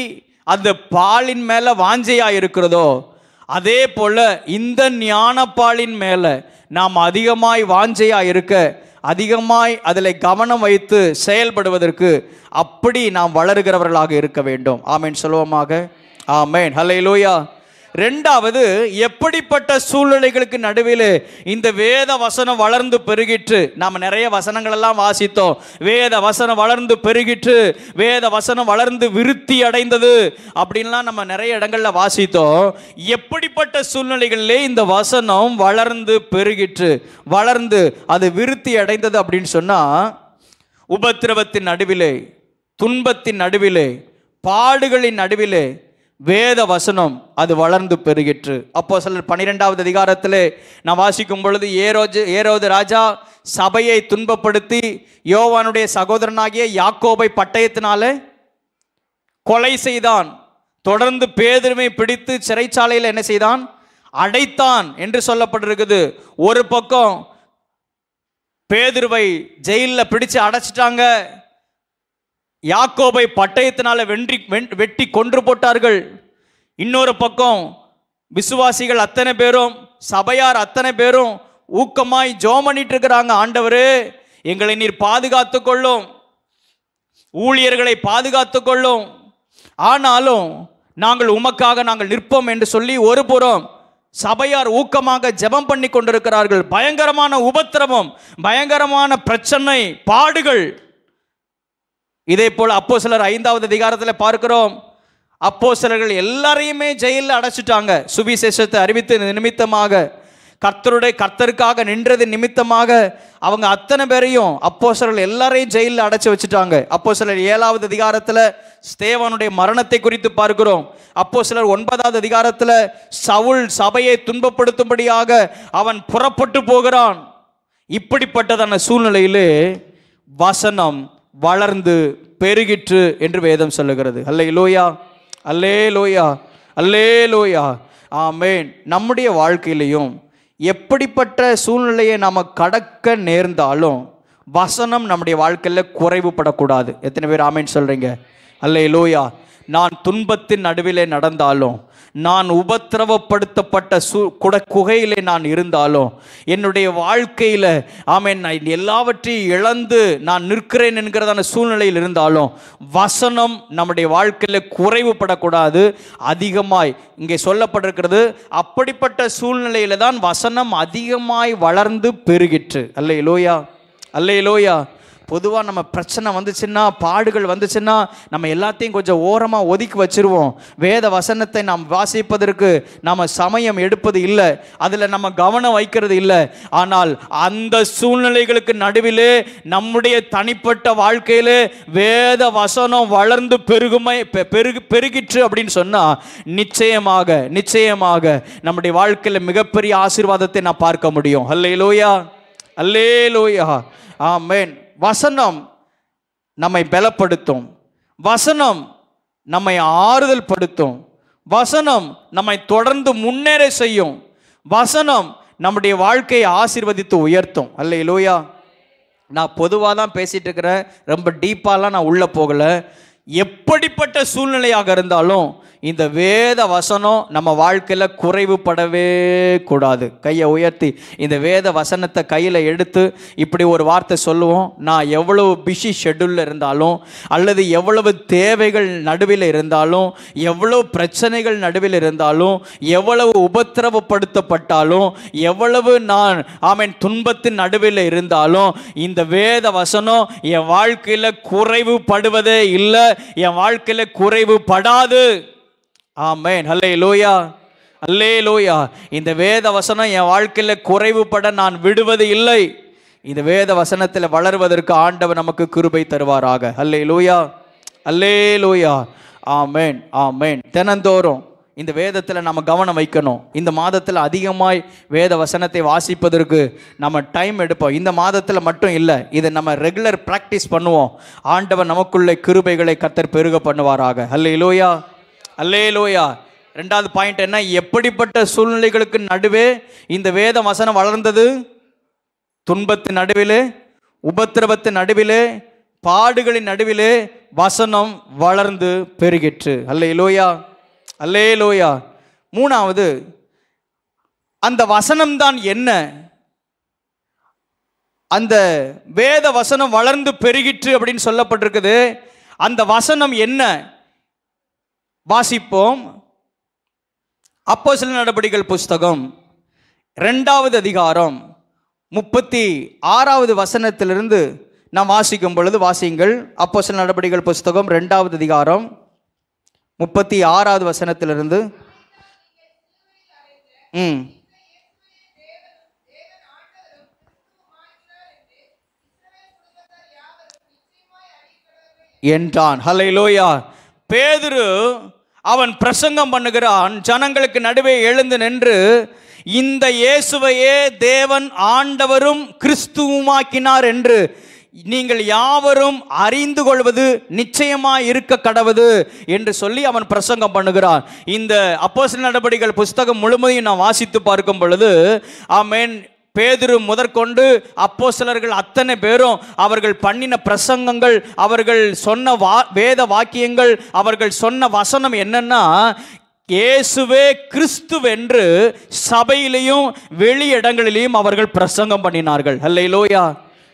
அந்த பாலின் மேலே வாஞ்சையாக இருக்கிறதோ அதே போல் இந்த ஞானப்பாலின் மேலே நாம் அதிகமாய் வாஞ்சையாக இருக்க, அதிகமாய் அதில் கவனம் வைத்து செயல்படுவதற்கு அப்படி நாம் வளருகிறவர்களாக இருக்க வேண்டும். ஆமென் சொல்லுவோமாக. ஆமென். ஹல்லேலூயா. 2வது, எப்படிப்பட்ட சூழ்நிலைகளுக்கு நடுவில் இந்த வேத வசனம் வளர்ந்து பெருகிற்று. நாம் நிறைய வசனங்கள் எல்லாம் வாசித்தோம். வேத வசனம் வளர்ந்து பெருகிற்று, வேத வசனம் வளர்ந்து விருத்தி அடைந்தது அப்படின்லாம் நம்ம நிறைய இடங்கள்ல வாசித்தோம். எப்படிப்பட்ட சூழ்நிலைகளிலே இந்த வசனம் வளர்ந்து பெருகிற்று, வளர்ந்து அது விருத்தி அடைந்தது அப்படின்னு சொன்னா, உபத்திரவத்தின் நடுவிலே, துன்பத்தின் நடுவிலே, பாடுகளின் நடுவிலே வேத வசனம் அது வளர்ந்து பெருகிற்று. அப்போஸ்தலர் 12வது அதிகாரத்திலே நான் வாசிக்கும் பொழுது, ஏரோது ராஜா சபையை துன்பப்படுத்தி யோவானுடைய சகோதரனாகிய யாக்கோபை பட்டயத்தினாலே கொலை செய்தான். தொடர்ந்து பேதுருவை பிடித்து சிறைச்சாலையில் என்ன செய்தான்? அடைத்தான் என்று சொல்லப்பட்டிருக்குது. ஒரு பக்கம் பேதுருவை ஜெயிலில் பிடிச்சு அடைச்சிட்டாங்க, யாக்கோபை பட்டயத்தினால வெட்டி கொன்று போட்டார்கள். இன்னொரு பக்கம் விசுவாசிகள் அத்தனை பேரும், சபையார் அத்தனை பேரும் ஊக்கமாய் ஜெபம் பண்ணிட்டு இருக்கிறாங்க. ஆண்டவரே, எங்களை நீர் பாதுகாத்து கொள்ளும், ஊழியர்களை பாதுகாத்து கொள்ளும், ஆனாலும் நாங்கள் உமக்காக நாங்கள் நிற்போம் என்று சொல்லி ஒரு புறம் சபையார் ஊக்கமாக ஜெபம் பண்ணி கொண்டிருக்கிறார்கள். பயங்கரமான உபத்திரவம், பயங்கரமான பிரச்சனை, பாடுகள். இதே போல் அப்போஸ்தலர் 5வது அதிகாரத்தில் பார்க்கிறோம். அப்போஸ்தலர்கள் எல்லாரையுமே ஜெயிலில் அடைச்சிட்டாங்க. சுவிசேஷத்தை அறிவித்து நிமித்தமாக, கர்த்தருக்காக நின்றது நிமித்தமாக அவங்க அத்தனை பேரையும், அப்போஸ்தலர்கள் எல்லாரையும் ஜெயிலில் அடைச்சி வச்சுட்டாங்க. அப்போஸ்தலர் 7வது அதிகாரத்தில் ஸ்தேவானுடைய மரணத்தை குறித்து பார்க்கிறோம். அப்போஸ்தலர் 9வது அதிகாரத்தில் சவுல் சபையை துன்பப்படுத்தும்படியாக அவன் புறப்பட்டு போகிறான். இப்படிப்பட்டதான சூழ்நிலையிலே வசனம் வளர்ந்து பெருகிற்று என்று வேதம் சொல்லுகிறது. அல்லேலூயா, அல்லேலூயா, அல்லேலூயா, ஆமென். நம்முடைய வாழ்க்கையிலையும் எப்படிப்பட்ட சூழ்நிலையை நாம் கடக்க நேர்ந்தாலும் வசனம் நம்முடைய வாழ்க்கையில் குறைவுபடக்கூடாது. எத்தனை பேர் ஆமென் சொல்கிறீங்க? அல்லேலூயா. நான் துன்பத்தின் நடுவிலே நடந்தாலும், நான் உபத்திரவப்படுத்தப்பட்ட குகையிலே நான் இருந்தாலும், என்னுடைய வாழ்க்கையில் ஆமென் எல்லாவற்றையும் இழந்து நான் நிற்கிறேன் என்கிறதான சூழ்நிலையில் இருந்தாலும் வசனம் நம்முடைய வாழ்க்கையில் குறைவுபடக்கூடாது. அதிகமாய் இங்கே சொல்லப்பட்டிருக்கிறது. அப்படிப்பட்ட சூழ்நிலையில் தான் வசனம் அதிகமாய் வளர்ந்து பெருகிற்று. அல்லேலூயா, அல்லேலூயா. பொதுவாக நம்ம பிரச்சனை வந்துச்சுன்னா, பாடுகள் வந்துச்சுன்னா நம்ம எல்லாத்தையும் கொஞ்சம் ஓரமாக ஒதுக்கி வச்சிருவோம். வேத வசனத்தை நாம் வாசிப்பதற்கு நம்ம சமயம் எடுப்பது இல்லை, அதில் நம்ம கவனம் வைக்கிறது இல்லை. ஆனால் அந்த சூழ்நிலைகளுக்கு நடுவிலே நம்முடைய தனிப்பட்ட வாழ்க்கையிலே வேத வசனம் வளர்ந்து பெருகிற்று அப்படின்னு சொன்னால் நிச்சயமாக நிச்சயமாக நம்முடைய வாழ்க்கையில் மிகப்பெரிய ஆசீர்வாதத்தை நான் பார்க்க முடியும். அல்லேலூயா, அல்லேலூயா, ஆமென். வசனம் நம்மை பலப்படுத்தும், வசனம் நம்மை ஆறுதல் படுத்தும், வசனம் நம்மை தொடர்ந்து முன்னேற செய்யும், வசனம் நம்முடைய வாழ்க்கையை ஆசீர்வதித்து உயர்த்தும். அல்லேலூயா. நான் பொதுவாக தான் பேசிட்டு இருக்கிறேன், ரொம்ப டீப்பாலாம் நான் உள்ளே போகலை. எப்படிப்பட்ட சூழ்நிலையாக இருந்தாலும் இந்த வேத வசனம் நம்ம வாழ்க்கையில் குறைவுபடவே கூடாது. கையை உயர்த்தி இந்த வேத வசனத்தை கையில் எடுத்து இப்படி ஒரு வார்த்தை சொல்லுவோம். நான் எவ்வளவு பிஸி ஷெட்யூலில் இருந்தாலும், அல்லது எவ்வளவு தேவைகள் நடுவில் இருந்தாலும், எவ்வளவு பிரச்சனைகள் நடுவில் இருந்தாலும், எவ்வளவு உபத்திரவப்படுத்தப்பட்டாலும், எவ்வளவு நான் ஆமென் துன்பத்தின் நடுவில் இருந்தாலும், இந்த வேத வசனம் என் வாழ்க்கையில் குறைவுபடுவதே இல்லை, என் வாழ்க்கையில் குறைவுபடாது. ஆமென், அல்லேலூயா, அல்லேலூயா. இந்த வேத வசனம் என் வாழ்க்கையில் குறைவுபட நான் விடுவது இல்லை. இந்த வேத வசனத்தில் வளர்வதற்கு ஆண்டவர் நமக்கு கிருபை தருவாராக. அல்லேலூயா, அல்லேலூயா, ஆமென், ஆமென். தினந்தோறும் இந்த வேதத்தில் நம்ம கவனம் வைக்கணும். இந்த மாதத்தில் அதிகமாய் வேத வசனத்தை வாசிப்பதற்கு நம்ம டைம் எடுப்போம். இந்த மாதத்தில் மட்டும் இல்லை, இதை நம்ம ரெகுலர் ப்ராக்டிஸ் பண்ணுவோம். ஆண்டவர் நமக்குள்ள கிருபைகளை கர்த்தர் பெருக பண்ணுவாராக. அல்லேலூயா, அல்லேலூயா. 2வது பாயிண்ட் என்ன? எப்படிப்பட்ட சூழ்நிலைகளுக்கு நடுவே இந்த வேத வசனம் வளர்ந்தது? துன்பத்தின் நடுவிலே, உபத்திரவத்தின் நடுவிலே, பாடுகளின் நடுவிலே வசனம் வளர்ந்து பெருகிற்று. அல்லேலூயா, அல்லேலூயா. 3வது, அந்த வசனம்தான் என்ன? அந்த வேத வசனம் வளர்ந்து பெருகிற்று அப்படின்னு சொல்லப்பட்டிருக்குது. அந்த வசனம் என்ன? வாசிப்போம். அப்போஸ்தலர் நடபடிகள் புஸ்தகம் 2வது அதிகாரம் 36வது வசனத்திலிருந்து நாம் வாசிக்கும் பொழுது, வாசியுங்கள். அப்போஸ்தலர் நடபடிகள் புஸ்தகம் 2வது அதிகாரம் 36வது வசனத்திலிருந்து. என்றான். ஹல்லேலூயா. பேதுரு அவன் பிரசங்கம் பண்ணுகிறான். ஜனங்களுக்கு நடுவே எழுந்து நின்று, இந்த இயேசுவையே தேவன் ஆண்டவரும் கிறிஸ்துவுமாக்கினார் என்று நீங்கள் யாவரும் அறிந்து கொள்வது நிச்சயமாய் இருக்க கடவது என்று சொல்லி அவன் பிரசங்கம் பண்ணுகிறான். இந்த அப்போஸ்தலர் நடபடிகள் புஸ்தகம் முழுமையும் நான் வாசித்து பார்க்கும் பொழுது, ஆமென், பேதுரு முதற்கொண்டு அப்போஸ்தலர்கள் அத்தனை பேரும் அவர்கள் பண்ணின பிரசங்கங்கள், அவர்கள் சொன்ன வேத வாக்கியங்கள், அவர்கள் சொன்ன வசனம் என்னன்னா, இயேசுவே கிறிஸ்துவென்று சபையிலையும் வெளி இடங்களிலேயும் அவர்கள் பிரசங்கம் பண்ணினார்கள். அல்லேலூயா,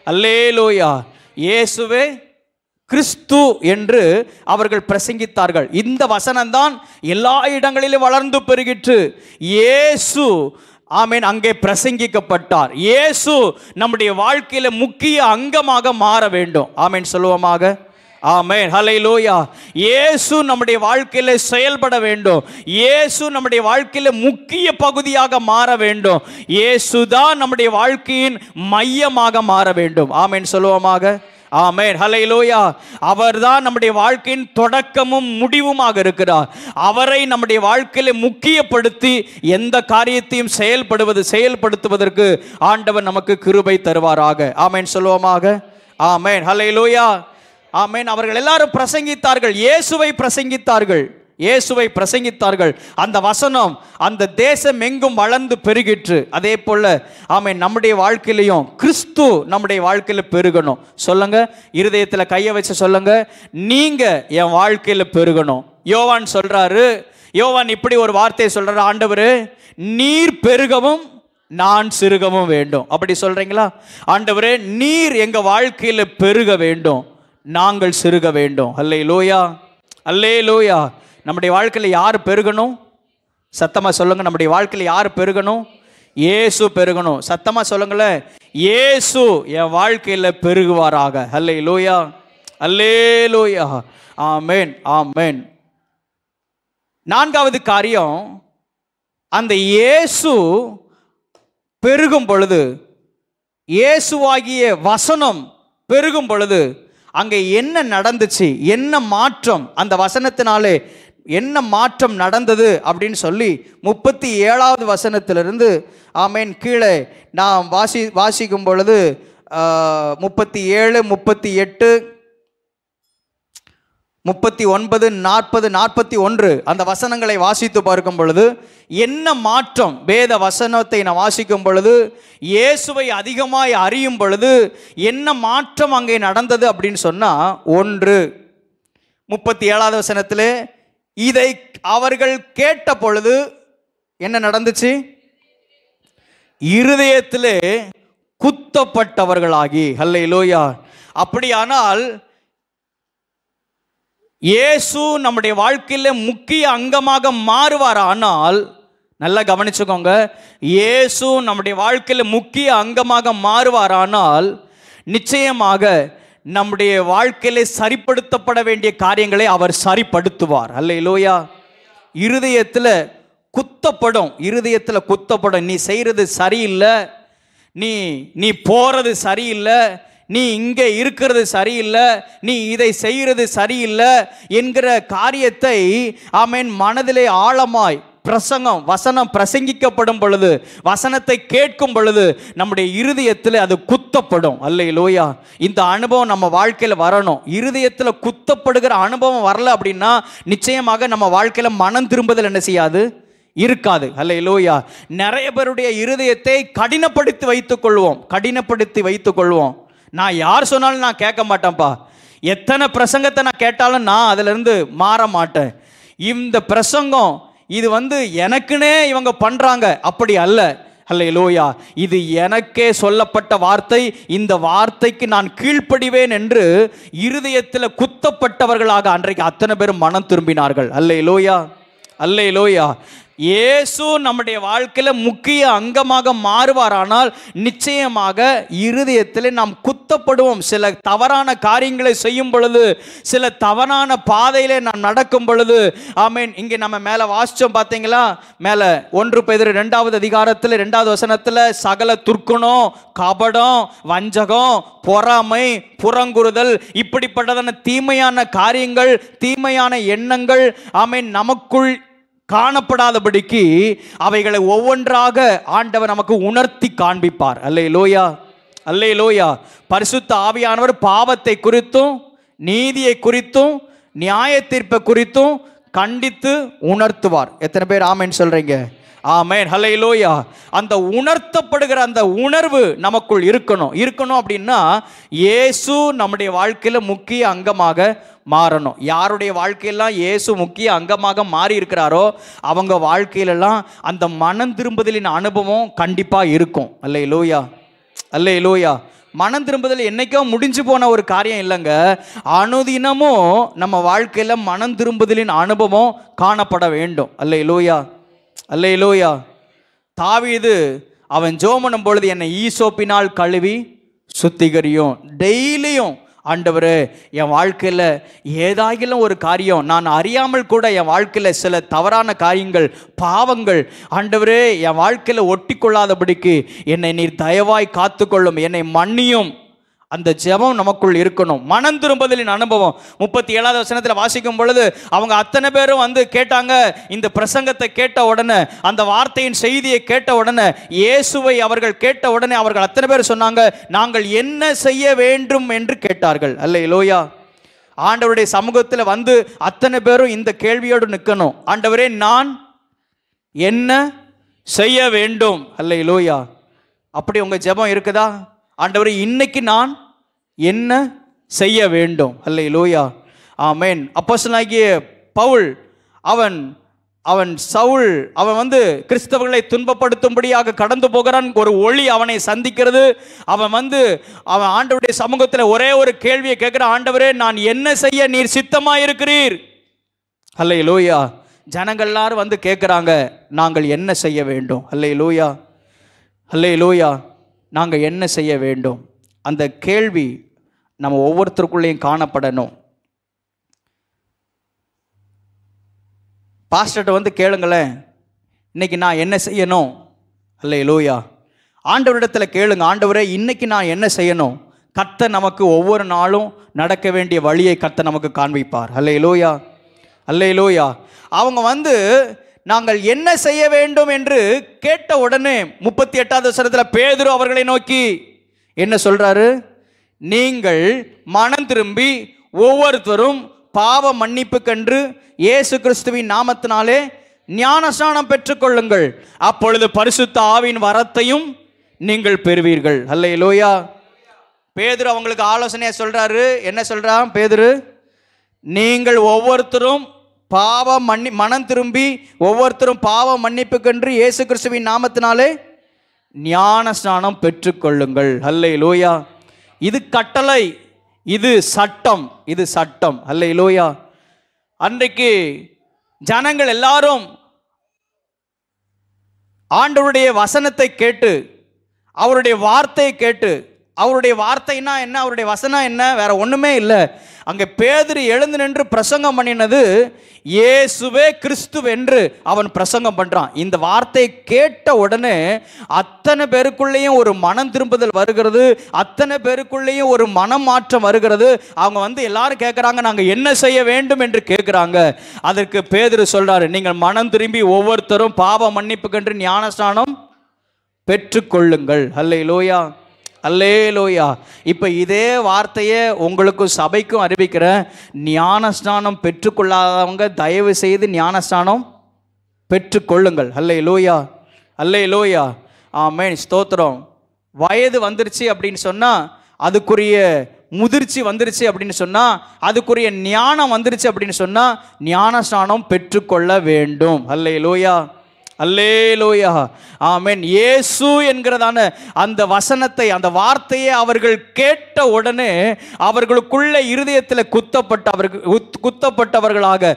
அல்லேலூயா. இயேசுவே கிறிஸ்து என்று அவர்கள் பிரசங்கித்தார்கள். இந்த வசனம்தான் எல்லா இடங்களிலும் வளர்ந்து பெருகிற்று. இயேசு, ஆமென், அங்கே பிரசங்கிக்கப்பட்டார். இயேசு நம்முடைய வாழ்க்கையில முக்கிய அங்கமாக மாற வேண்டும். ஆமென் சொல்லுவோமாக. ஆமென், ஹல்லேலூயா. இயேசு நம்முடைய வாழ்க்கையில செயல்பட வேண்டும். இயேசு நம்முடைய வாழ்க்கையில முக்கிய பகுதியாக மாற வேண்டும். இயேசு தான் நம்முடைய வாழ்க்கையின் மையமாக மாற வேண்டும். ஆமென் சொல்லுவோமாக. ஆமென், ஹல்லேலூயா. அவர்தான் நம்முடைய வாழ்க்கையின் தொடக்கமும் முடிவுமாக இருக்கிறார். அவரை நம்முடைய வாழ்க்கையில முக்கியப்படுத்தி எந்த காரியத்தையும் செயல்படுத்துவதற்கு ஆண்டவர் நமக்கு கிருபை தருவாராக. ஆமென் சொல்லுவோமாக. ஆமென், ஹல்லேலூயா. ஆமென். அவர்கள் எல்லாரும் பிரசங்கித்தார்கள், இயேசுவை பிரசங்கித்தார்கள், இயேசுவை பிரசங்கித்தார்கள். அந்த வசனம் அந்த தேசம் எங்கும் வளர்ந்து பெருகிற்று. அதே போல ஆமென், நம்முடைய வாழ்க்கையிலையும் கிறிஸ்து நம்முடைய வாழ்க்கையில பெருகணும். சொல்லுங்க, இருதயத்தில் கையை வச்சு சொல்லுங்க, நீங்க என் வாழ்க்கையில பெருகணும். யோவான் சொல்றாரு, யோவான் இப்படி ஒரு வார்த்தையை சொல்றாரு, ஆண்டவரே நீர் பெருகவும் நான் சிறுகவும் வேண்டும். அப்படி சொல்றீங்களா? ஆண்டவரே நீர் எங்க வாழ்க்கையில பெருக வேண்டும், நாங்கள் சிறுக வேண்டும். அல்லேலூயா, அல்லேலூயா. நம்முடைய வாழ்க்கையில் யார் பெருகணும்? சத்தமா சொல்லுங்க, நம்முடைய வாழ்க்கையில் யார் பெருகணும்? இயேசு பெருகணும். சத்தமா சொல்லுங்களேன், இயேசு என் வாழ்க்கையில் பெருகுவாராக. அல்லேலூயா, அல்லேலூயா. ஆமென், ஆமென். நான்காவது காரியம், அந்த இயேசு பெருகும் பொழுது, இயேசுவாகிய வசனம் பெருகும் பொழுது அங்கே என்ன நடந்துச்சு, என்ன மாற்றம், அந்த வசனத்தினாலே என்ன மாற்றம் நடந்தது அப்படின்னு சொல்லி 37வது வசனத்திலிருந்து ஆமென் கீழே நாம் வாசிக்கும் பொழுது 37, 38, 39, 40, 41 அந்த வசனங்களை வாசித்து பார்க்கும் பொழுது என்ன மாற்றம், வேத வசனத்தை நான் வாசிக்கும் பொழுது, இயேசுவை அதிகமாய் அறியும் பொழுது என்ன மாற்றம் அங்கே நடந்தது அப்படின்னு சொன்னா, 1 37வது வசனத்திலே, இதை அவர்கள் கேட்ட பொழுது என்ன நடந்துச்சு? இருதயத்திலே குத்தப்பட்டவர்களாகி. ஹல்லேலூயா. அப்படியானால் இயேசு நம்முடைய வாழ்க்கையில முக்கிய அங்கமாக மாறுவார். ஆனால் நல்லா கவனிச்சுக்கோங்க, இயேசு நம்முடைய வாழ்க்கையில முக்கிய அங்கமாக மாறுவாரானால் நிச்சயமாக நம்முடைய வாழ்க்கையில சரிப்படுத்தப்பட வேண்டிய காரியங்களை அவர் சரிப்படுத்துவார். அல்லேலூயா. இருதயத்தில் குத்தப்படும், இருதயத்தில் குத்தப்படும். நீ செய்கிறது சரியில்லை, நீ போறது சரியில்லை, நீ இங்கே இருக்கிறது சரியில்லை, நீ இதை செய்கிறது சரியில்லை என்கிற காரியத்தை ஆமென் மனதிலே ஆழமாய் வசனம் பிரசங்கிக்கப்படும் பொழுது, வசனத்தை கேட்கும் பொழுது நம்முடைய இருதயத்தில் அது குத்தப்படும். அல்லேலூயா. இந்த அனுபவம் நம்ம வாழ்க்கையில் வரணும். இருதயத்தில் குத்தப்படுகிற அனுபவம் வரல அப்படின்னா நிச்சயமாக நம்ம வாழ்க்கையில் மனம் திரும்புதல் என்ன செய்யாது, இருக்காது. அல்லேலூயா. நிறைய பேருடைய இருதயத்தை கடினப்படுத்தி வைத்துக் கொள்வோம். நான் யார் சொன்னாலும் நான் கேட்க மாட்டேன்ப்பா, எத்தனை பிரசங்கத்தை நான் கேட்டாலும் நான் அதிலிருந்து மாற மாட்டேன். இந்த பிரசங்கம் இது எனக்குன்னே இவங்க பண்றாங்க, அப்படி அல்ல. அல்லேலூயா. இது எனக்கே சொல்லப்பட்ட வார்த்தை, இந்த வார்த்தைக்கு நான் கீழ்ப்படிவேன் என்று இருதயத்தில் குத்தப்பட்டவர்களாக அன்றைக்கு அத்தனை பேரும் மனம் திரும்பினார்கள். அல்லேலூயா, அல்லேலூயா. இயேசு நம்முடைய வாழ்க்கையில முக்கிய அங்கமாக மாறுவாரானால் நிச்சயமாக இருதயத்தில் நாம் குத்தப்படுவோம். சில தவறான காரியங்களை செய்யும் பொழுது, சில தவறான பாதையிலே நாம் நடக்கும் பொழுது, ஆமென். இங்கே நம்ம மேல வாசிச்சோம் பார்த்தீங்களா, மேல 1 பேதுரு 2வது அதிகாரத்தில் 2வது வசனத்தில் சகல துர்க்குணம், கபடம், வஞ்சகம், பொறாமை, புறங்குறுதல், இப்படிப்பட்டதான தீமையான காரியங்கள், தீமையான எண்ணங்கள் ஆமென் நமக்குள் காணப்படாதபடிக்கு அவைகளை ஒவ்வொன்றாக ஆண்டவர் நமக்கு உணர்த்தி காண்பிப்பார். அல்லேலூயா, அல்லேலூயா. பரிசுத்த ஆவியானவர் பாவத்தை குறித்தும் நீதியை குறித்தும் நியாய தீர்ப்பை குறித்தும் கண்டித்து உணர்த்துவார். எத்தனை பேர் ஆமென் சொல்றீங்க? ஆமென், ஹல்லேலூயா. அந்த உணர்த்தப்படுகிற அந்த உணர்வு நமக்குள் இருக்கணும் அப்படின்னா இயேசு நம்முடைய வாழ்க்கையில முக்கிய அங்கமாக மாறணும். யாருடைய வாழ்க்கையெல்லாம் இயேசு முக்கிய அங்கமாக மாறி இருக்கிறாரோ அவங்க வாழ்க்கையிலெல்லாம் அந்த மனம் திரும்புதலின் அனுபவம் கண்டிப்பாக இருக்கும். அல்லேலூயா, அல்லேலூயா. மனம் திரும்புதல் என்னைக்கோ முடிஞ்சு போன ஒரு காரியம் இல்லைங்க. அனுதினமும் நம்ம வாழ்க்கையில் மனம் திரும்புதலின் அனுபவம் காணப்பட வேண்டும். அல்லேலூயா, அல்லேலூயா. தாவீது அவன் ஜெபம் பண்ணும் பொழுது என்னை ஈசோப்பினால் கழுவி சுத்திகரியும். டெய்லியும் ஆண்டவரே என் வாழ்க்கையில் ஏதாகிலும் ஒரு காரியம் நான் அறியாமல் கூட என் வாழ்க்கையில் சில தவறான காரியங்கள் பாவங்கள் ஆண்டவரே என் வாழ்க்கையில் ஒட்டி கொள்ளாதபடிக்கு என்னை நீர் தயவாய் காத்துக்கொள்ளும், என்னை மன்னியும். அந்த ஜெபம் நமக்குள் இருக்கணும். மனம் திரும்புதலின் அனுபவம் 37வது வசனத்தில் வாசிக்கும் பொழுது அவங்க அத்தனை பேரும் வந்து கேட்டாங்க. இந்த பிரசங்கத்தை கேட்ட உடனே, அந்த வார்த்தையின் செய்தியை கேட்ட உடனே, இயேசுவை அவர்கள் கேட்ட உடனே அவர்கள் அத்தனை பேர் சொன்னாங்க, நாங்கள் என்ன செய்ய வேண்டும் என்று கேட்டார்கள். அல்லேலூயா. ஆண்டவருடைய சமூகத்தில் வந்து அத்தனை பேரும் இந்த கேள்வியோடு நிற்கணும். ஆண்டவரே நான் என்ன செய்ய வேண்டும்? அல்லேலூயா. அப்படி உங்க ஜெபம் இருக்குதா? ஆண்டவரே இன்னைக்கு நான் என்ன செய்ய வேண்டும்? அல்லேலூயா, ஆமென். அப்போஸ்தலனாகிய பவுல் அவன் சவுல் வந்து கிறிஸ்தவர்களை துன்பப்படுத்தும்படியாக கடந்து போகிறான். ஒரு ஒளி அவனை சந்திக்கிறது. அவன் ஆண்டவருடைய சமூகத்தில் ஒரே ஒரு கேள்வியை கேட்கிறான், ஆண்டவரே நான் என்ன செய்ய நீர் சித்தமாக இருக்கிறீர்? அல்லேலூயா. ஜனங்கள் எல்லாரும் வந்து கேட்குறாங்க, நாங்கள் என்ன செய்ய வேண்டும்? அல்லேலூயா, அல்லேலூயா. நாங்கள் என்ன செய்ய வேண்டும்? அந்த கேள்வி நம்ம ஒவ்வொருத்தருக்குள்ளேயும் காணப்படணும். பாஸ்டர்கிட்ட வந்து கேளுங்களேன், இன்னைக்கு நான் என்ன செய்யணும்? அல்லேலூயா. ஆண்டவரிடத்தில் கேளுங்க, ஆண்டவரே இன்னைக்கு நான் என்ன செய்யணும்? கர்த்தர் நமக்கு ஒவ்வொரு நாளும் நடக்க வேண்டிய வழியை கர்த்தர் நமக்கு காண்பிப்பார். அல்லேலூயா, அல்லேலூயா. அவங்க நாங்கள் என்ன செய்ய வேண்டும் என்று கேட்ட உடனே 38வது வசனத்தில் பேதுரு அவர்களை நோக்கி என்ன சொல்றாரு? நீங்கள் மனம் திரும்பி ஒவ்வொருத்தரும் பாவ மன்னிப்பு கண்டு இயேசு கிறிஸ்துவின் நாமத்தினாலே ஞானஸ்நானம் பெற்றுக்கொள்ளுங்கள், அப்பொழுது பரிசுத்த ஆவியின் வரத்தையும் நீங்கள் பெறுவீர்கள். அல்லேலூயா. பேதுரு அவங்களுக்கு ஆலோசனையா சொல்றாரு. என்ன சொல்றான் பேதுரு? நீங்கள் ஒவ்வொருத்தரும் மனம் திரும்பி ஒவ்வொருத்தரும் பாவ மன்னிப்பு கண்டு இயேசு கிறிஸ்துவின் நாமத்தினாலே ஞான ஸ்நானம் பெற்றுக்கொள்ளுங்கள். அல்லேலூயா. இது கட்டளை, இது சட்டம், இது சட்டம். அல்லேலூயா. அன்றைக்கு ஜனங்கள் எல்லாரும் ஆண்டவருடைய வசனத்தை கேட்டு, அவருடைய வார்த்தையை கேட்டு, அவருடைய வார்த்தைனா என்ன, அவருடைய வசனம் என்ன, வேற ஒண்ணுமே இல்லை. அங்கே பேதுரு எழுந்து நின்று பிரசங்கம் பண்ணினது இயேசுவே கிறிஸ்து என்று அவன் பிரசங்கம் பண்றான். இந்த வார்த்தையை கேட்ட உடனே அத்தனை பேருக்குள்ளேயும் ஒரு மனம் திரும்புதல் வருகிறது, அத்தனை பேருக்குள்ளேயும் ஒரு மனம் மாற்றம் வருகிறது. அவங்க எல்லாரும் கேட்குறாங்க, நாங்கள் என்ன செய்ய வேண்டும் என்று கேட்குறாங்க. அதற்கு பேதுரு சொல்றாரு, நீங்கள் மனம் திரும்பி ஒவ்வொருத்தரும் பாவ மன்னிப்பு கண்டு ஞானஸ்நானம் பெற்றுக்கொள்ளுங்கள். அல்லேலூயா, அல்லேலூயா. இப்போ இதே வார்த்தையை உங்களுக்கும் சபைக்கும் அறிவிக்கிறேன். ஞானஸ்நானம் பெற்றுக்கொள்ளாதவங்க தயவு செய்து ஞானஸ்நானம் பெற்றுக்கொள்ளுங்கள். அல்லேலூயா, அல்லேலூயா, ஆமென், ஸ்தோத்திரம். வயது வந்துருச்சு அப்படின்னு சொன்னால், அதுக்குரிய முதிர்ச்சி வந்துருச்சு அப்படின்னு சொன்னால், அதுக்குரிய ஞானம் வந்துருச்சு அப்படின்னு சொன்னால் ஞானஸ்நானம் பெற்றுக்கொள்ள வேண்டும். அல்லேலூயா, அல்லேலூயா, ஆமென். இயேசு என்கிறதான அந்த வசனத்தை, அந்த வார்த்தையை அவர்கள் கேட்ட உடனே அவர்களுக்குள்ள இருதயத்தில் குத்தப்பட்டவர்களாக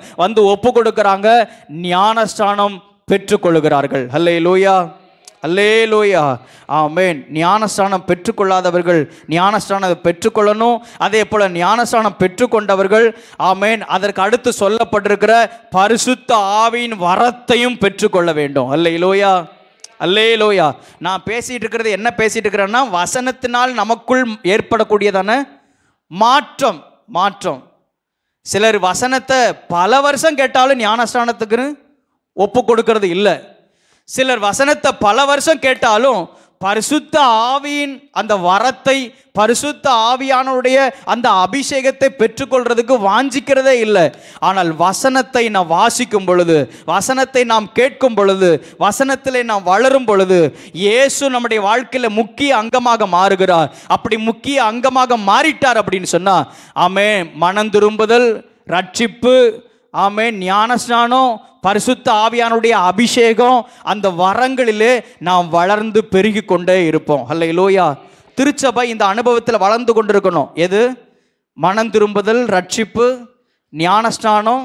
ஒப்பு கொடுக்கிறாங்க, ஞானஸ்நானம் பெற்றுக்கொள்கிறார்கள். அல்லேலூயா, அல்லேலூயா, ஆமென். ஞானஸ்நானம் பெற்றுக்கொள்ளாதவர்கள் ஞானஸ்நானம் பெற்றுக்கொள்ளணும். அதே போல ஞானஸ்நானம் பெற்றுக்கொண்டவர்கள், ஆமென், அதற்கு அடுத்து சொல்லப்பட்டிருக்கிற பரிசுத்த ஆவியின் வரத்தையும் பெற்றுக்கொள்ள வேண்டும். அல்லேலூயா, அல்லேலூயா. நான் பேசிட்டு இருக்கிறது என்ன பேசிட்டு இருக்கிறேன்னா, வசனத்தினால் நமக்குள் ஏற்படக்கூடியதான மாற்றம். சிலர் வசனத்தை பல வருஷம் கேட்டாலும் ஞானஸ்நானத்துக்குன்னு ஒப்பு கொடுக்கறது இல்லை. சிலர் வசனத்தை பல வருஷம் கேட்டாலும் பரிசுத்த ஆவியின் அந்த வரத்தை, பரிசுத்த ஆவியானுடைய அந்த அபிஷேகத்தை பெற்றுக்கொள்றதுக்கு வாஞ்சிக்கிறதே இல்லை. ஆனால் வசனத்தை நாம் வாசிக்கும் பொழுது, வசனத்தை நாம் கேட்கும் பொழுது, வசனத்திலே நாம் வளரும் பொழுது இயேசு நம்முடைய வாழ்க்கையில் முக்கிய அங்கமாக மாறுகிறார். அப்படி முக்கிய அங்கமாக மாறிட்டார் அப்படின்னு சொன்னா, ஆமென், மனம் திரும்புதல், ரட்சிப்பு, ஆமென், ஞானஸ்நானம், பரிசுத்த ஆவியானுடைய அபிஷேகம், அந்த வரங்களிலே நாம் வளர்ந்து பெருகி கொண்டே இருப்போம். அல்லேலூயா. திருச்சபை இந்த அனுபவத்தில் வளர்ந்து கொண்டிருக்கணும். எது? மனம் திரும்புதல், ரட்சிப்பு, ஞானஸ்நானம்,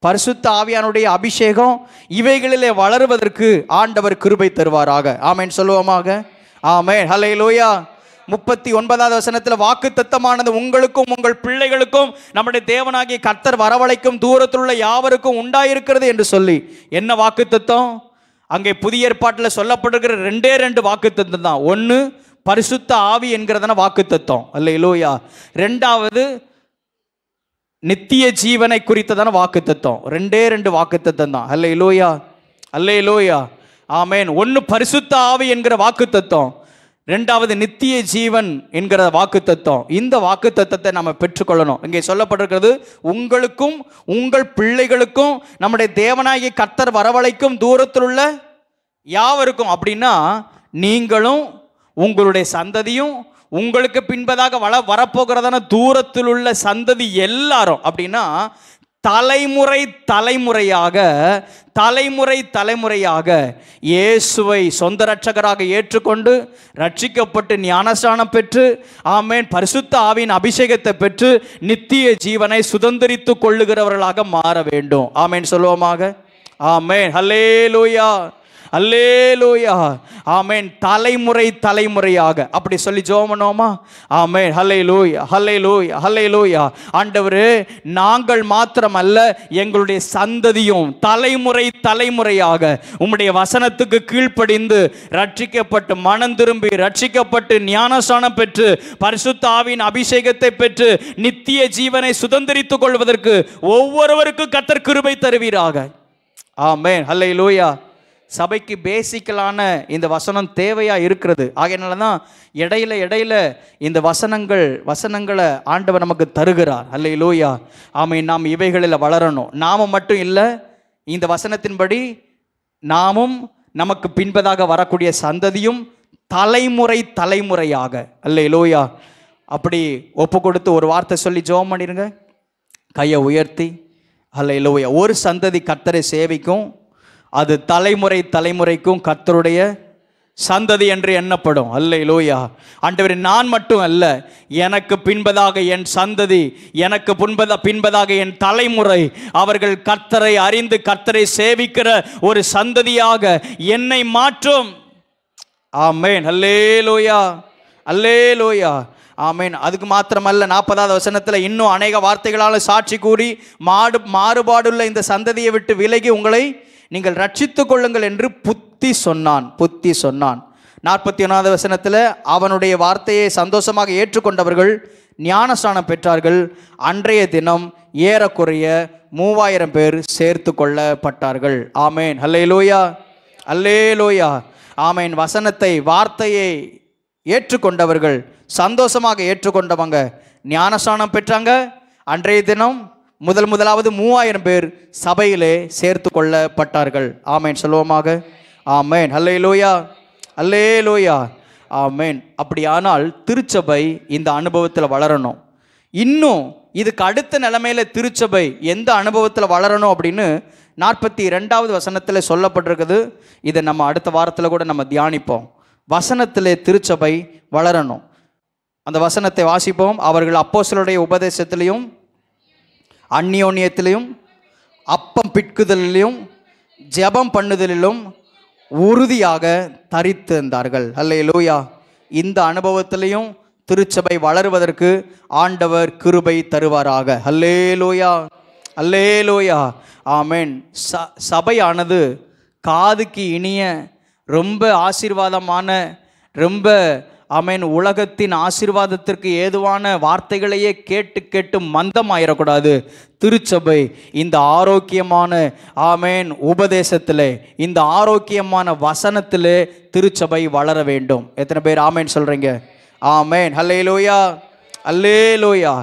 பரிசுத்த ஆவியானுடைய அபிஷேகம், இவைகளிலே வளருவதற்கு ஆண்டவர் கிருபை தருவாராக. ஆமென் சொல்லுவோமாக. ஆமென். அல்லேலூயா. 39வது வசனத்தில் வாக்குத்தத்தமானது உங்களுக்கும் உங்கள் பிள்ளைகளுக்கும் நம்முடைய தேவனாகிய கர்த்தர் வரவழைக்கும் தூரத்தில் உள்ள யாவருக்கும் உண்டாயிருக்கிறது என்று சொல்லி, என்ன வாக்குத்தத்தம்? அங்கே புதிய ஏற்பாட்டில் சொல்லப்பட்டிருக்கிற 2 வாக்குத்தத்தம் தான். ஒன்று பரிசுத்த ஆவி என்கிறதான வாக்குத்தத்தம். அல்லேலூயா. 2வது நித்திய ஜீவனை குறித்ததான வாக்குத்தத்தம். 2 வாக்குத்தத்தம் தான். அல்லேலூயா. அல்லேலூயா. ஆமென். ஒன்று பரிசுத்த ஆவி என்கிற வாக்குத்தத்தம், 2வது நித்திய ஜீவன் என்கிற வாக்குத்தத்தம். இந்த வாக்குத்தத்தத்தை நம்ம பெற்றுக்கொள்ளணும். இங்கே சொல்லப்பட்டிருக்கிறது உங்களுக்கும் உங்கள் பிள்ளைகளுக்கும் நம்முடைய தேவனாகிய கர்த்தர் வரவழைக்கும் தூரத்தில் உள்ள யாவருக்கும். அப்படின்னா நீங்களும் உங்களுடைய சந்ததியும் உங்களுக்கு பின்பதாக வரப்போகிறதான தூரத்தில் உள்ள சந்ததி எல்லாரும். அப்படின்னா தலைமுறை தலைமுறையாக இயேசுவை சொந்த இரட்சகராக ஏற்றுக்கொண்டு ரட்சிக்கப்பட்டு ஞானஸ்நானம் பெற்று, ஆமென், பரிசுத்த ஆவியின் அபிஷேகத்தை பெற்று நித்திய ஜீவனை சுதந்திரித்து கொள்ளுகிறவர்களாக மாற வேண்டும். ஆமென் சொல்லுவோமாக. ஆமென். ஹல்லேலூயா. அல்லேலூயா. ஆமென். தலைமுறையாக அப்படி சொல்லி ஜெபம் பண்ணுவோமா? ஆமென். ஹல்லேலூயா. ஹல்லேலூயா. ஹல்லேலூயா. ஆண்டவரே, நாங்கள் மாத்திரமல்ல, எங்களுடைய சந்ததியும் தலைமுறையாக உம்முடைய வசனத்துக்கு கீழ்ப்படிந்து ரட்சிக்கப்பட்டு மனம் திரும்பி ரட்சிக்கப்பட்டு ஞானஸ்நானம் பெற்று பரிசுத்த ஆவியின் அபிஷேகத்தை பெற்று நித்திய ஜீவனை சுதந்திரித்துக் கொள்வதற்கு ஒவ்வொருவருக்கும் கர்த்தர் கிருபை தருவீராக. ஆமென். ஹல்லேலூயா. சபைக்கு பேசிக்கலான இந்த வசனம் தேவையாக இருக்கிறது. ஆகையினால தான் இடையில இந்த வசனங்களை ஆண்டவர் நமக்கு தருகிறார். அல்லேலூயா. ஆமென். நாம் இவைகளில் வளரணும். நாம மட்டும் இல்லை, இந்த வசனத்தின்படி நாமும் நமக்கு பின்பதாக வரக்கூடிய சந்ததியும் தலைமுறையாக. அல்லேலூயா. அப்படி ஒப்பு கொடுத்து ஒரு வார்த்தை சொல்லி ஜெபம் பண்ணிடுங்க. கையை உயர்த்தி. அல்லேலூயா. ஒரு சந்ததி கர்த்தரை சேவிக்கும், அது தலைமுறைக்கும் கர்த்தருடைய சந்ததி என்று எண்ணப்படும். அல்லேலூயா. ஆண்டவரே, நான் மட்டும் அல்ல, எனக்கு பின்பதாக என் சந்ததி, எனக்கு பின்பதாக என் தலைமுறை, அவர்கள் கர்த்தரை அறிந்து கர்த்தரை சேவிக்கிற ஒரு சந்ததியாக என்னை மாற்றும். ஆமென். அல்லேலூயா. அல்லேலூயா. ஆமென். அதுக்கு மாத்திரமல்ல, 40வது வசனத்தில் இன்னும் அநேக வார்த்தைகளால் சாட்சி கூறி மாறுபாடுள்ள இந்த சந்ததியை விட்டு விலகி உங்களை நீங்கள் ரட்சித்துக் கொள்ளுங்கள் என்று புத்தி சொன்னான். 41வது வசனத்தில் அவனுடைய வார்த்தையை சந்தோஷமாக ஏற்றுக்கொண்டவர்கள் ஞானஸ்நானம் பெற்றார்கள். அன்றைய தினம் ஏறக்குறைய 3000 பேர் சேர்த்து கொள்ளப்பட்டார்கள். ஆமென். அல்லேலூயா. அல்லேலூயா. ஆமென். வார்த்தையை ஏற்றுக்கொண்டவர்கள், சந்தோஷமாக ஏற்றுக்கொண்டவங்க ஞானஸ்நானம் பெற்றாங்க. அன்றைய தினம் முதலாவது 3000 பேர் சபையிலே சேர்த்து கொள்ளப்பட்டார்கள். ஆமென் சொல்லுவோமாக. ஆமென். அல்லேலூயா. அல்லேலூயா. ஆமென். அப்படியானால் திருச்சபை இந்த அனுபவத்தில் வளரணும். இன்னும் இதுக்கு அடுத்த நிலைமையில திருச்சபை எந்த அனுபவத்தில் வளரணும் அப்படின்னு 42வது வசனத்தில் சொல்லப்பட்டிருக்குது. இதை நம்ம அடுத்த வாரத்தில் கூட நம்ம தியானிப்போம். வசனத்திலே திருச்சபை வளரணும். அந்த வசனத்தை வாசிப்போம். அவர்கள் அப்போஸ்தலருடைய உபதேசத்திலையும் அந்நியோன்யத்திலையும் அப்பம் பிட்குதலிலும் ஜெபம் பண்ணுதலிலும் உறுதியாக தரித்திருந்தார்கள். அல்லேலூயா. இந்த அனுபவத்திலையும் திருச்சபை வளருவதற்கு ஆண்டவர் கிருபை தருவாராக. அல்லேலூயா. அல்லேலூயா. ஆமென். சபையானது காதுக்கு இனிய, ரொம்ப ஆசீர்வாதமான, ரொம்ப ஆமென், உலகத்தின் ஆசீர்வாதத்திற்கு ஏதுவான வார்த்தைகளையே கேட்டு கேட்டு மந்தமாயிடக்கூடாது. திருச்சபை இந்த ஆரோக்கியமான ஆமென் உபதேசத்திலே, இந்த ஆரோக்கியமான வசனத்திலே திருச்சபை வளர வேண்டும். எத்தனை பேர் ஆமென் சொல்றீங்க? ஆமென். ஹல்லேலூயா, அல்லேலூயா.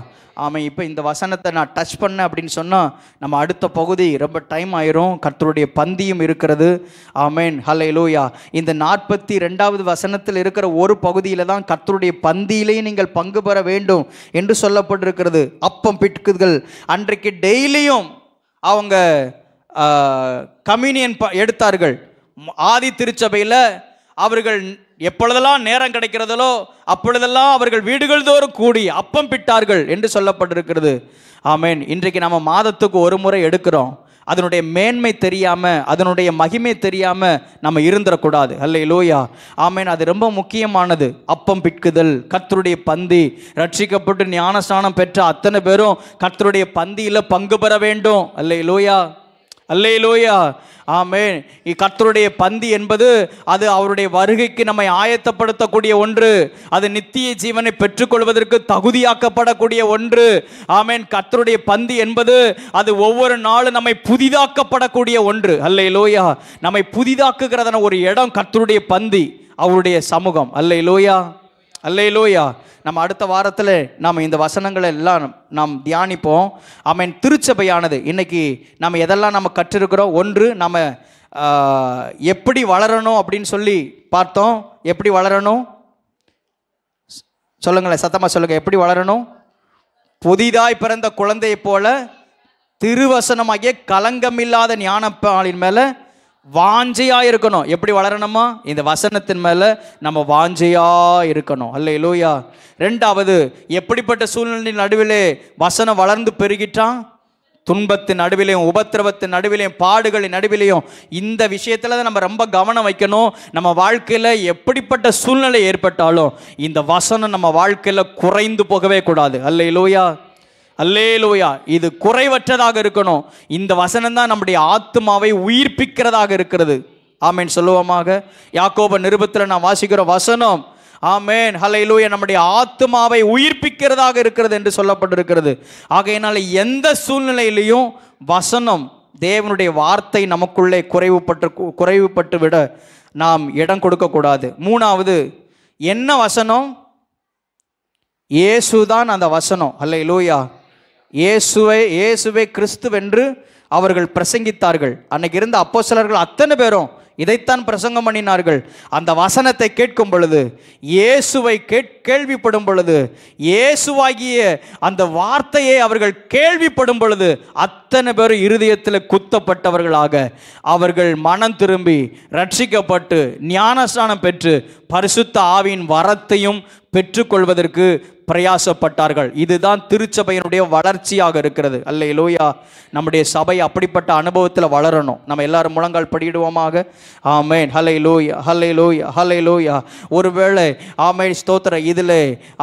ஆமாம். இப்போ இந்த வசனத்தை நான் டச் பண்ணேன் அப்படின்னு சொன்னால் நம்ம அடுத்த பகுதி ரொம்ப டைம் ஆயிரும். கர்த்தருடைய பந்தியும் இருக்கிறது. ஆமென், ஹல்லேலூயா. இந்த 42வது வசனத்தில் இருக்கிற ஒரு பகுதியில் தான் கர்த்தருடைய பந்தியிலேயே நீங்கள் பங்கு பெற வேண்டும் என்று சொல்லப்பட்டிருக்கிறது. அப்பம் பிட்குதல், அன்றைக்கு டெய்லியும் அவங்க கம்யூனியன் எடுத்தார்கள். ஆதி திருச்சபையில் அவர்கள் எப்பொழுதெல்லாம் நேரம் கிடைக்கிறதோ அப்பொழுதெல்லாம் அவர்கள் வீடுகள் தோறும் கூடி அப்பம் பிட்டார்கள் என்று சொல்லப்பட்டிருக்கிறது. ஆமென். இன்றைக்கு நம்ம மாதத்துக்கு ஒரு முறை எடுக்கிறோம். அதனுடைய மேன்மை தெரியாமல், அதனுடைய மகிமை தெரியாமல் நம்ம இருந்துடக்கூடாது. அல்லேலூயா, ஆமென். அது ரொம்ப முக்கியமானது. அப்பம் பிட்குதல், கர்த்தருடைய பந்தி. ரட்சிக்கப்பட்டு ஞானஸ்நானம் பெற்ற அத்தனை பேரும் கர்த்தருடைய பந்தியில் பங்கு பெற வேண்டும். அல்லேலூயா, அல்லேலூயா, ஆமென். கர்த்தருடைய பந்தி என்பது அது அவருடைய வருகைக்கு நம்மை ஆயத்தப்படுத்தக்கூடிய ஒன்று. அது நித்திய ஜீவனை பெற்றுக்கொள்வதற்கு தகுதியாக்கப்படக்கூடிய ஒன்று. ஆமென். கர்த்தருடைய பந்தி என்பது அது ஒவ்வொரு நாளும் நம்மை புதிதாக்கப்படக்கூடிய ஒன்று. அல்லேலூயா, நம்மை புதிதாக்குகிறதான ஒரு இடம் கர்த்தருடைய பந்தி, அவருடைய சமூகம். அல்லேலூயா, அல்லேலூயா. நம்ம அடுத்த வாரத்தில் நாம் இந்த வசனங்களை எல்லாம் நாம் தியானிப்போம். ஆமென். திருச்சபையானது இன்னைக்கு நம்ம எதெல்லாம் நம்ம கற்றிருக்கிறோம். ஒன்று, நம்ம எப்படி வளரணும் அப்படின்னு சொல்லி பார்த்தோம். எப்படி வளரணும் சொல்லுங்களேன், சத்தமாக சொல்லுங்கள். எப்படி வளரணும்? புதிதாய் பிறந்த குழந்தையை போல திருவசனமாகிய கலங்கமில்லாத ஞானப்பாலின் மேலே வாஞ்சையாக இருக்கணும். எப்படி வளரணுமா? இந்த வசனத்தின் மேலே நம்ம வாஞ்சையாக இருக்கணும். அல்லேலூயா. ரெண்டாவது, எப்படிப்பட்ட சூழ்நிலை நடுவிலே வசனம் வளர்ந்து பெருகிட்டான்? துன்பத்தின் நடுவிலையும், உபத்திரவத்தின் நடுவிலையும், பாடுகளின் நடுவிலையும். இந்த விஷயத்தில் தான் நம்ம ரொம்ப கவனம் வைக்கணும். நம்ம வாழ்க்கையில் எப்படிப்பட்ட சூழ்நிலை ஏற்பட்டாலும் இந்த வசனம் நம்ம வாழ்க்கையில் குறைந்து போகவே கூடாது. அல்லேலூயா, அல்லேலூயா. இது குறைவற்றதாக இருக்கணும். இந்த வசனம் தான் நம்முடைய ஆத்துமாவை உயிர்ப்பிக்கிறதாக இருக்கிறது. ஆமென் சொல்லுவோமாக. யாக்கோபு நிருபத்தில் நான் வாசிக்கிற வசனம், ஆமென், ஹல்லேலூயா, நம்முடைய ஆத்துமாவை உயிர்ப்பிக்கிறதாக இருக்கிறது என்று சொல்லப்பட்டிருக்கிறது. ஆகையினால எந்த சூழ்நிலையிலையும் வசனம், தேவனுடைய வார்த்தை நமக்குள்ளே குறைவுபட்டு விட நாம் இடம் கொடுக்கக்கூடாது. மூணாவது, என்ன வசனம்? இயேசுதான் அந்த வசனம். அல்லேலூயா. இயேசுவே கிறிஸ்துவென்று அவர்கள் பிரசங்கித்தார்கள். அன்னைக்கு இருந்த அப்போஸ்தலர்கள் அத்தனை பேரும் இதைத்தான் பிரசங்கம் பண்ணினார்கள். அந்த வசனத்தை கேட்கும் பொழுது, இயேசுவை கேள்விப்படும் பொழுது, இயேசுவாகிய அந்த வார்த்தையை அவர்கள் கேள்விப்படும் பொழுது அத்தனை பேரும் இருதயத்தில் குத்தப்பட்டவர்களாக அவர்கள் மனம் திரும்பி ரட்சிக்கப்பட்டு ஞானஸ்நானம் பெற்று பரிசுத்த ஆவியின் வரத்தையும் பெற்றுக்கொள்வதற்கு பிரயாசப்பட்டார்கள். இதுதான் திருச்சபையினுடைய வளர்ச்சியாக இருக்கிறது. அல்லேலூயா. நம்முடைய சபை அப்படிப்பட்ட அனுபவத்தில் வளரணும். நம்ம எல்லாரும் முழங்கால் படியிடுவோமாக. ஆமென், ஹல்லேலூயா, ஹல்லேலூயா, ஹல்லேலூயா. ஒருவேளை ஆமென் ஸ்தோத்திரம் இதில்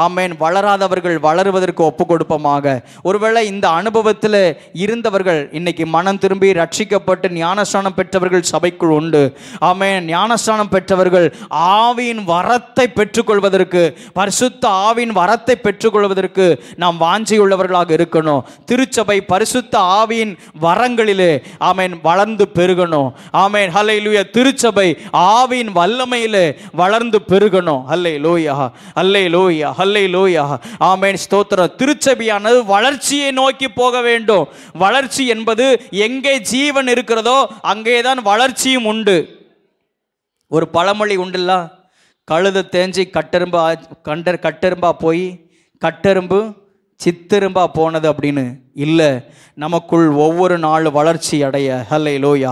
ஆமென் வளராதவர்கள் வளருவதற்கு ஒப்பு கொடுப்போமாக. ஒருவேளை இந்த அனுபவத்தில் இருந்தவர்கள் இன்னைக்கு மனம் திரும்பி ரட்சிக்கப்பட்டு ஞானஸ்நானம் பெற்றவர்கள் சபைக்குள் உண்டு. ஆமென். ஞானஸ்நானம் பெற்றவர்கள் ஆவியின் வரத்தை பெற்றுக்கொள்வதற்கு, பரிசுத்த ஆவியின் வரத்தை பெற்றுக்கொள்வதற்கு நாம் வாஞ்சையுள்ளவர்களாக இருக்கணும். திருச்சபை பரிசுத்த ஆவியின் வரங்களிலே ஆமென் வளர்ந்து பெருகணும். ஆமென், ஹல்லேலூயா. திருச்சபை ஆவியின் வல்லமையிலே வளர்ந்து பெருகணும். ஹல்லேலூயா, ஹல்லேலூயா, ஹல்லேலூயா. ஆமென் ஸ்தோத்திரம். திருச்சபையானது வளர்ச்சியை நோக்கி போக வேண்டும். வளர்ச்சி என்பது எங்கே ஜீவன் இருக்கிறதோ அங்கேதான் வளர்ச்சியும் உண்டு. ஒரு பழமொழி உண்டுல்ல, கழுதை தேஞ்சி கட்டெரும்பா போய் கட்டெரும்பு சித்தெரும்பா போனது அப்படின்னு. இல்லை, நமக்குள் ஒவ்வொரு நாள் வளர்ச்சி அடைய, ஹல்லேலூயா,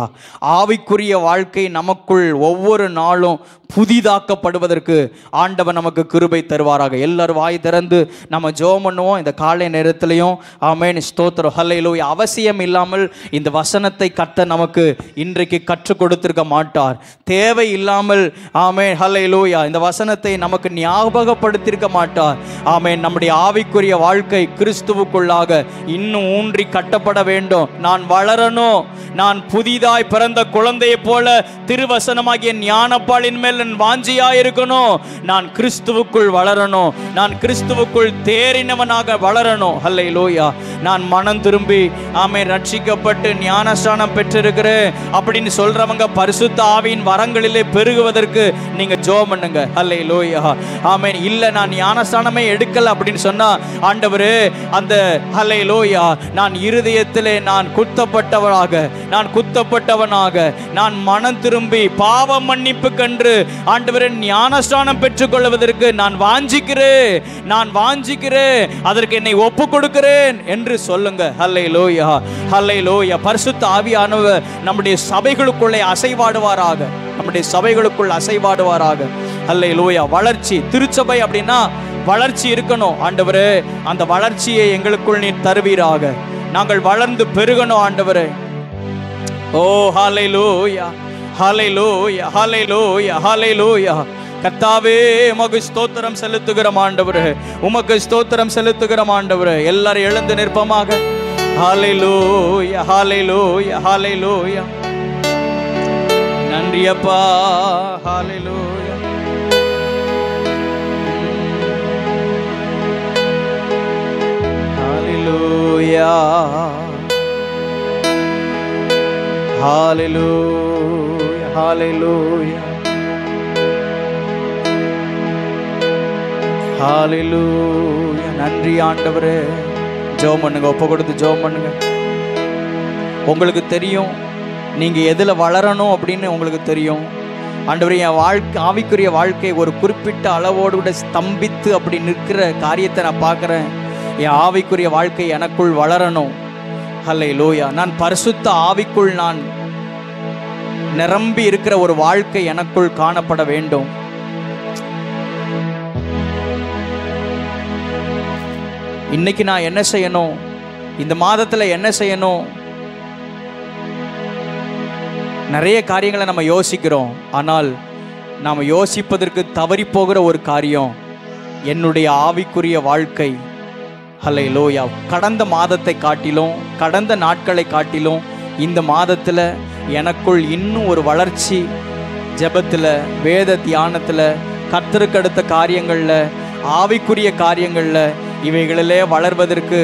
ஆவிக்குரிய வாழ்க்கை நமக்குள் ஒவ்வொரு நாளும் புதிதாக்கப்படுவதற்கு ஆண்டவர் நமக்கு கிருபை தருவாராக. எல்லாரும் வாய் திறந்து நம்ம ஜெபம் பண்ணுவோம் இந்த காலை நேரத்திலையும். ஆமென் ஸ்தோத்திரம், ஹல்லேலூயா. அவசியம் இல்லாமல் இந்த வசனத்தை கர்த்தர் நமக்கு இன்றைக்கு கற்றுக் கொடுத்திருக்க மாட்டார். தேவை இல்லாமல் ஆமென் ஹல்லேலூயா இந்த வசனத்தை நமக்கு ஞாபகப்படுத்தியிருக்க மாட்டார். ஆமென். நம்முடைய ஆவிக்குரிய வாழ்க்கை கிறிஸ்துவுக்குள்ளாக இன்னும் இன்னும் ஊன்றி கட்டப்பட வேண்டும். நான் வளரணும். நான் புதிதாய் பிறந்த குழந்தையை போல திருவசனமாகிய ஞானப்பாலின் மேல் என் வாஞ்சியாயிருக்கணும். நான் கிறிஸ்துவுக்குள் வளரணும். நான் கிறிஸ்துவுக்குள் தேறினவனாக வளரணும். ஹல்லேலூயா. நான் மனம் திரும்பி ஆமென் ரட்சிக்கப்பட்டு ஞானஸ்நானம் பெற்றிருக்கிறேன் அப்படின்னு சொல்றவங்க பரிசுத்த ஆவியின் வரங்களிலே பெருகுவதற்கு நீங்க ஜெபம் பண்ணுங்க. ஹல்லேலூயா. ஆமென். இல்ல நான் ஞானஸ்நானமே எடுக்கல அப்படின்னு சொன்னா, ஆண்டவரே அந்த ஹல்லேலூயா நான் இருதயத்திலே நான் குத்தப்பட்டவனாக நான் மனம் திரும்பி பாவ மன்னிப்பு கண்டு ஆண்டவரே ஞானஸ்நானம் பெற்றுக்கொள்வதற்கு நான் வாஞ்சிக்கிறேன், அதற்கு என்னை ஒப்பு கொடுக்கிறேன் என்று சொல்லுங்க. ஹல்லேலூயா. ஹல்லேலூயா. பரிசுத்த ஆவியானவர் நம்முடைய சபைகளுக்குள்ளே அசைவாடுவாராக. ஹல்லேலூயா. வளர்ச்சி, திருச்சபை அப்படின்னா வளர்ச்சி இருக்கணும். ஆண்டவரே அந்த வளர்ச்சியை எங்களுக்குள் நீர் தருவீராக. நாங்கள் வளர்ந்து பெருகணும் ஆண்டவரே. ஓ ஹல்லேலூயா, ஹல்லேலூயா, ஹல்லேலூயா, ஹல்லேலூயா. கர்த்தாவே உமக்கு ஸ்தோத்திரம் செலுத்துகிறோம் ஆண்டவரே. உமக்கு ஸ்தோத்திரம் செலுத்துகிறோம் ஆண்டவரே. எல்லாரும் எழுந்து நிற்பமாக. ஹல்லேலூயா, ஹல்லேலூயா, ஹல்லேலூயா. நன்றி அப்பா. ஹல்லேலூயா. ஹல்லேலூயா. ஹல்லேலூயா. ஹல்லேலூயா. ஹல்லேலூயா. நன்றி ஆண்டவரே. ஜெபம் பண்ணுங்க. ஒப்பு கொடுத்து ஜெபம் பண்ணுங்க. உங்களுக்கு தெரியும் நீங்க எதுல வளரணும் அப்படின்னு உங்களுக்கு தெரியும். ஆண்டவரே என் வாழ்க்கை, ஆவிக்குரிய வாழ்க்கை ஒரு குறிப்பிட்ட அளவோடு கூட ஸ்தம்பித்து அப்படி நிற்கிற காரியத்தை நான் பார்க்குறேன். என் ஆவிக்குரிய வாழ்க்கை எனக்குள் வளரணும். ஹல்லேலூயா. நான் பரிசுத்த ஆவிக்குள் நான் நிரம்பி இருக்கிற ஒரு வாழ்க்கை எனக்குள் காணப்பட வேண்டும். இன்னைக்கு நான் என்ன செய்யணும்? இந்த மாதத்துல என்ன செய்யணும்? நிறைய காரியங்களை நம்ம யோசிக்கிறோம். ஆனால் நாம் யோசிப்பதற்கு தவறி போகிற ஒரு காரியம் என்னுடைய ஆவிக்குரிய வாழ்க்கை. ஹல்லேலூயா. கடந்த மாதத்தை காட்டிலும், கடந்த நாட்களை காட்டிலும் இந்த மாதத்தில் எனக்குள் இன்னும் ஒரு வளர்ச்சி, ஜெபத்தில், வேத தியானத்தில், கர்த்தருக்கு அடுத்த காரியங்களில், ஆவிக்குரிய காரியங்களில் இவைகளிலே வளர்வதற்கு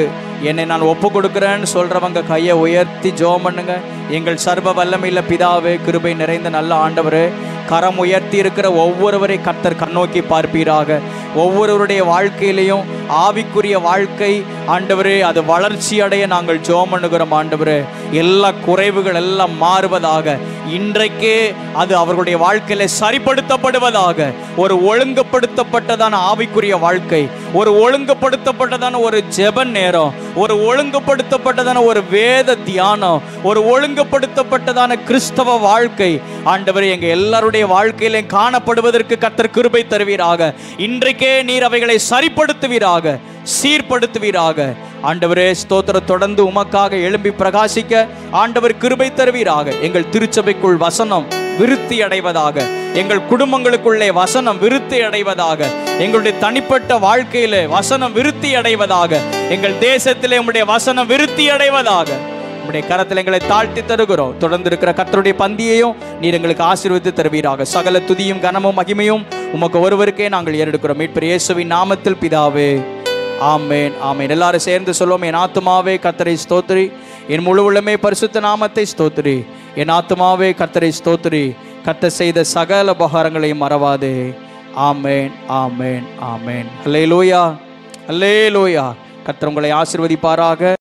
என்னை நான் ஒப்பு கொடுக்குறேன்னு சொல்கிறவங்க கையை உயர்த்தி ஜெபம் பண்ணுங்க. எங்கள் சர்வ வல்லமையில பிதாவே, கிருபை நிறைந்த நல்ல ஆண்டவரே, கரம் உயர்த்தி இருக்கிற ஒவ்வொருவரை கர்த்தர் கண்ணோக்கி பார்ப்பீராக. ஒவ்வொருவருடைய வாழ்க்கையிலையும் ஆவிக்குரிய வாழ்க்கை ஆண்டவரே அது வளர்ச்சி அடைய நாங்கள் ஜெபம் பண்ணுகிறோம் ஆண்டவரே. எல்லா குறைவுகள் எல்லாம் மாறுவதாக. இன்றைக்கே அது அவர்களுடைய வாழ்க்கையில சரிப்படுத்தப்படுவதாக. ஒரு ஒழுங்குபடுத்தப்பட்டதான ஆவிக்குரிய வாழ்க்கை, ஒரு ஒழுங்குபடுத்தப்பட்டதான ஒரு ஜெப நேரம், ஒரு ஒழுங்குபடுத்தப்பட்டதான ஒரு வேத தியானம், ஒரு ஒழுங்குபடுத்தப்பட்டதான கிறிஸ்தவ வாழ்க்கை ஆண்டவரே எங்க எல்லாருடைய வாழ்க்கையிலே காணப்படுவதற்கு கர்த்தர் கிருபை தருவீராக. இன்றைக்கே நீர் அவைகளை சரிப்படுத்துவீராக, சீர்படுத்துவீராக. ஆண்டவரே ஸ்தோத்திரம். தொடர்ந்து உமக்காக எழும்பி பிரகாசிக்க ஆண்டவர் கிருபை தருவீராக. எங்கள் திருச்சபைக்குள் வசனம் விருத்தி அடைவதாக. எங்கள் குடும்பங்களுக்குள்ளே வசனம் விருத்தி அடைவதாக. எங்களுடைய தனிப்பட்ட வாழ்க்கையிலே வசனம் விருத்தி அடைவதாக. எங்கள் தேசத்திலே உம்முடைய வசனம் விருத்தி அடைவதாக. உம்முடைய கரத்தில் எங்களை தாழ்த்தி தருகிறோம். தொடர்ந்து இருக்கிற கர்த்தருடைய பந்தியையும் நீர் எங்களுக்கு ஆசீர்வதித்து தருவீராக. சகல துதியும் கனமும் மகிமையும் உமக்கு ஒருவருக்கே நாங்கள் ஏறெடுக்கிறோம். மீட்பர் இயேசுவின் நாமத்தில் பிதாவே, ஆமென், ஆமென். எல்லாரும் சேர்ந்து சொல்லுவோம். என் ஆத்துமாவே கர்த்தரை ஸ்தோத்திரி, என் முழு உள்ளமே பரிசுத்த நாமத்தை ஸ்தோத்திரி. என் ஆத்துமாவே கர்த்தரை ஸ்தோத்திரி, கர்த்தர் செய்த சகல உபகாரங்களையும் மறவாதே. ஆமென், ஆமென், ஆமென். அல்லேலூயா, அல்லேலூயா. கர்த்தர் உங்களை ஆசீர்வதிப்பாராக.